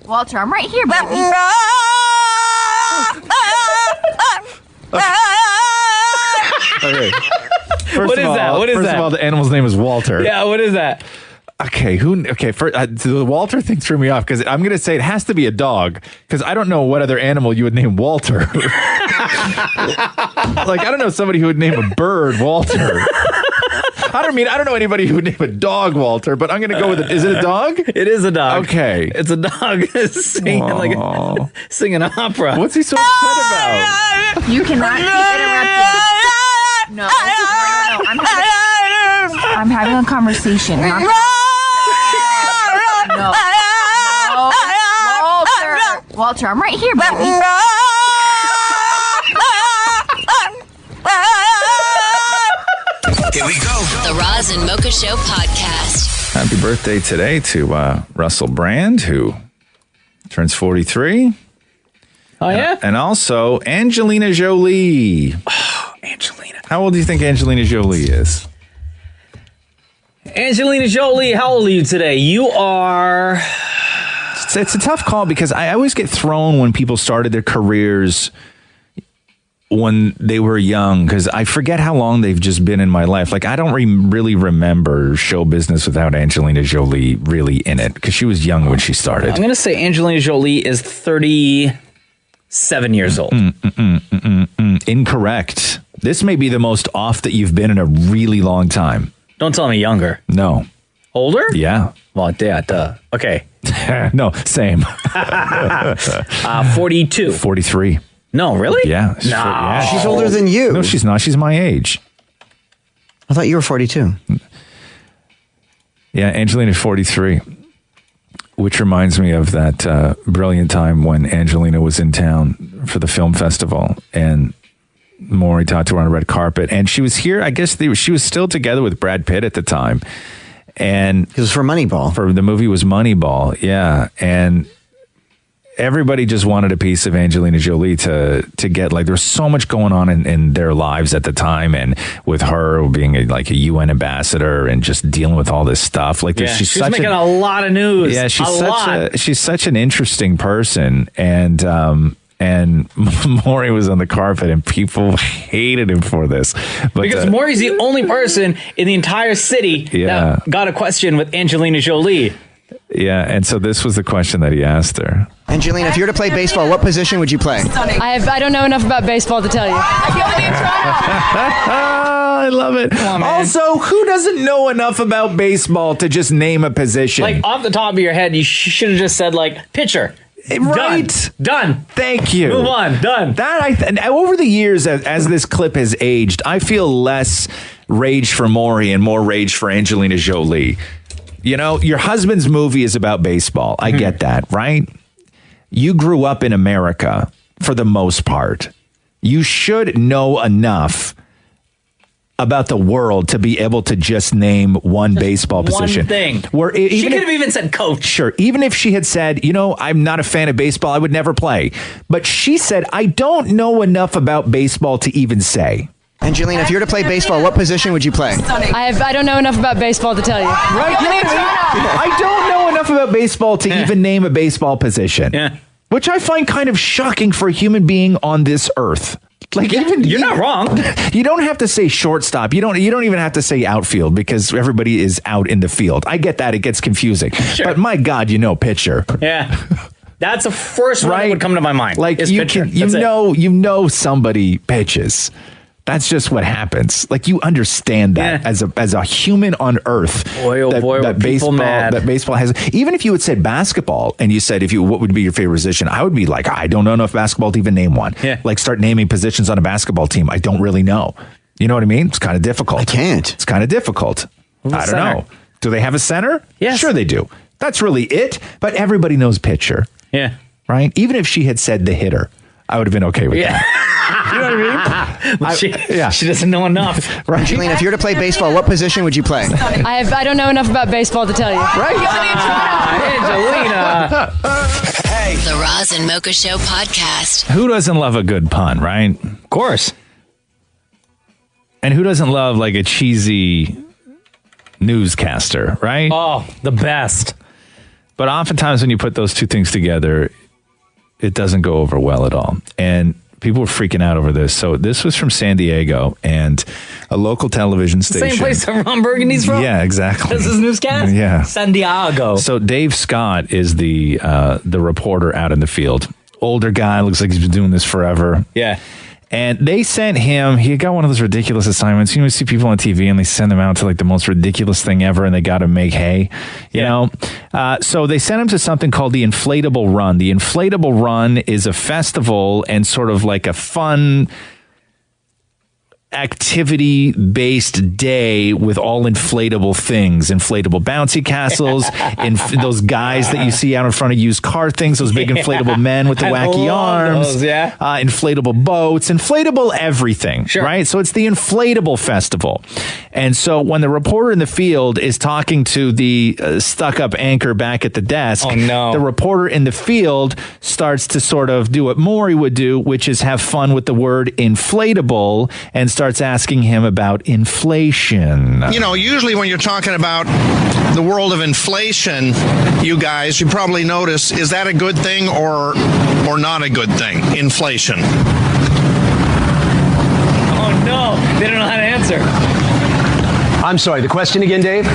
Walter, I'm right here, baby. Okay. What is that? What is first that? of all, the animal's name is Walter. Yeah, what is that? Okay, the Walter thing threw me off because I'm going to say it has to be a dog because I don't know what other animal you would name Walter. Like, I don't know somebody who would name a bird Walter. I don't know anybody who would name a dog Walter, but I'm going to go with it. Is it a dog? It is a dog. Okay. It's a dog singing singing opera. What's he so upset about? You cannot keep interrupting. No. I'm having a conversation. No. Walter, I'm right here, baby. Here we go. The Roz and Mocha Show podcast. Happy birthday today to Russell Brand, who turns 43. Oh, yeah? And also Angelina Jolie. Oh, Angelina. How old do you think Angelina Jolie is? Angelina Jolie, how old are you today? You are... It's a tough call because I always get thrown when people started their careers when they were young because I forget how long they've just been in my life. Like, I don't really remember show business without Angelina Jolie really in it because she was young when she started. I'm going to say Angelina Jolie is 37 years old. Incorrect. This may be the most off that you've been in a really long time. Don't tell me younger. No. Older? Yeah. Well, yeah, duh. Okay. No, same. 42. 43. No, really? Yeah. No. She's older than you. No, she's not. She's my age. I thought you were 42. Yeah, Angelina's 43. Which reminds me of that brilliant time when Angelina was in town for the film festival and Maurie talked to her on a red carpet. And she was here, I guess she was still together with Brad Pitt at the time. And it was for Moneyball. For the movie was Moneyball, yeah. And everybody just wanted a piece of Angelina Jolie to get, like, there was so much going on in their lives at the time, and with her being a UN ambassador and just dealing with all this stuff. Like, Yeah, she's she's making a lot of news. Yeah, lot. she's such an interesting person, and Maurie was on the carpet, and people hated him for this. But, because Maurie's the only person in the entire city that got a question with Angelina Jolie. Yeah, and so this was the question that he asked her. Angelina, if you were to play baseball, what position would you play? I don't know enough about baseball to tell you. I love it. Also, who doesn't know enough about baseball to just name a position? Like, off the top of your head, you should have just said, like, pitcher. Right. Done. Thank you. Move on. Done. And over the years, as this clip has aged, I feel less rage for Maurie and more rage for Angelina Jolie. You know, your husband's movie is about baseball. I get that, right? You grew up in America. for the most part. You should know enough about the world to be able to just name one baseball position. One thing. Where She could have even said coach. Sure. Even if she had said, I'm not a fan of baseball, I would never play. But she said, I don't know enough about baseball to even say. Angelina, if you were to play baseball, what position would you play? I don't know enough about baseball to tell you. Right? I don't know enough about baseball to even name a baseball position. Yeah. Which I find kind of shocking for a human being on this earth. Like you're not wrong. You don't have to say shortstop. You don't even have to say outfield because everybody is out in the field. I get that. It gets confusing. Sure. But my God, pitcher. Yeah. That's the first one that would come to my mind. Like pitcher. Somebody pitches. That's just what happens. Like you understand that as a human on earth. Boy, oh boy, that baseball has. Even if you had said basketball and you said what would be your favorite position, I would be like, I don't know enough basketball to even name one. Yeah. Like start naming positions on a basketball team. I don't really know. You know what I mean? It's kind of difficult. I can't. It's kind of difficult. I don't know. Do they have a center? Yes. Sure they do. That's really it. But everybody knows pitcher. Yeah. Right? Even if she had said the hitter, I would have been okay with that. You know what I mean? She doesn't know enough. Right. Angelina, if you were to play baseball, what position would you play? I don't know enough about baseball to tell you. Right? Angelina. The Roz and Mocha Show podcast. Who doesn't love a good pun, right? Of course. And who doesn't love like a cheesy newscaster, right? Oh, the best. But oftentimes when you put those two things together, it doesn't go over well at all. And people were freaking out over this. So this was from San Diego and a local television station. Same place that Ron Burgundy's from? Yeah, exactly. This is newscast? Yeah. San Diego. So Dave Scott is the reporter out in the field. Older guy, looks like he's been doing this forever. Yeah. And they sent him, he got one of those ridiculous assignments. You see people on TV and they send them out to like the most ridiculous thing ever and they got to make hay, you know? So they sent him to something called the Inflatable Run. The Inflatable Run is a festival and sort of like a fun activity-based day with all inflatable things, inflatable bouncy castles, those guys that you see out in front of used car things, those big inflatable men with the wacky arms, inflatable boats, inflatable everything, right? So it's the Inflatable Festival. And so when the reporter in the field is talking to the stuck-up anchor back at the desk, the reporter in the field starts to sort of do what Maury would do, which is have fun with the word inflatable and starts asking him about inflation. You know, usually when you're talking about the world of inflation, you probably notice, is that a good thing or not a good thing? Inflation. Oh no, they don't know how to answer. I'm sorry, the question again, Dave?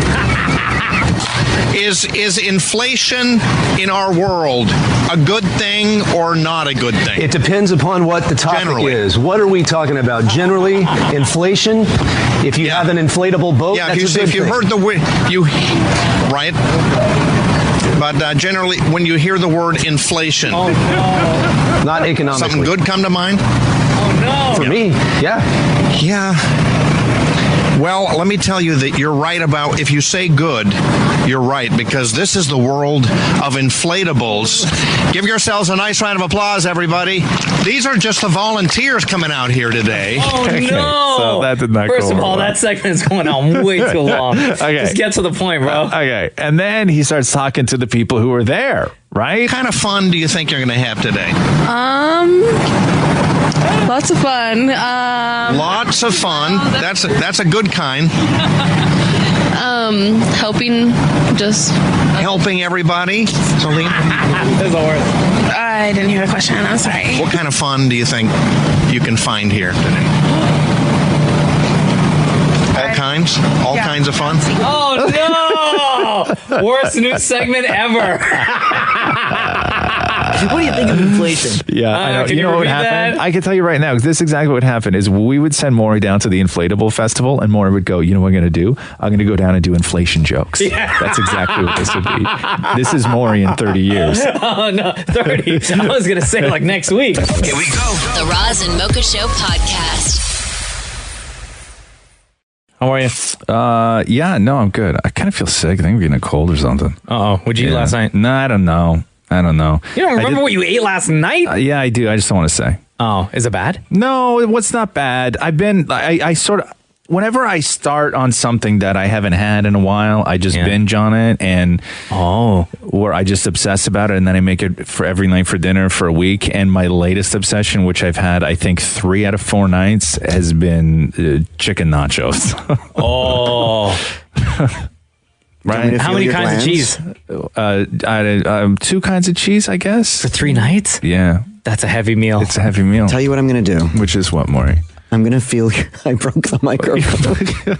Is inflation in our world a good thing or not a good thing? It depends upon what the topic is. What are we talking about? Generally, inflation. If you have an inflatable boat, that's a good thing. If you heard right? But generally, when you hear the word inflation, not economically. Something good come to mind? Oh no! For me, yeah. Yeah. Well, let me tell you that you're right about, if you say good, you're right, because this is the world of inflatables. Give yourselves a nice round of applause, everybody. These are just the volunteers coming out here today. Oh, no. So that did not First go of all, well. that segment is going on way too long. Okay. Just get to the point, bro. Okay. And then he starts talking to the people who were there, right? What kind of fun do you think you're going to have today? Lots of fun. Lots of fun. That's a good kind. Helping everybody. Celine? I didn't hear the question. I'm sorry. What kind of fun do you think you can find here today? All kinds of fun. Oh no! Worst news segment ever. What do you think of inflation? Yeah, I know. Can You know what would repeat happen? that? I can tell you right now, because this is exactly what would happen, is we would send Maury down to the Inflatable Festival, and Maury would go, you know what I'm going to do? I'm going to go down and do inflation jokes. Yeah. That's exactly what this would be. This is Maury in 30 years. Oh no, 30. I was going to say like next week. Here we go. The Roz and Mocha Show podcast. How are you? Yeah, no, I'm good. I kind of feel sick. I think I'm getting a cold or something. Uh-oh. What'd you eat last night? No, I don't know. I don't know. You don't remember what you ate last night? Yeah, I do. I just don't want to say. Oh, is it bad? No, what's not bad? I sort of, whenever I start on something that I haven't had in a while, I just binge on it, and where I just obsess about it, and then I make it for every night for dinner for a week. And my latest obsession, which I've had, I think 3 out of 4 nights, has been chicken nachos. Right? How many kinds of cheese? 2 kinds of cheese, I guess. For 3 nights? Yeah. That's a heavy meal. It's a heavy meal. Tell you what I'm going to do. Which is what, Maury? I'm going to feel I broke the microphone.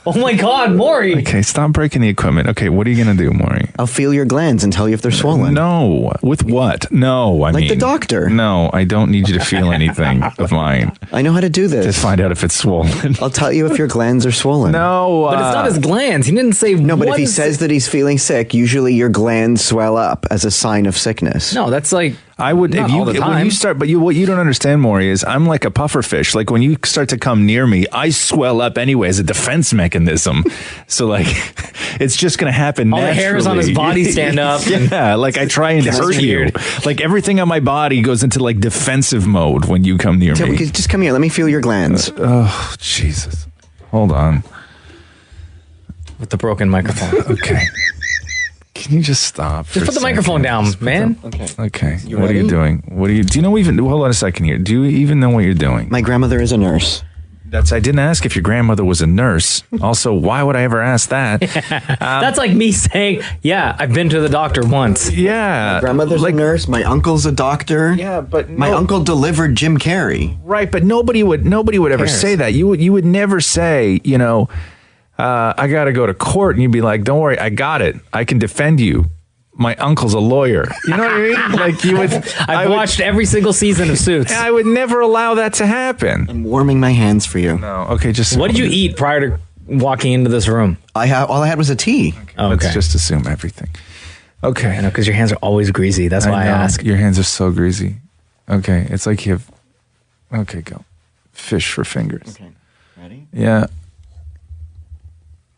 Oh my God, Maury. Okay, stop breaking the equipment. Okay, what are you going to do, Maury? I'll feel your glands and tell you if they're swollen. No. With what? No, I mean. Like the doctor. No, I don't need you to feel anything of mine. I know how to do this. To find out if it's swollen. I'll tell you if your glands are swollen. No. But it's not his glands. He didn't say No, but if he says that he's feeling sick, usually your glands swell up as a sign of sickness. No, that's like... I would, not if you, all the when time. you start, but what you don't understand, Maury, is I'm like a puffer fish. Like when you start to come near me, I swell up anyway as a defense mechanism. So like, it's just going to happen All naturally. the hairs on his body stand up. Yeah, like I try and hurt you. Like everything on my body goes into like defensive mode when you come near me. Just come here. Let me feel your glands. Oh, Jesus. Hold on. With the broken microphone. Okay. Can you just stop? Just put the microphone down, man. Okay. What ready? are you doing? Do you know even? Hold on a second here. Do you even know what you're doing? My grandmother is a nurse. I didn't ask if your grandmother was a nurse. Also, why would I ever ask that? That's like me saying, yeah, I've been to the doctor once. Yeah. My grandmother's a nurse. My uncle's a doctor. Yeah, but my uncle delivered Jim Carrey. Right, but nobody would ever say that. You would never say, I got to go to court, and you'd be like, don't worry, I got it. I can defend you. My uncle's a lawyer. You know what I mean? Like you would. I've watched every single season of Suits. I would never allow that to happen. I'm warming my hands for you. No, okay, just. What did you eat prior to walking into this room? All I had was a tea. Okay. Let's just assume everything. Okay. I know, because your hands are always greasy. That's why I ask. Your hands are so greasy. Okay, it's like you have. Okay, go. Fish for fingers. Okay, ready? Yeah.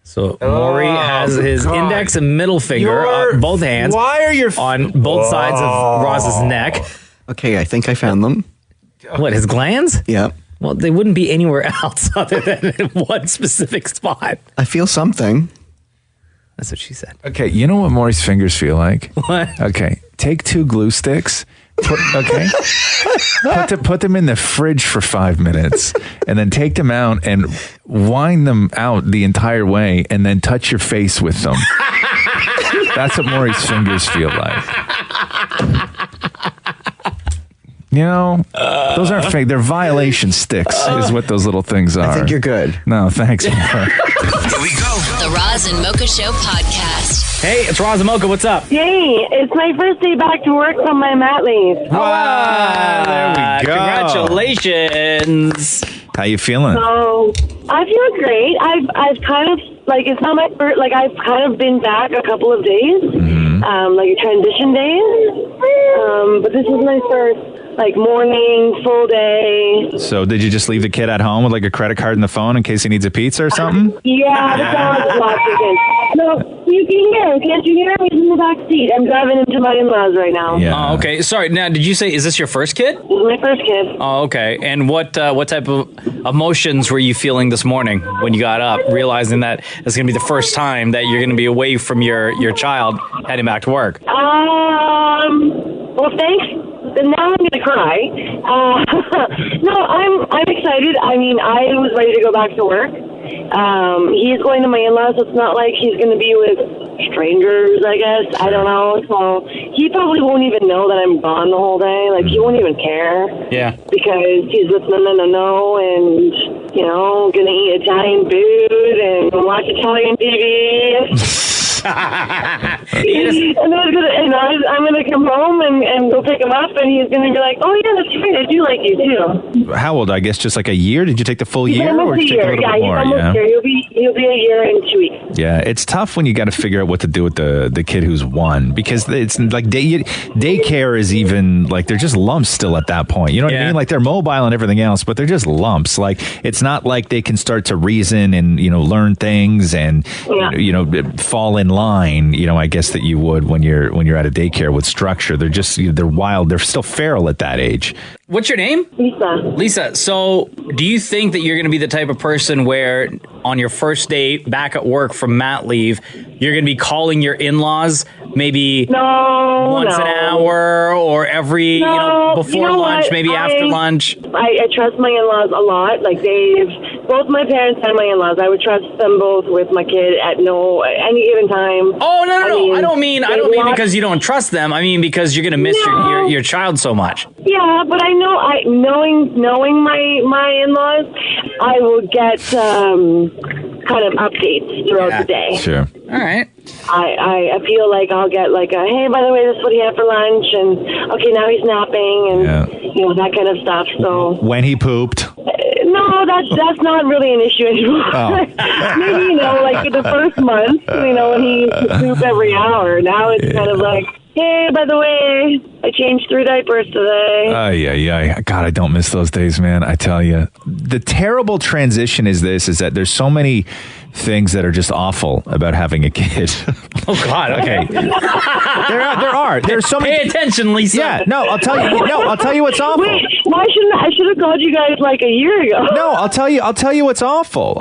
So Maury has his index and middle finger on both hands. Why are your on both sides of Roz's neck? Okay, I think I found them. What, his glands? Yeah. Well, they wouldn't be anywhere else other than in one specific spot. I feel something. That's what she said. Okay, you know what Maury's fingers feel like? What? Okay, take 2 glue sticks. Put them in the fridge for 5 minutes, and then take them out and wind them out the entire way, and then touch your face with them. That's what Maury's fingers feel like. Those aren't fake. They're violation sticks, is what those little things are. I think you're good. No, thanks. Here we go. The Roz and Mocha Show podcast. Hey, it's Roz Mocha. What's up? Hey, it's my first day back to work from my mat leave. Wow, there we go. Congratulations. How you feeling? So I feel great. I've kind of it's not my first. I've kind of been back a couple of days, like transition days. But this is my first morning, full day. So did you just leave the kid at home with a credit card and the phone in case he needs a pizza or something? Yeah, that's all I was No, you can hear him. Can't you hear him? He's in the back seat. I'm driving him to my in-laws right now. Yeah. Oh, okay. Sorry. Now, did you say, is this your first kid? This is my first kid. Oh, okay. And what type of emotions were you feeling this morning when you got up, realizing that it's going to be the first time that you're going to be away from your child heading back to work? Well, thanks. Now I'm going to cry. No, I'm excited. I mean, I was ready to go back to work. He's going to my in-laws, so it's not like he's going to be with strangers, I guess. I don't know. So he probably won't even know that I'm gone the whole day. He won't even care. Yeah. Because he's with no, and, going to eat Italian food and watch Italian TV. And I'm going to come home and go pick him up, and he's going to be like, oh, yeah, that's right. I do like you, too. How old? I guess just a year? Did you take the full year? Or did you take a little bit more? Yeah, he'll be a year and 2 weeks. Yeah, it's tough when you got to figure out what to do with the kid who's 1, because it's daycare is even they're just lumps still at that point. You know what I mean? They're mobile and everything else, but they're just lumps. It's not like they can start to reason and learn things and fall in line, I guess that you would when you're at a daycare with structure. They're wild. They're still feral at that age. What's your name? Lisa. So do you think that you're going to be the type of person where on your first day back at work from mat leave, you're going to be calling your in-laws maybe once an hour or every, before lunch, maybe after lunch? I trust my in-laws a lot. Like both my parents and my in-laws, I would trust them both with my kid at any given time. Oh, no. I don't mean because you don't trust them. I mean because you're going to miss your child so much. Yeah, but I know, knowing my in-laws, I will get kind of updates throughout the day. Sure. All right. I feel like I'll get like a, hey, by the way, this is what he had for lunch, and okay, now he's napping, and that kind of stuff. So when he pooped. No, that's not really an issue anymore. Oh. Maybe like in the first month, when he used to poop every hour. Now it's kind of like, hey, by the way, I changed 3 diapers today. Yeah. God, I don't miss those days, man. I tell you. The terrible transition is that there's so many things that are just awful about having a kid. Oh, God. Okay. there are. There's so many. Pay attention, Lisa. Yeah. No, I'll tell you what's awful. Wait, why shouldn't I should have called you guys like a year ago? No, I'll tell you what's awful.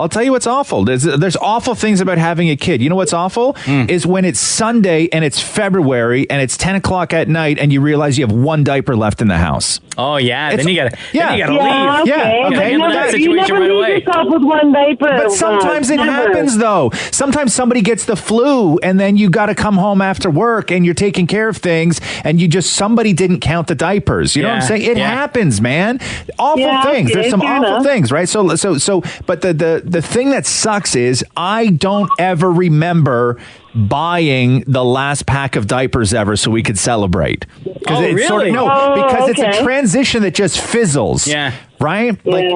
There's awful things about having a kid. You know what's awful? Is when it's Sunday and it's February and it's 10 o'clock at night and you realize you have 1 diaper left in the house. Oh, yeah. Then you gotta leave. Okay. You gotta handle that situation right away. Yourself with 1 diaper. But sometimes it happens, though. Sometimes somebody gets the flu and then you got to come home after work and you're taking care of things and somebody didn't count the diapers. You know what I'm saying? It happens, man. Awful things. There's some awful things, right? So, but the thing that sucks is I don't ever remember buying the last pack of diapers ever so we could celebrate. Oh, really? Because it's a transition that just fizzles. Yeah. Right? Like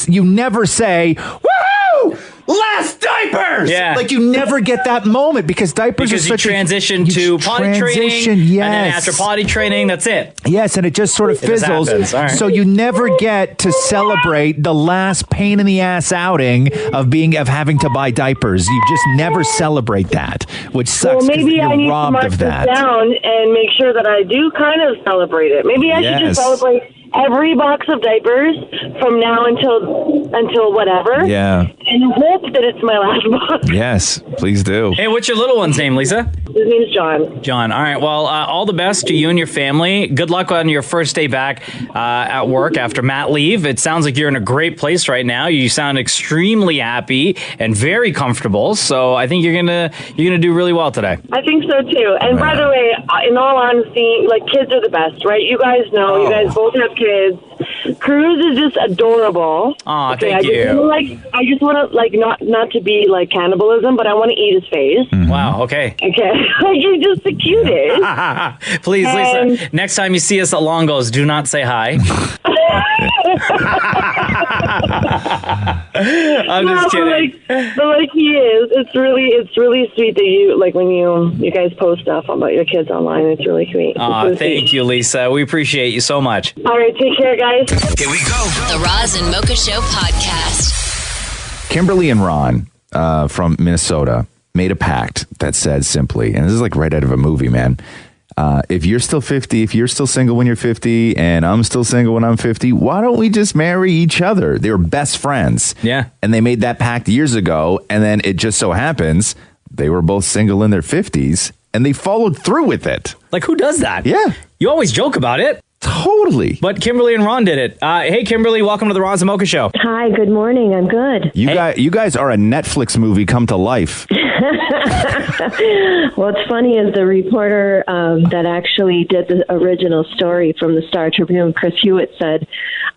you never say, woohoo! Last diapers! Yeah. Like you never get that moment because diapers are such transition to potty training. Yes. And then after potty training, that's it. Yes, and it just sort of fizzles. Right. So you never get to celebrate the last pain in the ass outing of having to buy diapers. You just never celebrate that, which sucks. Well, maybe you're I need robbed to mark of this that. down and make sure that I do kind of celebrate it. Maybe I should just celebrate every box of diapers from now until whatever. Yeah. And hope that it's my last box. Yes, please do. Hey, what's your little one's name, Lisa? His name's John. John. All right. Well, all the best to you and your family. Good luck on your first day back at work after mat leave. It sounds like you're in a great place right now. You sound extremely happy and very comfortable. So I think you're gonna do really well today. I think so too. And by the way, in all honesty, like kids are the best, right? You guys know. You guys both have kids. Cruz is just adorable. Aw, thank you. I just want to not to be like cannibalism, but I want to eat his face. Mm-hmm. Wow. Okay. You're just the cutest. Please, Lisa. Next time you see us at Longo's, do not say hi. I'm just kidding. But he is. It's really sweet that you when you guys post stuff about your kids online. It's really sweet. Thank you, Lisa. We appreciate you so much. All right, take care, guys. Here we go. The Roz and Mocha Show podcast. Kimberly and Ron from Minnesota made a pact that said simply, and this is like right out of a movie, man. If you're still 50, if you're still single when you're 50, and I'm still single when I'm 50, why don't we just marry each other? They were best friends. Yeah. And they made that pact years ago, and then it just so happens they were both single in their 50s, and they followed through with it. Like, who does that? Yeah. You always joke about it. Totally. But Kimberly and Ron did it. Hey, Kimberly, welcome to the Roz and Mocha Show. Hi, good morning. I'm good. You guys are a Netflix movie come to life. What's funny is the reporter that actually did the original story from the Star Tribune, Chris Hewitt, said,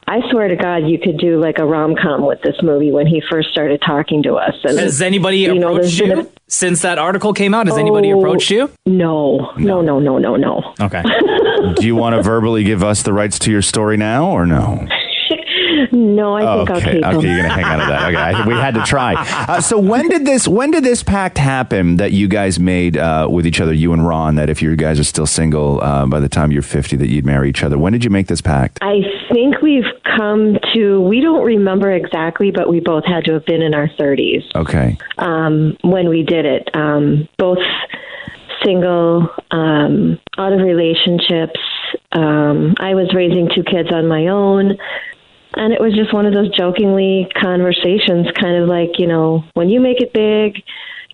I swear to God, you could do like a rom-com with this movie when he first started talking to us. And, has anybody approached you since that article came out? Has anybody approached you? No. Okay. Do you want to verbally give us the rights to your story now or no? No, I think I'll keep him. Okay, you're going to hang on to that. Okay, we had to try. So when did this pact happen that you guys made with each other, you and Ron, that if you guys are still single by the time you're 50, that you'd marry each other? When did you make this pact? I think we've come to, we don't remember exactly, but we both had to have been in our 30s. Okay. When we did it. Both single, out of relationships. I was raising 2 kids on my own. And it was just one of those jokingly conversations, kind of like, when you make it big,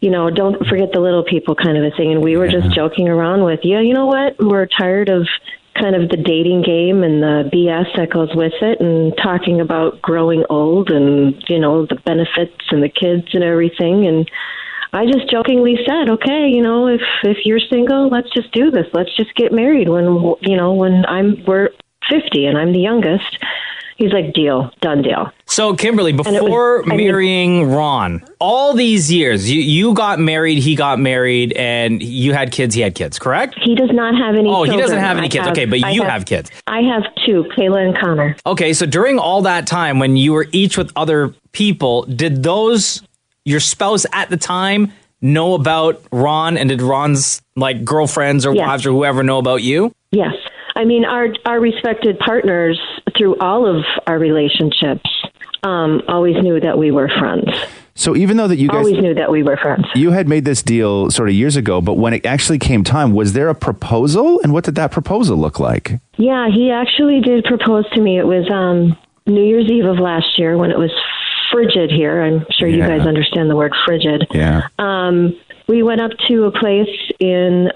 don't forget the little people kind of a thing. And we were just joking around with, you know what? We're tired of kind of the dating game and the BS that goes with it, and talking about growing old and, the benefits and the kids and everything. And I just jokingly said, okay, if you're single, let's just do this. Let's just get married when we're 50 and I'm the youngest. He's like, deal, done deal. So, Kimberly, before marrying Ron, all these years, you got married, he got married, and you had kids, he had kids, correct? He does not have any children. He doesn't have any kids. Okay, but you have kids. I have 2, Kayla and Connor. Okay, so during all that time, when you were each with other people, did your spouse at the time know about Ron, and did Ron's girlfriends or wives or whoever know about you? Yes. I mean, our respected partners through all of our relationships always knew that we were friends. So even though that you guys always knew that we were friends, you had made this deal sort of years ago, but when it actually came time, was there a proposal? And what did that proposal look like? Yeah, he actually did propose to me. It was New Year's Eve of last year when it was frigid here. I'm sure you guys understand the word frigid. Yeah. We went up to a place in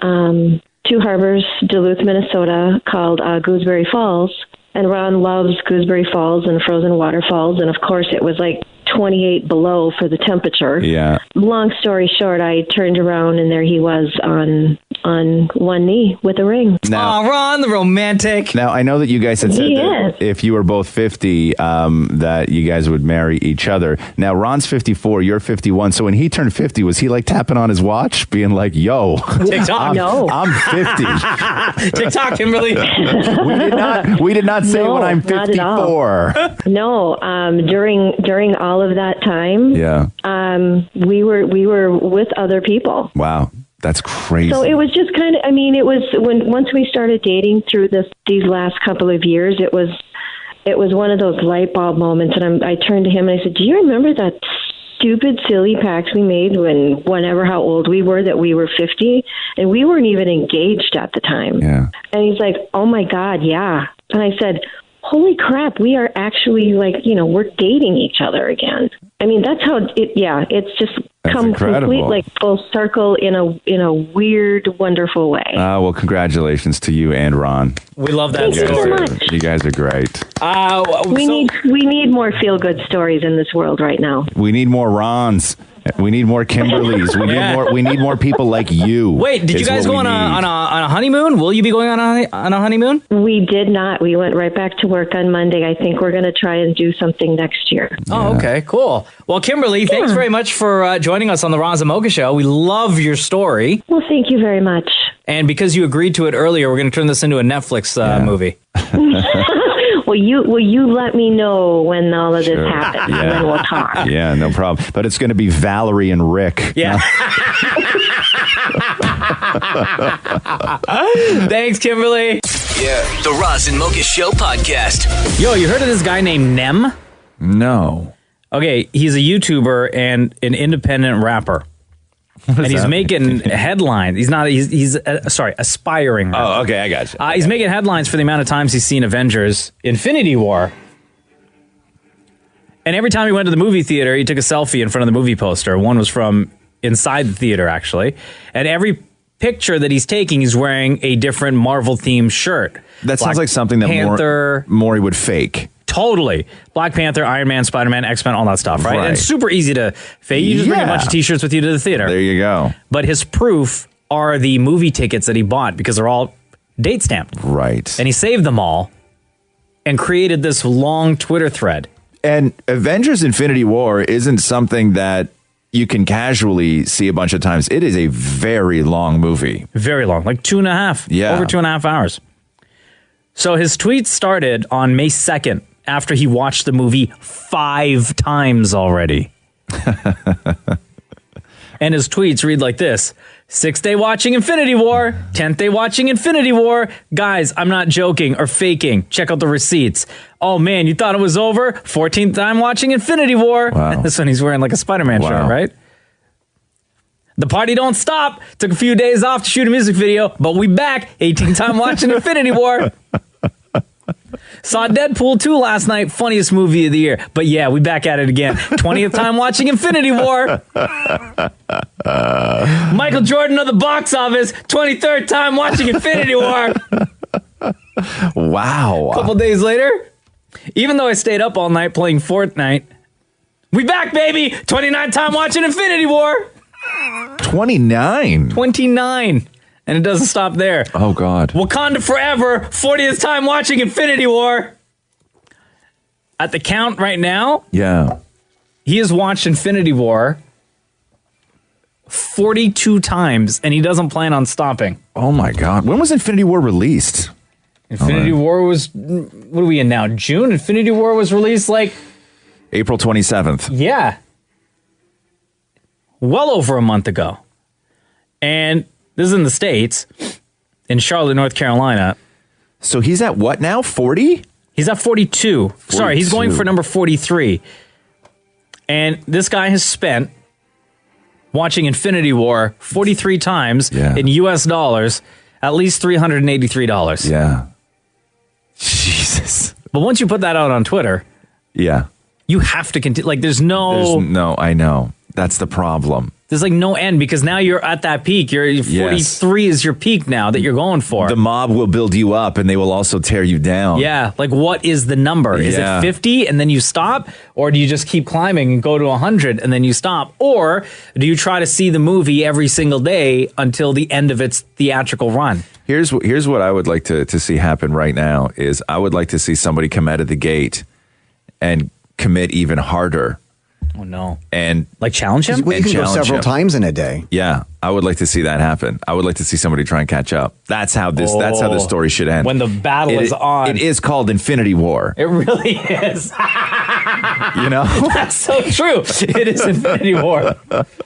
2 Harbors, Duluth, Minnesota, called Gooseberry Falls. And Ron loves Gooseberry Falls and frozen waterfalls. And of course, it was like 28 below for the temperature. Yeah. Long story short, I turned around and there he was on one knee with a ring. Now, Ron, the romantic. Now, I know that you guys had said that if you were both 50, that you guys would marry each other. Now, Ron's 54, you're 51. So when he turned 50, was he tapping on his watch, being like, yo, TikTok? I'm 50. TikTok, Kimberly. we did not say when I'm 54. No, during all of that time, we were with other people. Wow. That's crazy. So it was just kind of, it was once we started dating through these last couple of years, it was one of those light bulb moments. And I turned to him and I said, do you remember that stupid, silly pact we made whenever how old we were, that we were 50? And we weren't even engaged at the time. Yeah. And he's like, oh my God, yeah. And I said, holy crap, we are actually we're dating each other again. That's how it's just come complete full circle in a weird, wonderful way. Well, congratulations to you and Ron. We love that story. Thank you so much. You guys are great. We need more feel good stories in this world right now. We need more Rons. We need more Kimberlys. We need more people like you. Wait, did you guys go on a honeymoon? Will you be going on a honeymoon? We did not. We went right back to work on Monday. I think we're going to try and do something next year. Oh, okay, cool. Well, Kimberly, thanks very much for joining us on the Roz Mocha Show. We love your story. Well, thank you very much. And because you agreed to it earlier, we're going to turn this into a Netflix movie. Will you let me know when all of this happens, and then we'll talk. Yeah, no problem. But it's going to be Valerie and Rick. Yeah. Thanks, Kimberly. Yeah. The Roz and Mocha Show podcast. Yo, you heard of this guy named Nem? No. Okay, he's a YouTuber and an independent rapper. And he's making headlines. He's aspiring. Oh, okay, I got you. He's making headlines for the amount of times he's seen Avengers Infinity War. And every time he went to the movie theater, he took a selfie in front of the movie poster. One was from inside the theater, actually. And every picture that he's taking, he's wearing a different Marvel-themed shirt. That sounds like something that Maury would fake. Totally. Black Panther, Iron Man, Spider-Man, X-Men, all that stuff, right? And it's super easy to fake. You just bring a bunch of t-shirts with you to the theater. There you go. But his proof are the movie tickets that he bought because they're all date stamped. Right. And he saved them all and created this long Twitter thread. And Avengers Infinity War isn't something that you can casually see a bunch of times. It is a very long movie. Very long, like 2.5. Yeah. Over 2.5 hours. So his tweet started on May 2nd, after he watched the movie 5 times already. And his tweets read like this: 6th day watching Infinity War, 10th day watching Infinity War. Guys, I'm not joking or faking. Check out the receipts. Oh man, you thought it was over? 14th time watching Infinity War. Wow. This one he's wearing like a Spider-Man shirt, right? The party don't stop. Took a few days off to shoot a music video, but we back. 18th time watching Infinity War. Saw Deadpool 2 last night. Funniest movie of the year. But yeah, we back at it again. 20th time watching Infinity War. Michael Jordan of the box office. 23rd time watching Infinity War. Wow. A couple days later, even though I stayed up all night playing Fortnite, we back, baby. 29th time watching Infinity War. 29. And it doesn't stop there. Oh, God. Wakanda Forever, 40th time watching Infinity War. At the count right now, yeah, he has watched Infinity War 42 times, and he doesn't plan on stopping. Oh, my God. When was Infinity War released? Infinity War was, what are we in now? June? Infinity War was released like... April 27th. Yeah. Well over a month ago. And... this is in the States, in Charlotte, North Carolina. So he's at what now? 40? He's at 42. 42. Sorry, he's going for number 43. And this guy has spent watching Infinity War 43 times in U.S. dollars, at least $383. Yeah. Jesus. But once you put that out on Twitter, yeah, you have to continue. Like, there's no, I know. That's the problem. There's like no end because now you're at that peak. You're 43 is your peak now that you're going for. The mob will build you up and they will also tear you down. Yeah. Like, what is the number? Is it 50 and then you stop? Or do you just keep climbing and go to 100 and then you stop? Or do you try to see the movie every single day until the end of its theatrical run? Here's what I would like to see happen right now is I would like to see somebody come out of the gate and commit even harder. Oh, no. And like challenge him? We can go several times in a day. Yeah, I would like to see that happen. I would like to see somebody try and catch up. That's how this story should end. When the battle is on. It is called Infinity War. It really is. You know? That's so true. It is Infinity War.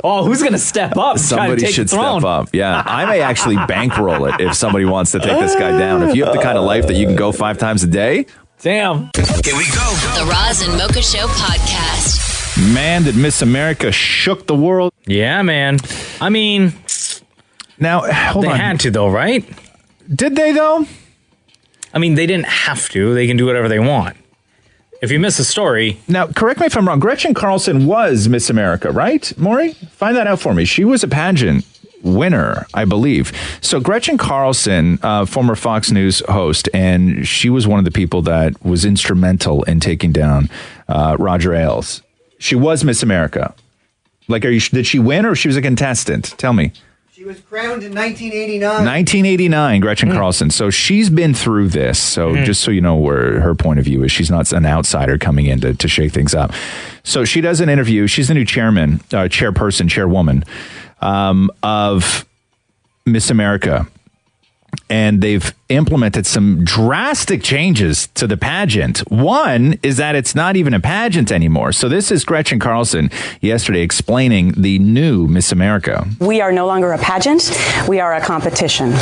Oh, who's going to step up? Somebody should step up. Yeah, I may actually bankroll it if somebody wants to take this guy down. If you have the kind of life that you can go 5 times a day. Damn. Here we go. The Roz and Mocha Show podcast. Man, did Miss America shook the world. Yeah, man. I mean, now, hold on. They had to, though, right? Did they, though? I mean, they didn't have to. They can do whatever they want. If you miss a story... Now, correct me if I'm wrong. Gretchen Carlson was Miss America, right, Maury? Find that out for me. She was a pageant winner, I believe. So Gretchen Carlson, former Fox News host, and she was one of the people that was instrumental in taking down Roger Ailes. She was Miss America. Like, did she win or she was a contestant? Tell me. She was crowned in 1989. 1989, Gretchen Carlson. So she's been through this. So just so you know where her point of view is, she's not an outsider coming in to shake things up. So she does an interview. She's the new chairwoman of Miss America. And they've implemented some drastic changes to the pageant. One is that it's not even a pageant anymore. So this is Gretchen Carlson yesterday explaining the new Miss America. We are no longer a pageant. We are a competition.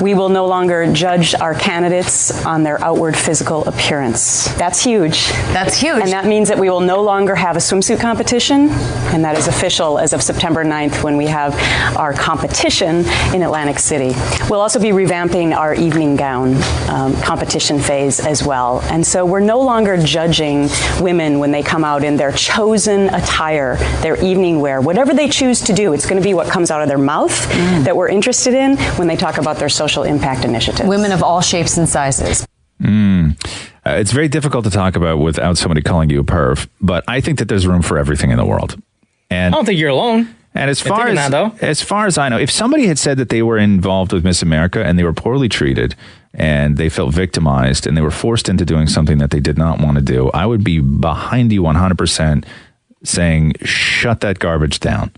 We will no longer judge our candidates on their outward physical appearance. That's huge. That's huge. And that means that we will no longer have a swimsuit competition. And that is official as of September 9th when we have our competition in Atlantic City. We'll also be revamping our evening gown competition phase as well. And so we're no longer judging women when they come out in their chosen attire, their evening wear, whatever they choose to do. It's going to be what comes out of their mouth that we're interested in when they talk about their social impact initiatives. Women of all shapes and sizes. It's very difficult to talk about without somebody calling you a perv, but I think that there's room for everything in the world. And I don't think you're alone. And as far as I know, if somebody had said that they were involved with Miss America and they were poorly treated and they felt victimized and they were forced into doing something that they did not want to do, I would be behind you 100% saying, shut that garbage down.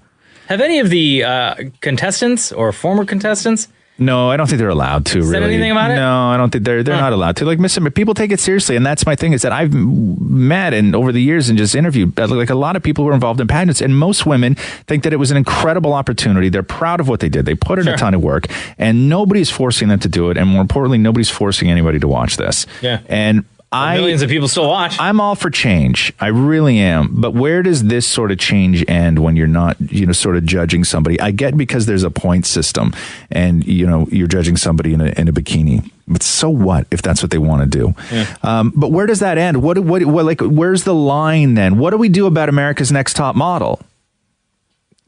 Have any of the contestants or former contestants, No, I don't think they're allowed to. Said really. anything about it? No, I don't think they're not allowed to. Like, people take it seriously, and that's my thing. Is that I've met and over the years and just interviewed like a lot of people who are involved in pageants, and most women think that it was an incredible opportunity. They're proud of what they did. They put in a ton of work, and nobody's forcing them to do it. And more importantly, nobody's forcing anybody to watch this. Yeah. And millions of people still watch. I'm all for change. I really am. But where does this sort of change end when you're not, sort of judging somebody? I get because there's a point system and, you're judging somebody in a bikini. But so what if that's what they want to do? Yeah. But where does that end? What where's the line then? What do we do about America's Next Top Model?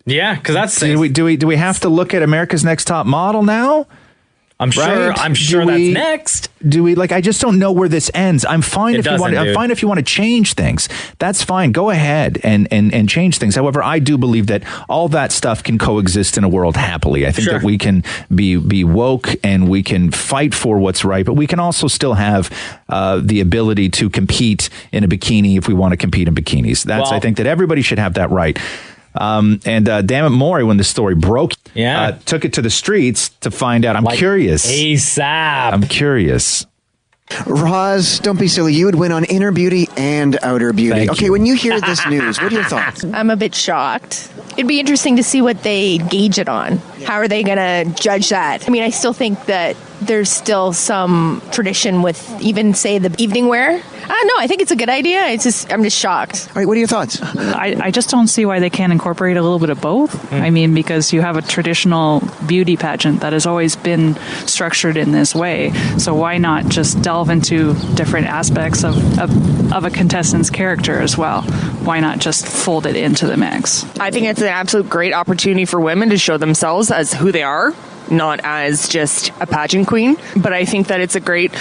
Yeah, because that's... Do we have to look at America's Next Top Model now? I'm sure that's next. Do we I just don't know where this ends. I'm fine if you want. I'm fine if you want to change things. That's fine. Go ahead and change things. However, I do believe that all that stuff can coexist in a world happily. I think that we can be woke and we can fight for what's right, but we can also still have the ability to compete in a bikini if we want to compete in bikinis. I think that everybody should have that right. Damnit Maurie, when the story broke, took it to the streets to find out. I'm curious. ASAP. I'm curious. Roz, don't be silly. You would win on inner beauty and outer beauty. Thank you. When you hear this news, what are your thoughts? I'm a bit shocked. It'd be interesting to see what they gauge it on. How are they going to judge that? I mean, I still think that there's still some tradition with even, say, the evening wear. I don't know. I think it's a good idea. I'm just shocked. All right, what are your thoughts? I just don't see why they can't incorporate a little bit of both. I mean, because you have a traditional beauty pageant that has always been structured in this way. So why not just delve into different aspects of a contestant's character as well? Why not just fold it into the mix? I think it's an absolute great opportunity for women to show themselves as who they are, not as just a pageant queen. But I think that it's a great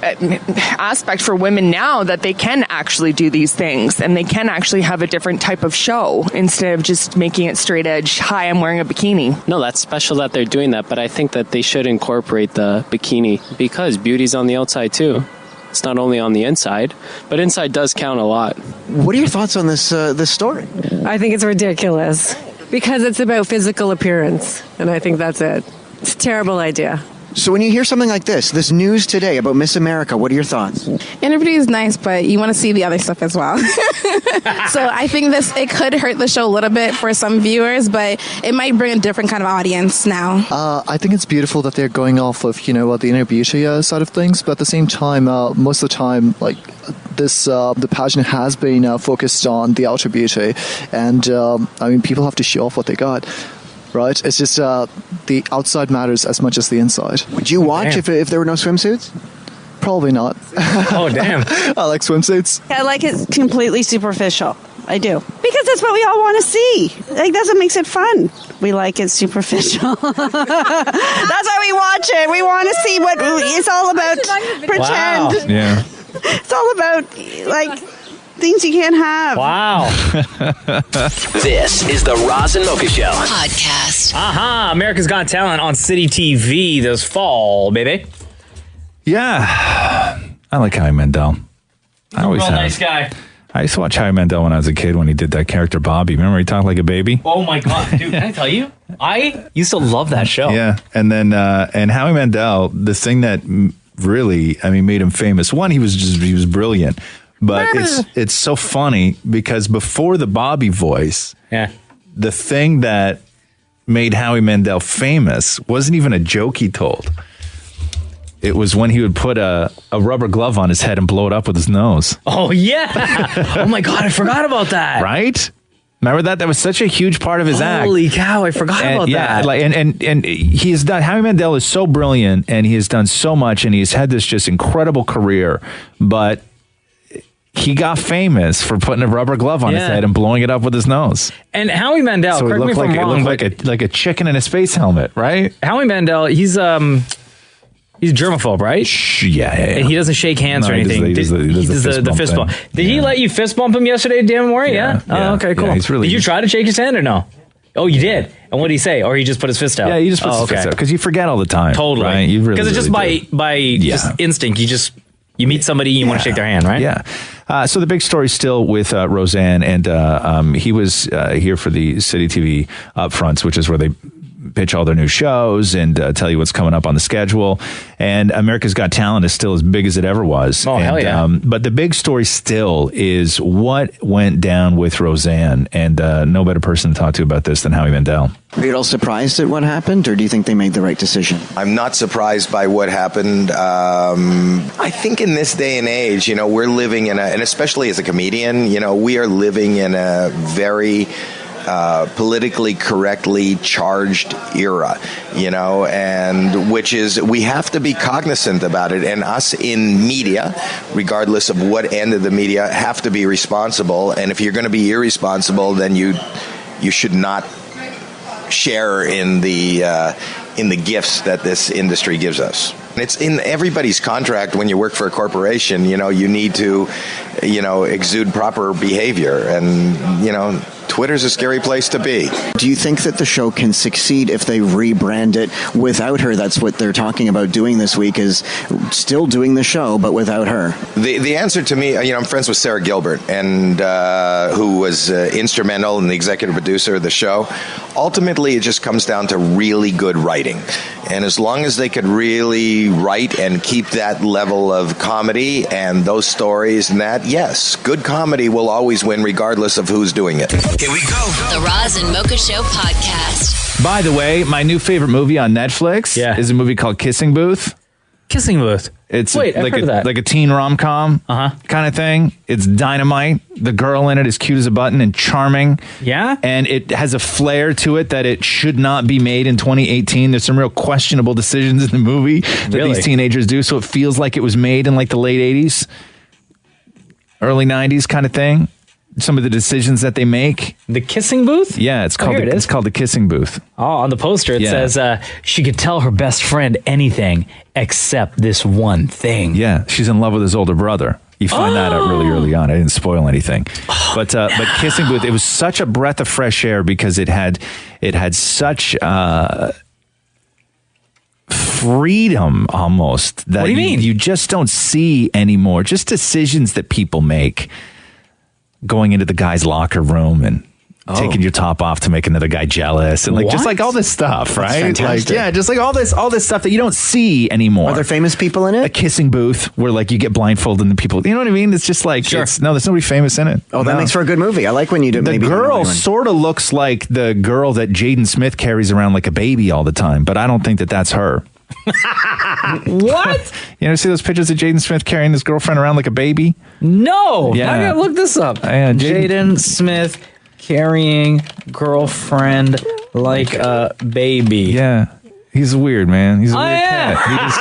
aspect for women now that they can actually do these things and they can actually have a different type of show instead of just making it straight edge. Hi, I'm wearing a bikini. No, that's special that they're doing that, but I think that they should incorporate the bikini because beauty's on the outside too. It's not only on the inside, but inside does count a lot. What are your thoughts on this story? I think it's ridiculous because it's about physical appearance, and I think that's it. It's a terrible idea. So when you hear something like this news today about Miss America, what are your thoughts? Interview is nice, but you want to see the other stuff as well. So I think it could hurt the show a little bit for some viewers, but it might bring a different kind of audience now. I think it's beautiful that they're going off of, the inner beauty side of things, but at the same time, most of the time, the pageant has been focused on the outer beauty, and people have to show off what they got. Right? It's just the outside matters as much as the inside. Would you watch if there were no swimsuits? Probably not. Oh, damn. I like swimsuits. I like it completely superficial. I do. Because that's what we all want to see. That's what makes it fun. We like it superficial. That's why we watch it. We want to see what it's all about. Pretend. Wow. Yeah. It's all about, things you can't have. Wow. This is the Roz and Mocha Show podcast. America's Got Talent on City TV this fall, baby. Yeah. I like Howie Mandel. I always have. Nice guy. I used to watch Howie Mandel when I was a kid when he did that character Bobby. Remember he talked like a baby? Oh my God, dude, can I tell you? I used to love that show. Yeah. And then and Howie Mandel, the thing that really, made him famous. One, he was brilliant. But it's so funny because before the Bobby voice, the thing that made Howie Mandel famous wasn't even a joke he told. It was when he would put a rubber glove on his head and blow it up with his nose. Oh, yeah. Oh, my God. I forgot about that. Right? Remember that? That was such a huge part of his act. Holy cow. I forgot about that. And he has done, Howie Mandel is so brilliant and he has done so much and he's had this just incredible career. But he got famous for putting a rubber glove on his head and blowing it up with his nose. And Howie Mandel, so correct me if I'm wrong, he looked like a chicken in a space helmet, right? Howie Mandel, he's germaphobe, right? Yeah. And he doesn't shake hands or anything. He does the fist bump. Did he let you fist bump him yesterday, Damnit Maurie? Yeah. Oh, okay, cool. Yeah, did you try to shake his hand or no? Oh, you did. And what did he say? Or he just put his fist out? Yeah, he just puts his fist out because you forget all the time. Totally. Right? Because it's just by just instinct. You meet somebody, you want to shake their hand, right? Yeah. So the big story still with Roseanne, and he was here for the City TV upfronts, which is where they pitch all their new shows and tell you what's coming up on the schedule. And America's Got Talent is still as big as it ever was. Oh, and, hell yeah. But the big story still is what went down with Roseanne. And no better person to talk to about this than Howie Mandel. Are you at all surprised at what happened, or do you think they made the right decision? I'm not surprised by what happened. I think in this day and age, we're living in and especially as a comedian, we are living in a very politically correctly charged era, and which is, we have to be cognizant about it. And us in media, regardless of what end of the media, have to be responsible. And if you're going to be irresponsible, then you should not share in the gifts that this industry gives us. It's in everybody's contract when you work for a corporation, you need to, exude proper behavior. And, Twitter's a scary place to be. Do you think that the show can succeed if they rebrand it without her? That's what they're talking about doing this week, is still doing the show, but without her. The answer to me, I'm friends with Sarah Gilbert, and who was instrumental and the executive producer of the show. Ultimately, it just comes down to really good writing. And as long as they could really write and keep that level of comedy and those stories and that, yes, good comedy will always win regardless of who's doing it. Here we go. The Roz and Mocha Show podcast. By the way, my new favorite movie on Netflix is a movie called Kissing Booth. Kissing Booth. It's I've heard of that. like a teen rom-com kind of thing. It's dynamite. The girl in it is cute as a button and charming. Yeah? And it has a flair to it that it should not be made in 2018. There's some real questionable decisions in the movie that these teenagers do, so it feels like it was made in like the late 80s, early 90s kind of thing. Some of the decisions that they make. The Kissing Booth? Yeah, it's called it's called the Kissing Booth. Oh, on the poster it says she could tell her best friend anything except this one thing. Yeah, she's in love with his older brother. You find that out really early on. I didn't spoil anything. But Kissing Booth, it was such a breath of fresh air because it had such freedom almost that what do you mean? You just don't see anymore. Just decisions that people make. Going into the guy's locker room and taking your top off to make another guy jealous, and just like all this stuff, right? Just like all this stuff that you don't see anymore. Are there famous people in it? A kissing booth where like you get blindfolded and the people, you know what I mean? It's just like there's nobody famous in it. Oh, that makes for a good movie. I like when you do. The girl sort of looks like the girl that Jaden Smith carries around like a baby all the time, but I don't think that that's her. What? You ever see those pictures of Jaden Smith carrying his girlfriend around like a baby? No. Yeah. I gotta look this up. Jaden Smith carrying girlfriend like a baby. Yeah. He's weird, man. He's a weird cat. He just,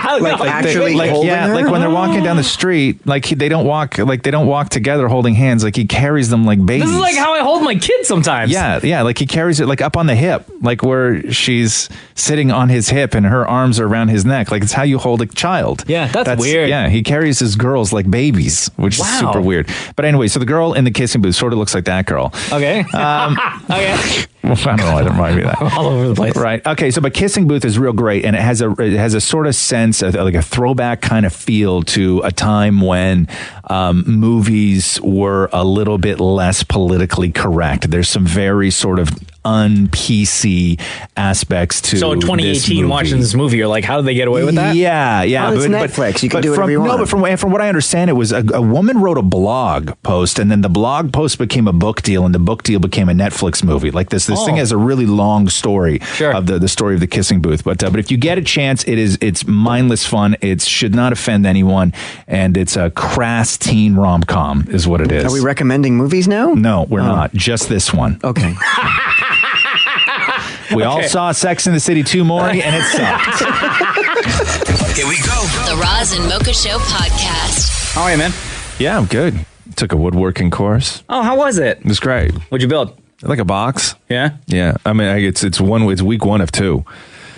like when they're walking down the street, they don't walk together holding hands. Like he carries them like babies. This is like how I hold my kid sometimes. Yeah. Like he carries it like up on the hip, like where she's sitting on his hip and her arms are around his neck. Like it's how you hold a child. Yeah, that's weird. Yeah, he carries his girls like babies, which is super weird. But anyway, so the girl in the kissing booth sort of looks like that girl. Okay. Okay. I don't know why that reminded me of that. All over the place. Right. Okay. So, but Kissing Booth is real great, and it has a sort of sense of like a throwback kind of feel to a time when movies were a little bit less politically correct. There's some very sort of un-PC aspects to. So in 2018, watching this movie, you're like, how did they get away with that? Yeah. Oh, it's Netflix. You can do whatever you want. No, but from what I understand, it was a woman wrote a blog post, and then the blog post became a book deal, and the book deal became a Netflix movie. Like this thing has a really long story of the story of the Kissing Booth. But if you get a chance, it's mindless fun. It should not offend anyone, and it's a crass teen rom-com is what it is. Are we recommending movies now? No, we're not. Just this one. Okay. We all saw Sex in the City 2, Maury, and it sucked. Here we go. The Roz and Mocha Show podcast. How are you, man? Yeah, I'm good. Took a woodworking course. Oh, how was it? It was great. What'd you build? Like a box. Yeah? Yeah. I mean, it's week 1 of 2.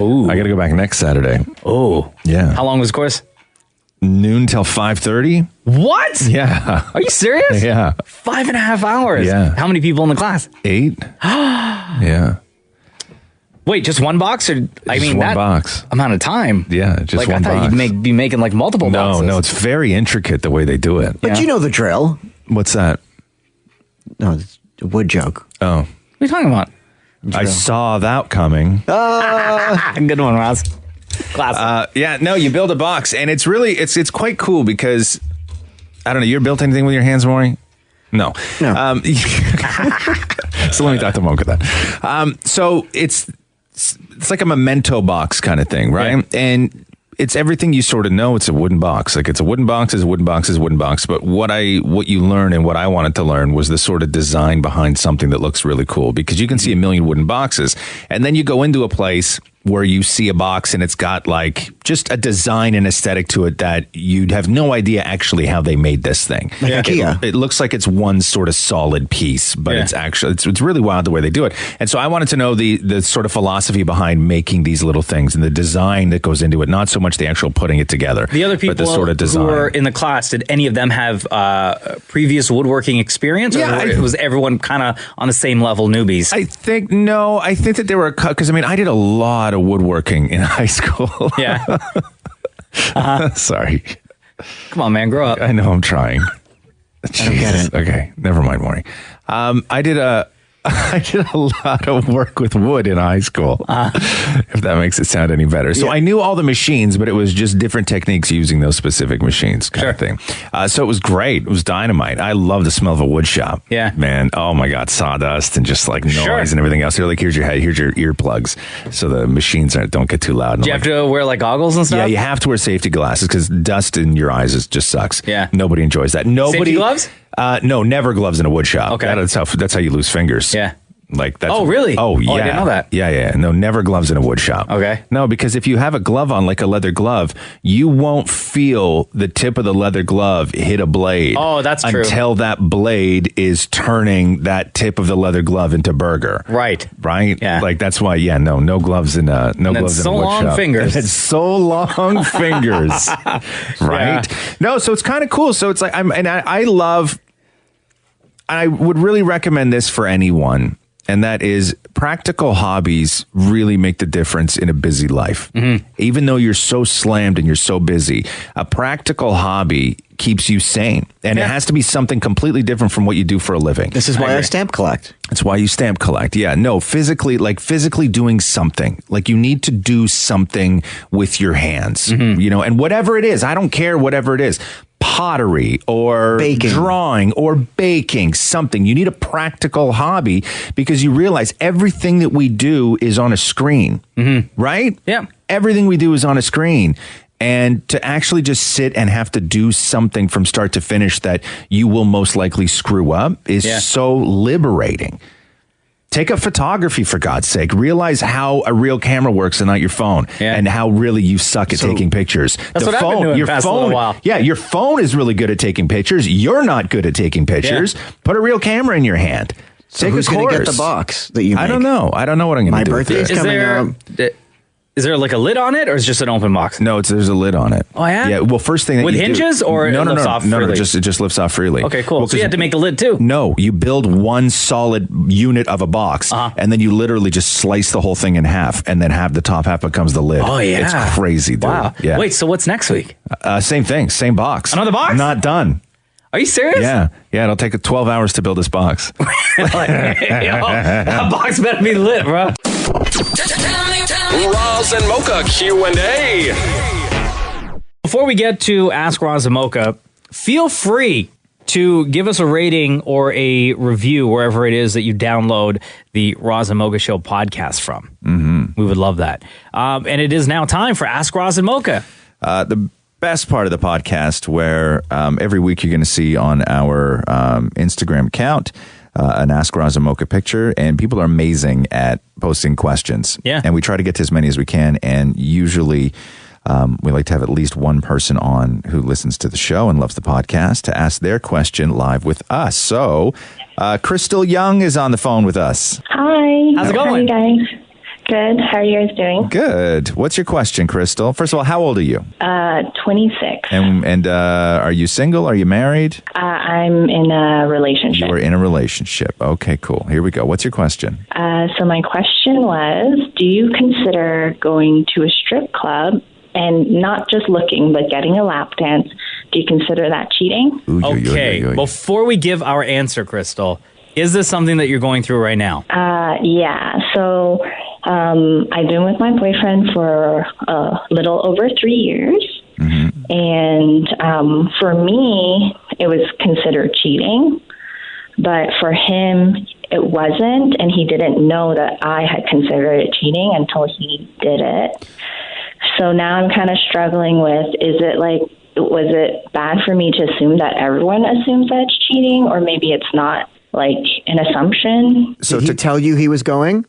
Ooh. I got to go back next Saturday. Oh. Yeah. How long was the course? Noon till 5:30. What? Yeah. Are you serious? Yeah. 5.5 hours. Yeah. How many people in the class? 8. Yeah. Wait, just one box? Or One box. Amount of time? Yeah, just like, one I thought box. you'd be making like multiple boxes. No, it's very intricate the way they do it. But you know the drill. What's that? No, it's a wood joke. Oh. What are you talking about? I saw that coming. Good one, Roz. Classic. You build a box, and it's really it's quite cool because I don't know. You ever built anything with your hands, Maury? No. So let me talk to Mocha then. So it's like a memento box kind of thing, right? Yeah. And it's everything you sort of know. It's a wooden box. Like, it's a wooden box, is a wooden box, is a wooden box. But what you learn and what I wanted to learn was the sort of design behind something that looks really cool, because you can see a million wooden boxes, and then you go into a place where you see a box and it's got like just a design and aesthetic to it that you'd have no idea actually how they made this thing. Like IKEA. It looks like it's one sort of solid piece, but it's actually, it's really wild the way they do it. And so I wanted to know the sort of philosophy behind making these little things and the design that goes into it, not so much the actual putting it together. The other people but the sort of design. who were in the class, did any of them have previous woodworking experience? Or was everyone kind of on the same level, newbies? I think that there were, because I mean, I did a lot of woodworking in high school. Yeah. Sorry. Come on, man, grow up. I know, I'm trying. I don't get it. Okay, never mind, Maury. I did a lot of work with wood in high school, if that makes it sound any better. So I knew all the machines, but it was just different techniques using those specific machines kind of thing. So it was great. It was dynamite. I love the smell of a wood shop. Yeah. Man, oh my God, sawdust and just like noise and everything else. They're like, here's your head, here's your earplugs, so the machines don't get too loud. Do you have to wear like goggles and stuff? Yeah, you have to wear safety glasses because dust in your eyes just sucks. Yeah. Nobody enjoys that. Nobody. Safety gloves? No, never gloves in a wood shop. Okay. That's how you lose fingers. Yeah. Like that's. Oh, really? Oh, yeah. I didn't know that. Yeah. No, never gloves in a wood shop. Okay. No, because if you have a glove on, like a leather glove, you won't feel the tip of the leather glove hit a blade. Oh, that's true. Until that blade is turning that tip of the leather glove into burger. Right. Yeah. Like that's why. Yeah. No gloves in a gloves in a wood shop. Fingers. And it's so long fingers. Right. Yeah. No. So it's kind of cool. So it's like I love. I would really recommend this for anyone. And that is, practical hobbies really make the difference in a busy life. Mm-hmm. Even though you're so slammed and you're so busy, a practical hobby keeps you sane. And it has to be something completely different from what you do for a living. This is why I stamp collect. That's why you stamp collect. Yeah, no, physically doing something. Like, you need to do something with your hands, and whatever it is, I don't care whatever it is. Pottery or drawing or baking, something. You need a practical hobby because you realize everything that we do is on a screen, right? Yeah. Everything we do is on a screen. And to actually just sit and have to do something from start to finish that you will most likely screw up is so liberating. Take up photography, for God's sake. Realize how a real camera works and not your phone, and how really you suck at taking pictures. That's what I've been doing the past little while. Yeah, your phone is really good at taking pictures. You're not good at taking pictures. Yeah. Put a real camera in your hand. So take who's a course. Going to get the box that you make? I don't know. I don't know what I'm going to do. My birthday is coming up. Is there like a lid on it, or is it just an open box? No, there's a lid on it. Oh, yeah? Yeah, well, first thing that with you hinges, do, or no, it lifts off freely? No, it just lifts off freely. Okay, cool. Well, so you have to make the lid too? No, you build one solid unit of a box, and then you literally just slice the whole thing in half, and then the top half becomes the lid. Oh, yeah. It's crazy, dude. Wow. Yeah. Wait, so what's next week? Same thing, same box. Another box? Not done. Are you serious? Yeah, it'll take 12 hours to build this box. That box better be lit, bro. Roz and Mocha Q&A. Before we get to Ask Roz and Mocha, feel free to give us a rating or a review wherever it is that you download the Roz and Mocha Show podcast from. We would love that. And it is now time for Ask Roz and Mocha. The best part of the podcast, where every week you're going to see on our Instagram account an Ask Roz and Mocha picture, and people are amazing at posting questions. Yeah. And we try to get to as many as we can, and usually we like to have at least one person on who listens to the show and loves the podcast to ask their question live with us. So Crystal Young is on the phone with us. Hi. How's it going? How are you guys? Good. How are you guys doing? Good. What's your question, Crystal? First of all, how old are you? 26. And are you single? Are you married? I'm in a relationship. You are in a relationship. Okay, cool. Here we go. What's your question? So my question was, do you consider going to a strip club and not just looking, but getting a lap dance? Do you consider that cheating? Okay. Before we give our answer, Crystal, Is this something that you're going through right now? Yeah. So I've been with my boyfriend for a little over 3 years. And for me, it was considered cheating. But for him, it wasn't. And he didn't know that I had considered it cheating until he did it. So now I'm kind of struggling with, was it bad for me to assume that everyone assumes that it's cheating, or maybe it's not like an assumption? So did he tell you he was going?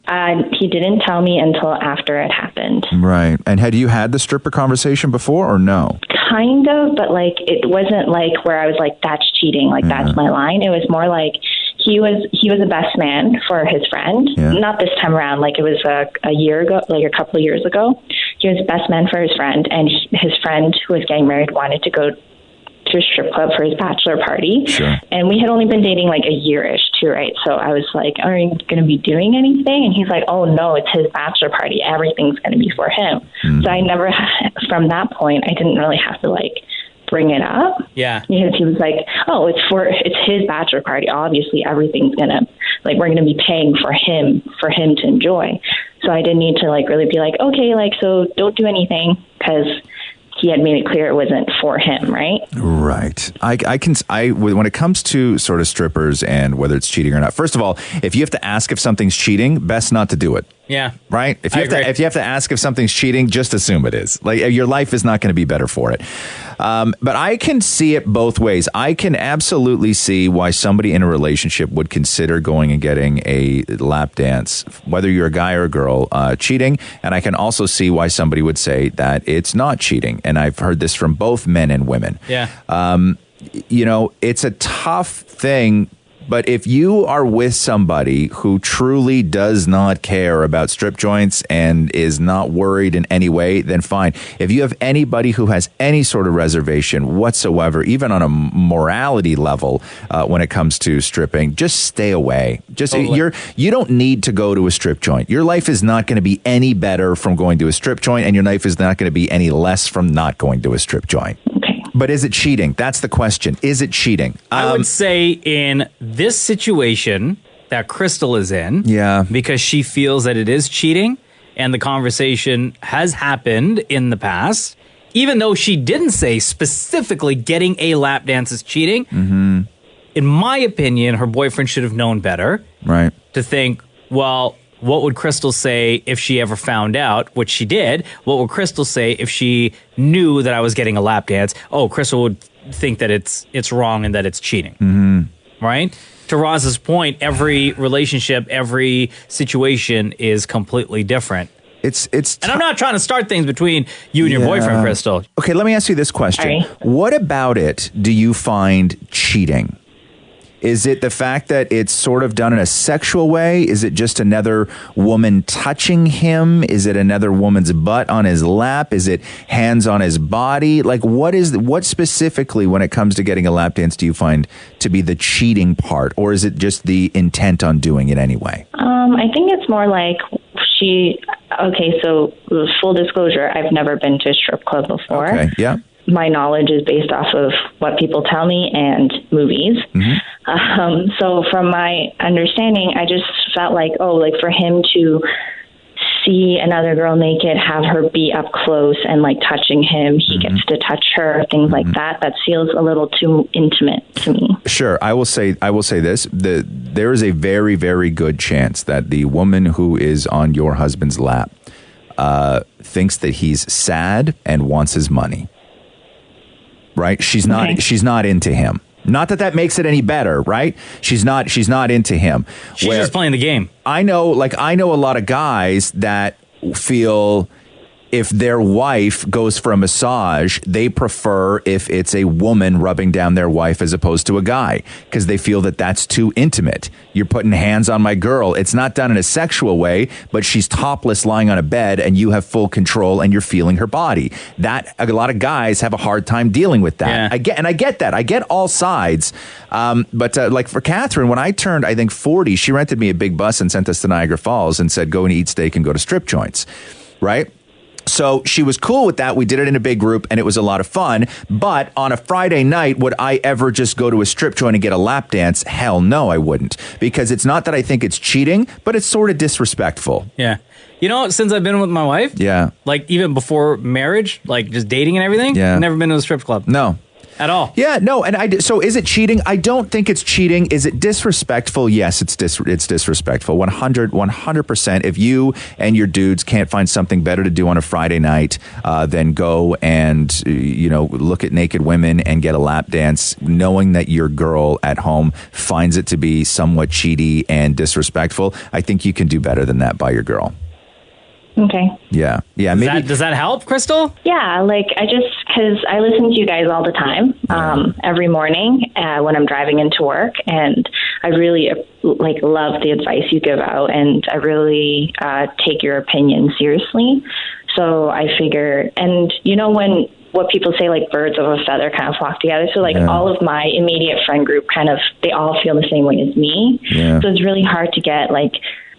He didn't tell me until after it happened. Right. And had you had the stripper conversation before or no? Kind of, but like it wasn't like where I was like, that's cheating, like that's my line. It was more like he was a best man for his friend. Not this time around, like it was a year ago, like a couple of years ago. He was best man for his friend, and his friend who was getting married wanted to go to a strip club for his bachelor party. Sure. And we had only been dating like a year-ish too, right? So I was like, are you going to be doing anything? And he's like, oh no, it's his bachelor party. Everything's going to be for him. So I never, from that point, I didn't really have to like bring it up. Yeah. Because he was like, oh, it's his bachelor party. Obviously everything's going to, like, we're going to be paying for him to enjoy. So I didn't need to like really be like, okay, like, so don't do anything, because he had made it clear it wasn't for him, right? Right. When it comes to sort of strippers and whether it's cheating or not, first of all, if you have to ask if something's cheating, best not to do it. Yeah. Right? If you have to ask if something's cheating, just assume it is. Like, your life is not going to be better for it. But I can see it both ways. I can absolutely see why somebody in a relationship would consider going and getting a lap dance, whether you're a guy or a girl, cheating. And I can also see why somebody would say that it's not cheating. And I've heard this from both men and women. Yeah. It's a tough thing. But if you are with somebody who truly does not care about strip joints and is not worried in any way, then fine. If you have anybody who has any sort of reservation whatsoever, even on a morality level, when it comes to stripping, just stay away. You don't need to go to a strip joint. Your life is not going to be any better from going to a strip joint, and your life is not going to be any less from not going to a strip joint. But is it cheating? That's the question. Is it cheating? I would say in this situation that Crystal is in, because she feels that it is cheating, and the conversation has happened in the past, even though she didn't say specifically getting a lap dance is cheating, in my opinion, her boyfriend should have known better. Right. To think, well, what would Crystal say if she ever found out, which she did? What would Crystal say if she knew that I was getting a lap dance? Oh, Crystal would think that it's wrong and that it's cheating. Right? To Roz's point, every relationship, every situation is completely different. And I'm not trying to start things between you and your boyfriend, Crystal. Okay, let me ask you this question. What about it do you find cheating? Is it the fact that it's sort of done in a sexual way? Is it just another woman touching him? Is it another woman's butt on his lap? Is it hands on his body? Like, what specifically, when it comes to getting a lap dance, do you find to be the cheating part? Or is it just the intent on doing it anyway? I think it's more like so full disclosure, I've never been to a strip club before. Okay, yeah. My knowledge is based off of what people tell me and movies. So from my understanding, I just felt like, for him to see another girl naked, have her be up close and like touching him, he gets to touch her, things like that. That feels a little too intimate to me. Sure. I will say this. There is a very, very good chance that the woman who is on your husband's lap thinks that he's sad and wants his money. Right? She's not into him. Not that makes it any better, right? She's not into him. She's just playing the game. I know a lot of guys that feel if their wife goes for a massage, they prefer if it's a woman rubbing down their wife as opposed to a guy, because they feel that that's too intimate. You're putting hands on my girl. It's not done in a sexual way, but she's topless lying on a bed and you have full control and you're feeling her body. That a lot of guys have a hard time dealing with that. Yeah. I get that. I get all sides. But like for Catherine, when I turned, I think 40, she rented me a big bus and sent us to Niagara Falls and said, go and eat steak and go to strip joints. Right? So she was cool with that. We did it in a big group and it was a lot of fun. But on a Friday night, would I ever just go to a strip joint and get a lap dance? Hell no, I wouldn't. Because it's not that I think it's cheating, but it's sort of disrespectful. Yeah. You know, since I've been with my wife, Yeah. like even before marriage, like just dating and everything, Yeah. I've never been to a strip club. No. At all. Yeah, no, and so is it cheating? I don't think it's cheating. Is it disrespectful? Yes, it's disrespectful. 100%. If you and your dudes can't find something better to do on a Friday night, then go and look at naked women and get a lap dance, knowing that your girl at home finds it to be somewhat cheaty and disrespectful. I think you can do better than that by your girl. Okay. Yeah. Does that help, Crystal? Yeah, because I listen to you guys all the time, every morning when I'm driving into work, and I really love the advice you give out, and I really take your opinion seriously. So I figure, and what people say, like birds of a feather kind of flock together. So all of my immediate friend group they all feel the same way as me. Yeah. So it's really hard to get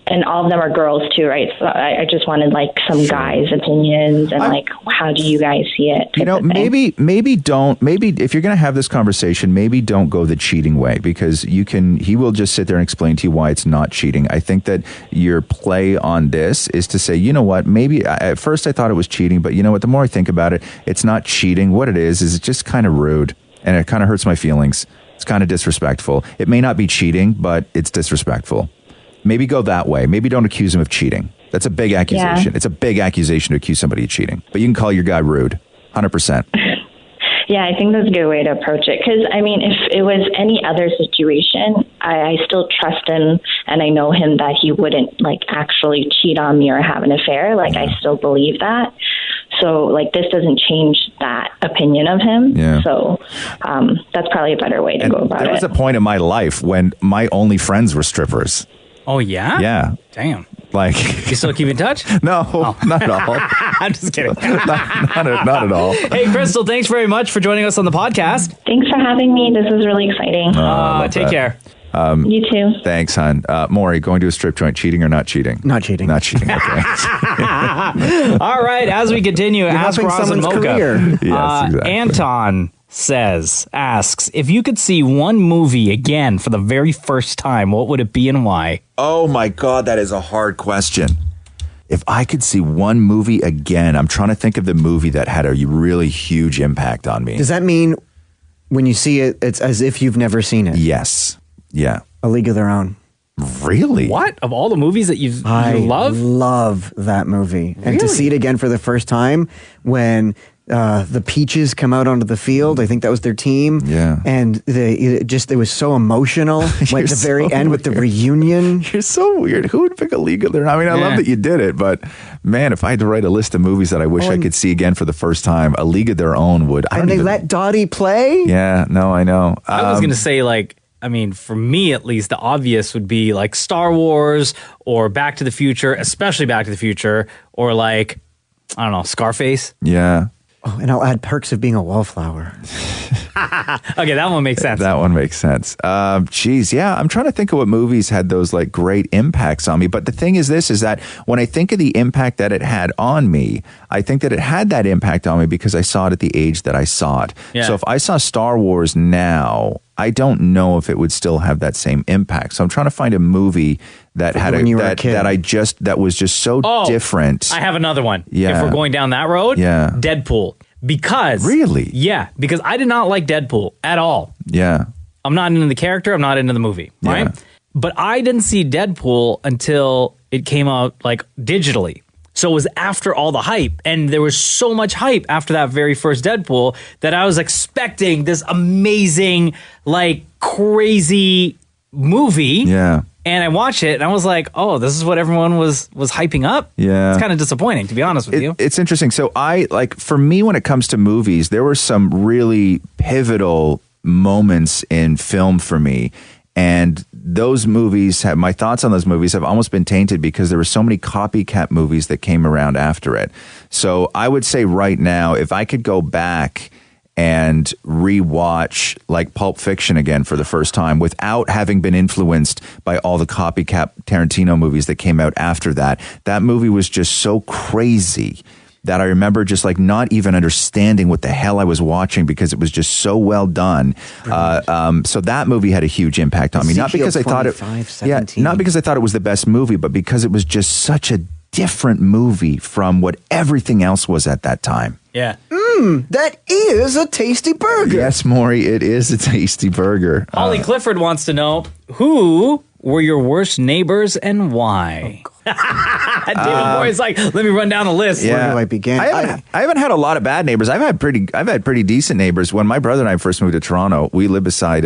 and all of them are girls too, right? So I just wanted some guys' opinions and how do you guys see it? Maybe if you're going to have this conversation, maybe don't go the cheating way, because he will just sit there and explain to you why it's not cheating. I think that your play on this is to say, you know what, maybe at first I thought it was cheating, but you know what, the more I think about it, it's not cheating. What it is it's just kind of rude and it kind of hurts my feelings. It's kind of disrespectful. It may not be cheating, but it's disrespectful. Maybe go that way. Maybe don't accuse him of cheating. That's a big accusation. Yeah. It's a big accusation to accuse somebody of cheating. But you can call your guy rude. 100%. Yeah, I think that's a good way to approach it. Because, if it was any other situation, I still trust him and I know him that he wouldn't, actually cheat on me or have an affair. I still believe that. So, this doesn't change that opinion of him. Yeah. So, that's probably a better way to go about it. There was a point in my life when my only friends were strippers. Oh, yeah? Yeah. Damn. You still keep in touch? No, not at all. I'm just kidding. not at all. Hey, Crystal, thanks very much for joining us on the podcast. Thanks for having me. This is really exciting. Take care. You too. Thanks, hon. Maury, going to a strip joint, cheating or not cheating? Not cheating. Not cheating, okay. All right, as we continue, ask Roz and Mocha. Yes, exactly. Anton asks, if you could see one movie again for the very first time, what would it be and why? Oh my God, that is a hard question. If I could see one movie again, I'm trying to think of the movie that had a really huge impact on me. Does that mean when you see it, it's as if you've never seen it? Yes. Yeah. A League of Their Own. Really? What? Of all the movies that you love? I love that movie. Really? And to see it again for the first time when the Peaches come out onto the field. I think that was their team. Yeah. And it was so emotional. Like the very end with the reunion. You're so weird. Who would pick A League of Their Own? I mean, I love that you did it, but man, if I had to write a list of movies that I wish I could see again for the first time, A League of Their Own would. And they let Dottie play? Yeah, no, I know. I was going to say, for me at least, the obvious would be like Star Wars or Back to the Future, especially Back to the Future, or I don't know, Scarface. Yeah. Oh, and I'll add Perks of Being a Wallflower. Okay, that one makes sense. That one makes sense. Yeah, I'm trying to think of what movies had those great impacts on me. But the thing is that when I think of the impact that it had on me, I think that it had that impact on me because I saw it at the age that I saw it. Yeah. So if I saw Star Wars now, I don't know if it would still have that same impact. So I'm trying to find a movie that had that was just so different. I have another one. Yeah. If we're going down that road, Deadpool. Because really? Yeah, because I did not like Deadpool at all. Yeah. I'm not into the character, I'm not into the movie, right? Yeah. But I didn't see Deadpool until it came out digitally. So it was after all the hype, and there was so much hype after that very first Deadpool that I was expecting this amazing, crazy movie. Yeah. And I watched it, and I was like, oh, this is what everyone was hyping up? Yeah. It's kind of disappointing, to be honest with you. It's interesting. So for me, when it comes to movies, there were some really pivotal moments in film for me. And those movies my thoughts on those movies have almost been tainted because there were so many copycat movies that came around after it. So I would say right now, if I could go back and rewatch Pulp Fiction again for the first time without having been influenced by all the copycat Tarantino movies that came out after that, that movie was just so crazy that I remember just like not even understanding what the hell I was watching because it was just so well done. So that movie had a huge impact on me. Not because I thought not because I thought it was the best movie, but because it was just such a different movie from what everything else was at that time. Yeah. That is a tasty burger. Yes, Maury, it is a tasty burger. Holly Clifford wants to know, who were your worst neighbors and why? David Maury's like, let me run down the list. Yeah. Where do I begin? I haven't had a lot of bad neighbors. I've had pretty decent neighbors. When my brother and I first moved to Toronto, we lived beside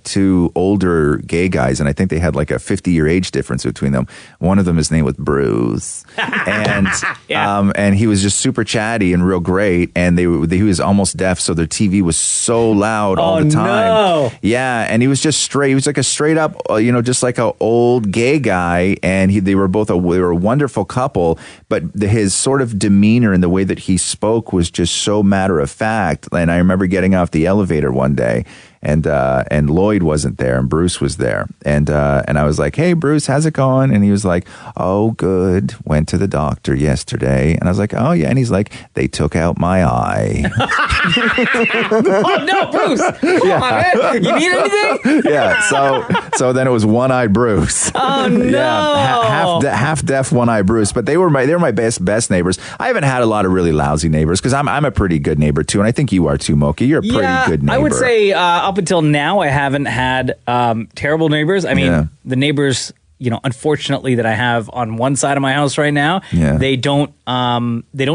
two older gay guys, and I think they had like a 50-year age difference between them. One of them, his name was Bruce, and and he was just super chatty and real great. And he was almost deaf, so their TV was so loud all the time. No. Yeah, and he was just straight. He was like a straight up, just like an old gay guy, and they were both they were a wonderful couple, but his sort of demeanor and the way that he spoke was just so matter of fact. And I remember getting off the elevator one day, and Lloyd wasn't there, and Bruce was there, and I was like, "Hey, Bruce, how's it going?" And he was like, "Oh, good. Went to the doctor yesterday." And I was like, "Oh yeah," and he's like, "They took out my eye." Oh no, Bruce! Come on, man. You need anything? Yeah. So then it was one-eyed Bruce. Oh no! Yeah, half deaf, one-eyed Bruce. But they were my best neighbors. I haven't had a lot of really lousy neighbors because I'm a pretty good neighbor too, and I think you are too, Mocha. You're a pretty good neighbor. I would say up until now, I haven't had terrible neighbors. I mean, the neighbors, unfortunately, that I have on one side of my house right now, they don't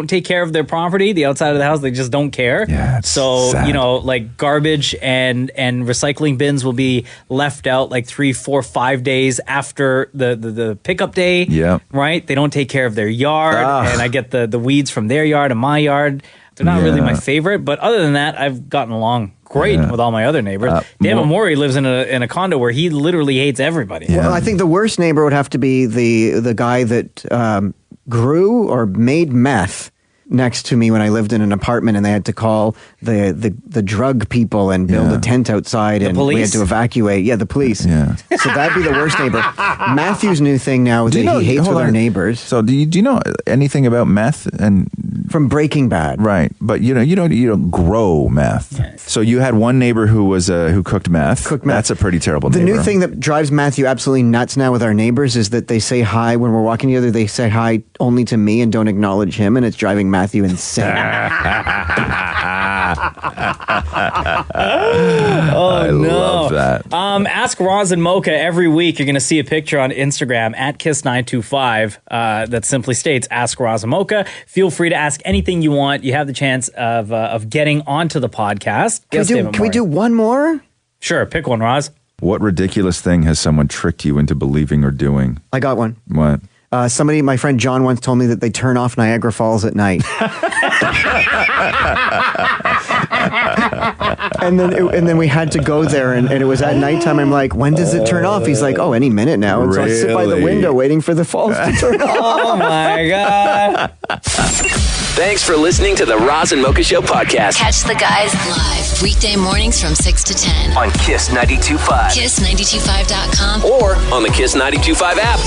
take care of their property. The outside of the house, they just don't care. Yeah, so sad. like garbage and recycling bins will be left out like 3, 4, 5 days after the pickup day. Yeah, right. They don't take care of their yard, and I get the weeds from their yard and my yard. They're not really my favorite, but other than that, I've gotten along great with all my other neighbors. David Maury lives in a condo where he literally hates everybody. Well, I think the worst neighbor would have to be the guy that grew or made meth next to me when I lived in an apartment, and they had to call the drug people and build a tent outside, and we had to evacuate. Yeah, the police. Yeah. So that'd be the worst neighbor. Matthew's new thing now is that he hates with our neighbors. So do you know anything about meth? And from Breaking Bad, right? But you don't grow meth. Yes. So you had one neighbor who cooked meth. That's a pretty terrible neighbor. The new thing that drives Matthew absolutely nuts now with our neighbors is that they say hi when we're walking together. They say hi only to me and don't acknowledge him, and it's driving Matthew insane. I love that. Ask Roz and Mocha every week. You're going to see a picture on Instagram at Kiss925 that simply states Ask Roz and Mocha. Feel free to ask anything you want. You have the chance of getting onto the podcast. Can we do one more? Sure, pick one, Roz. What ridiculous thing has someone tricked you into believing or doing? I got one. What? My friend John once told me that they turn off Niagara Falls at night. and then we had to go there, and it was at nighttime. I'm like, when does it turn off? He's like, oh, any minute now. And so I sit by the window waiting for the falls to turn off. Oh my God. Thanks for listening to the Roz and Mocha Show podcast. Catch the guys live weekday mornings from 6 to 10 on Kiss 92.5, Kiss925.com, or on the Kiss 92.5 app.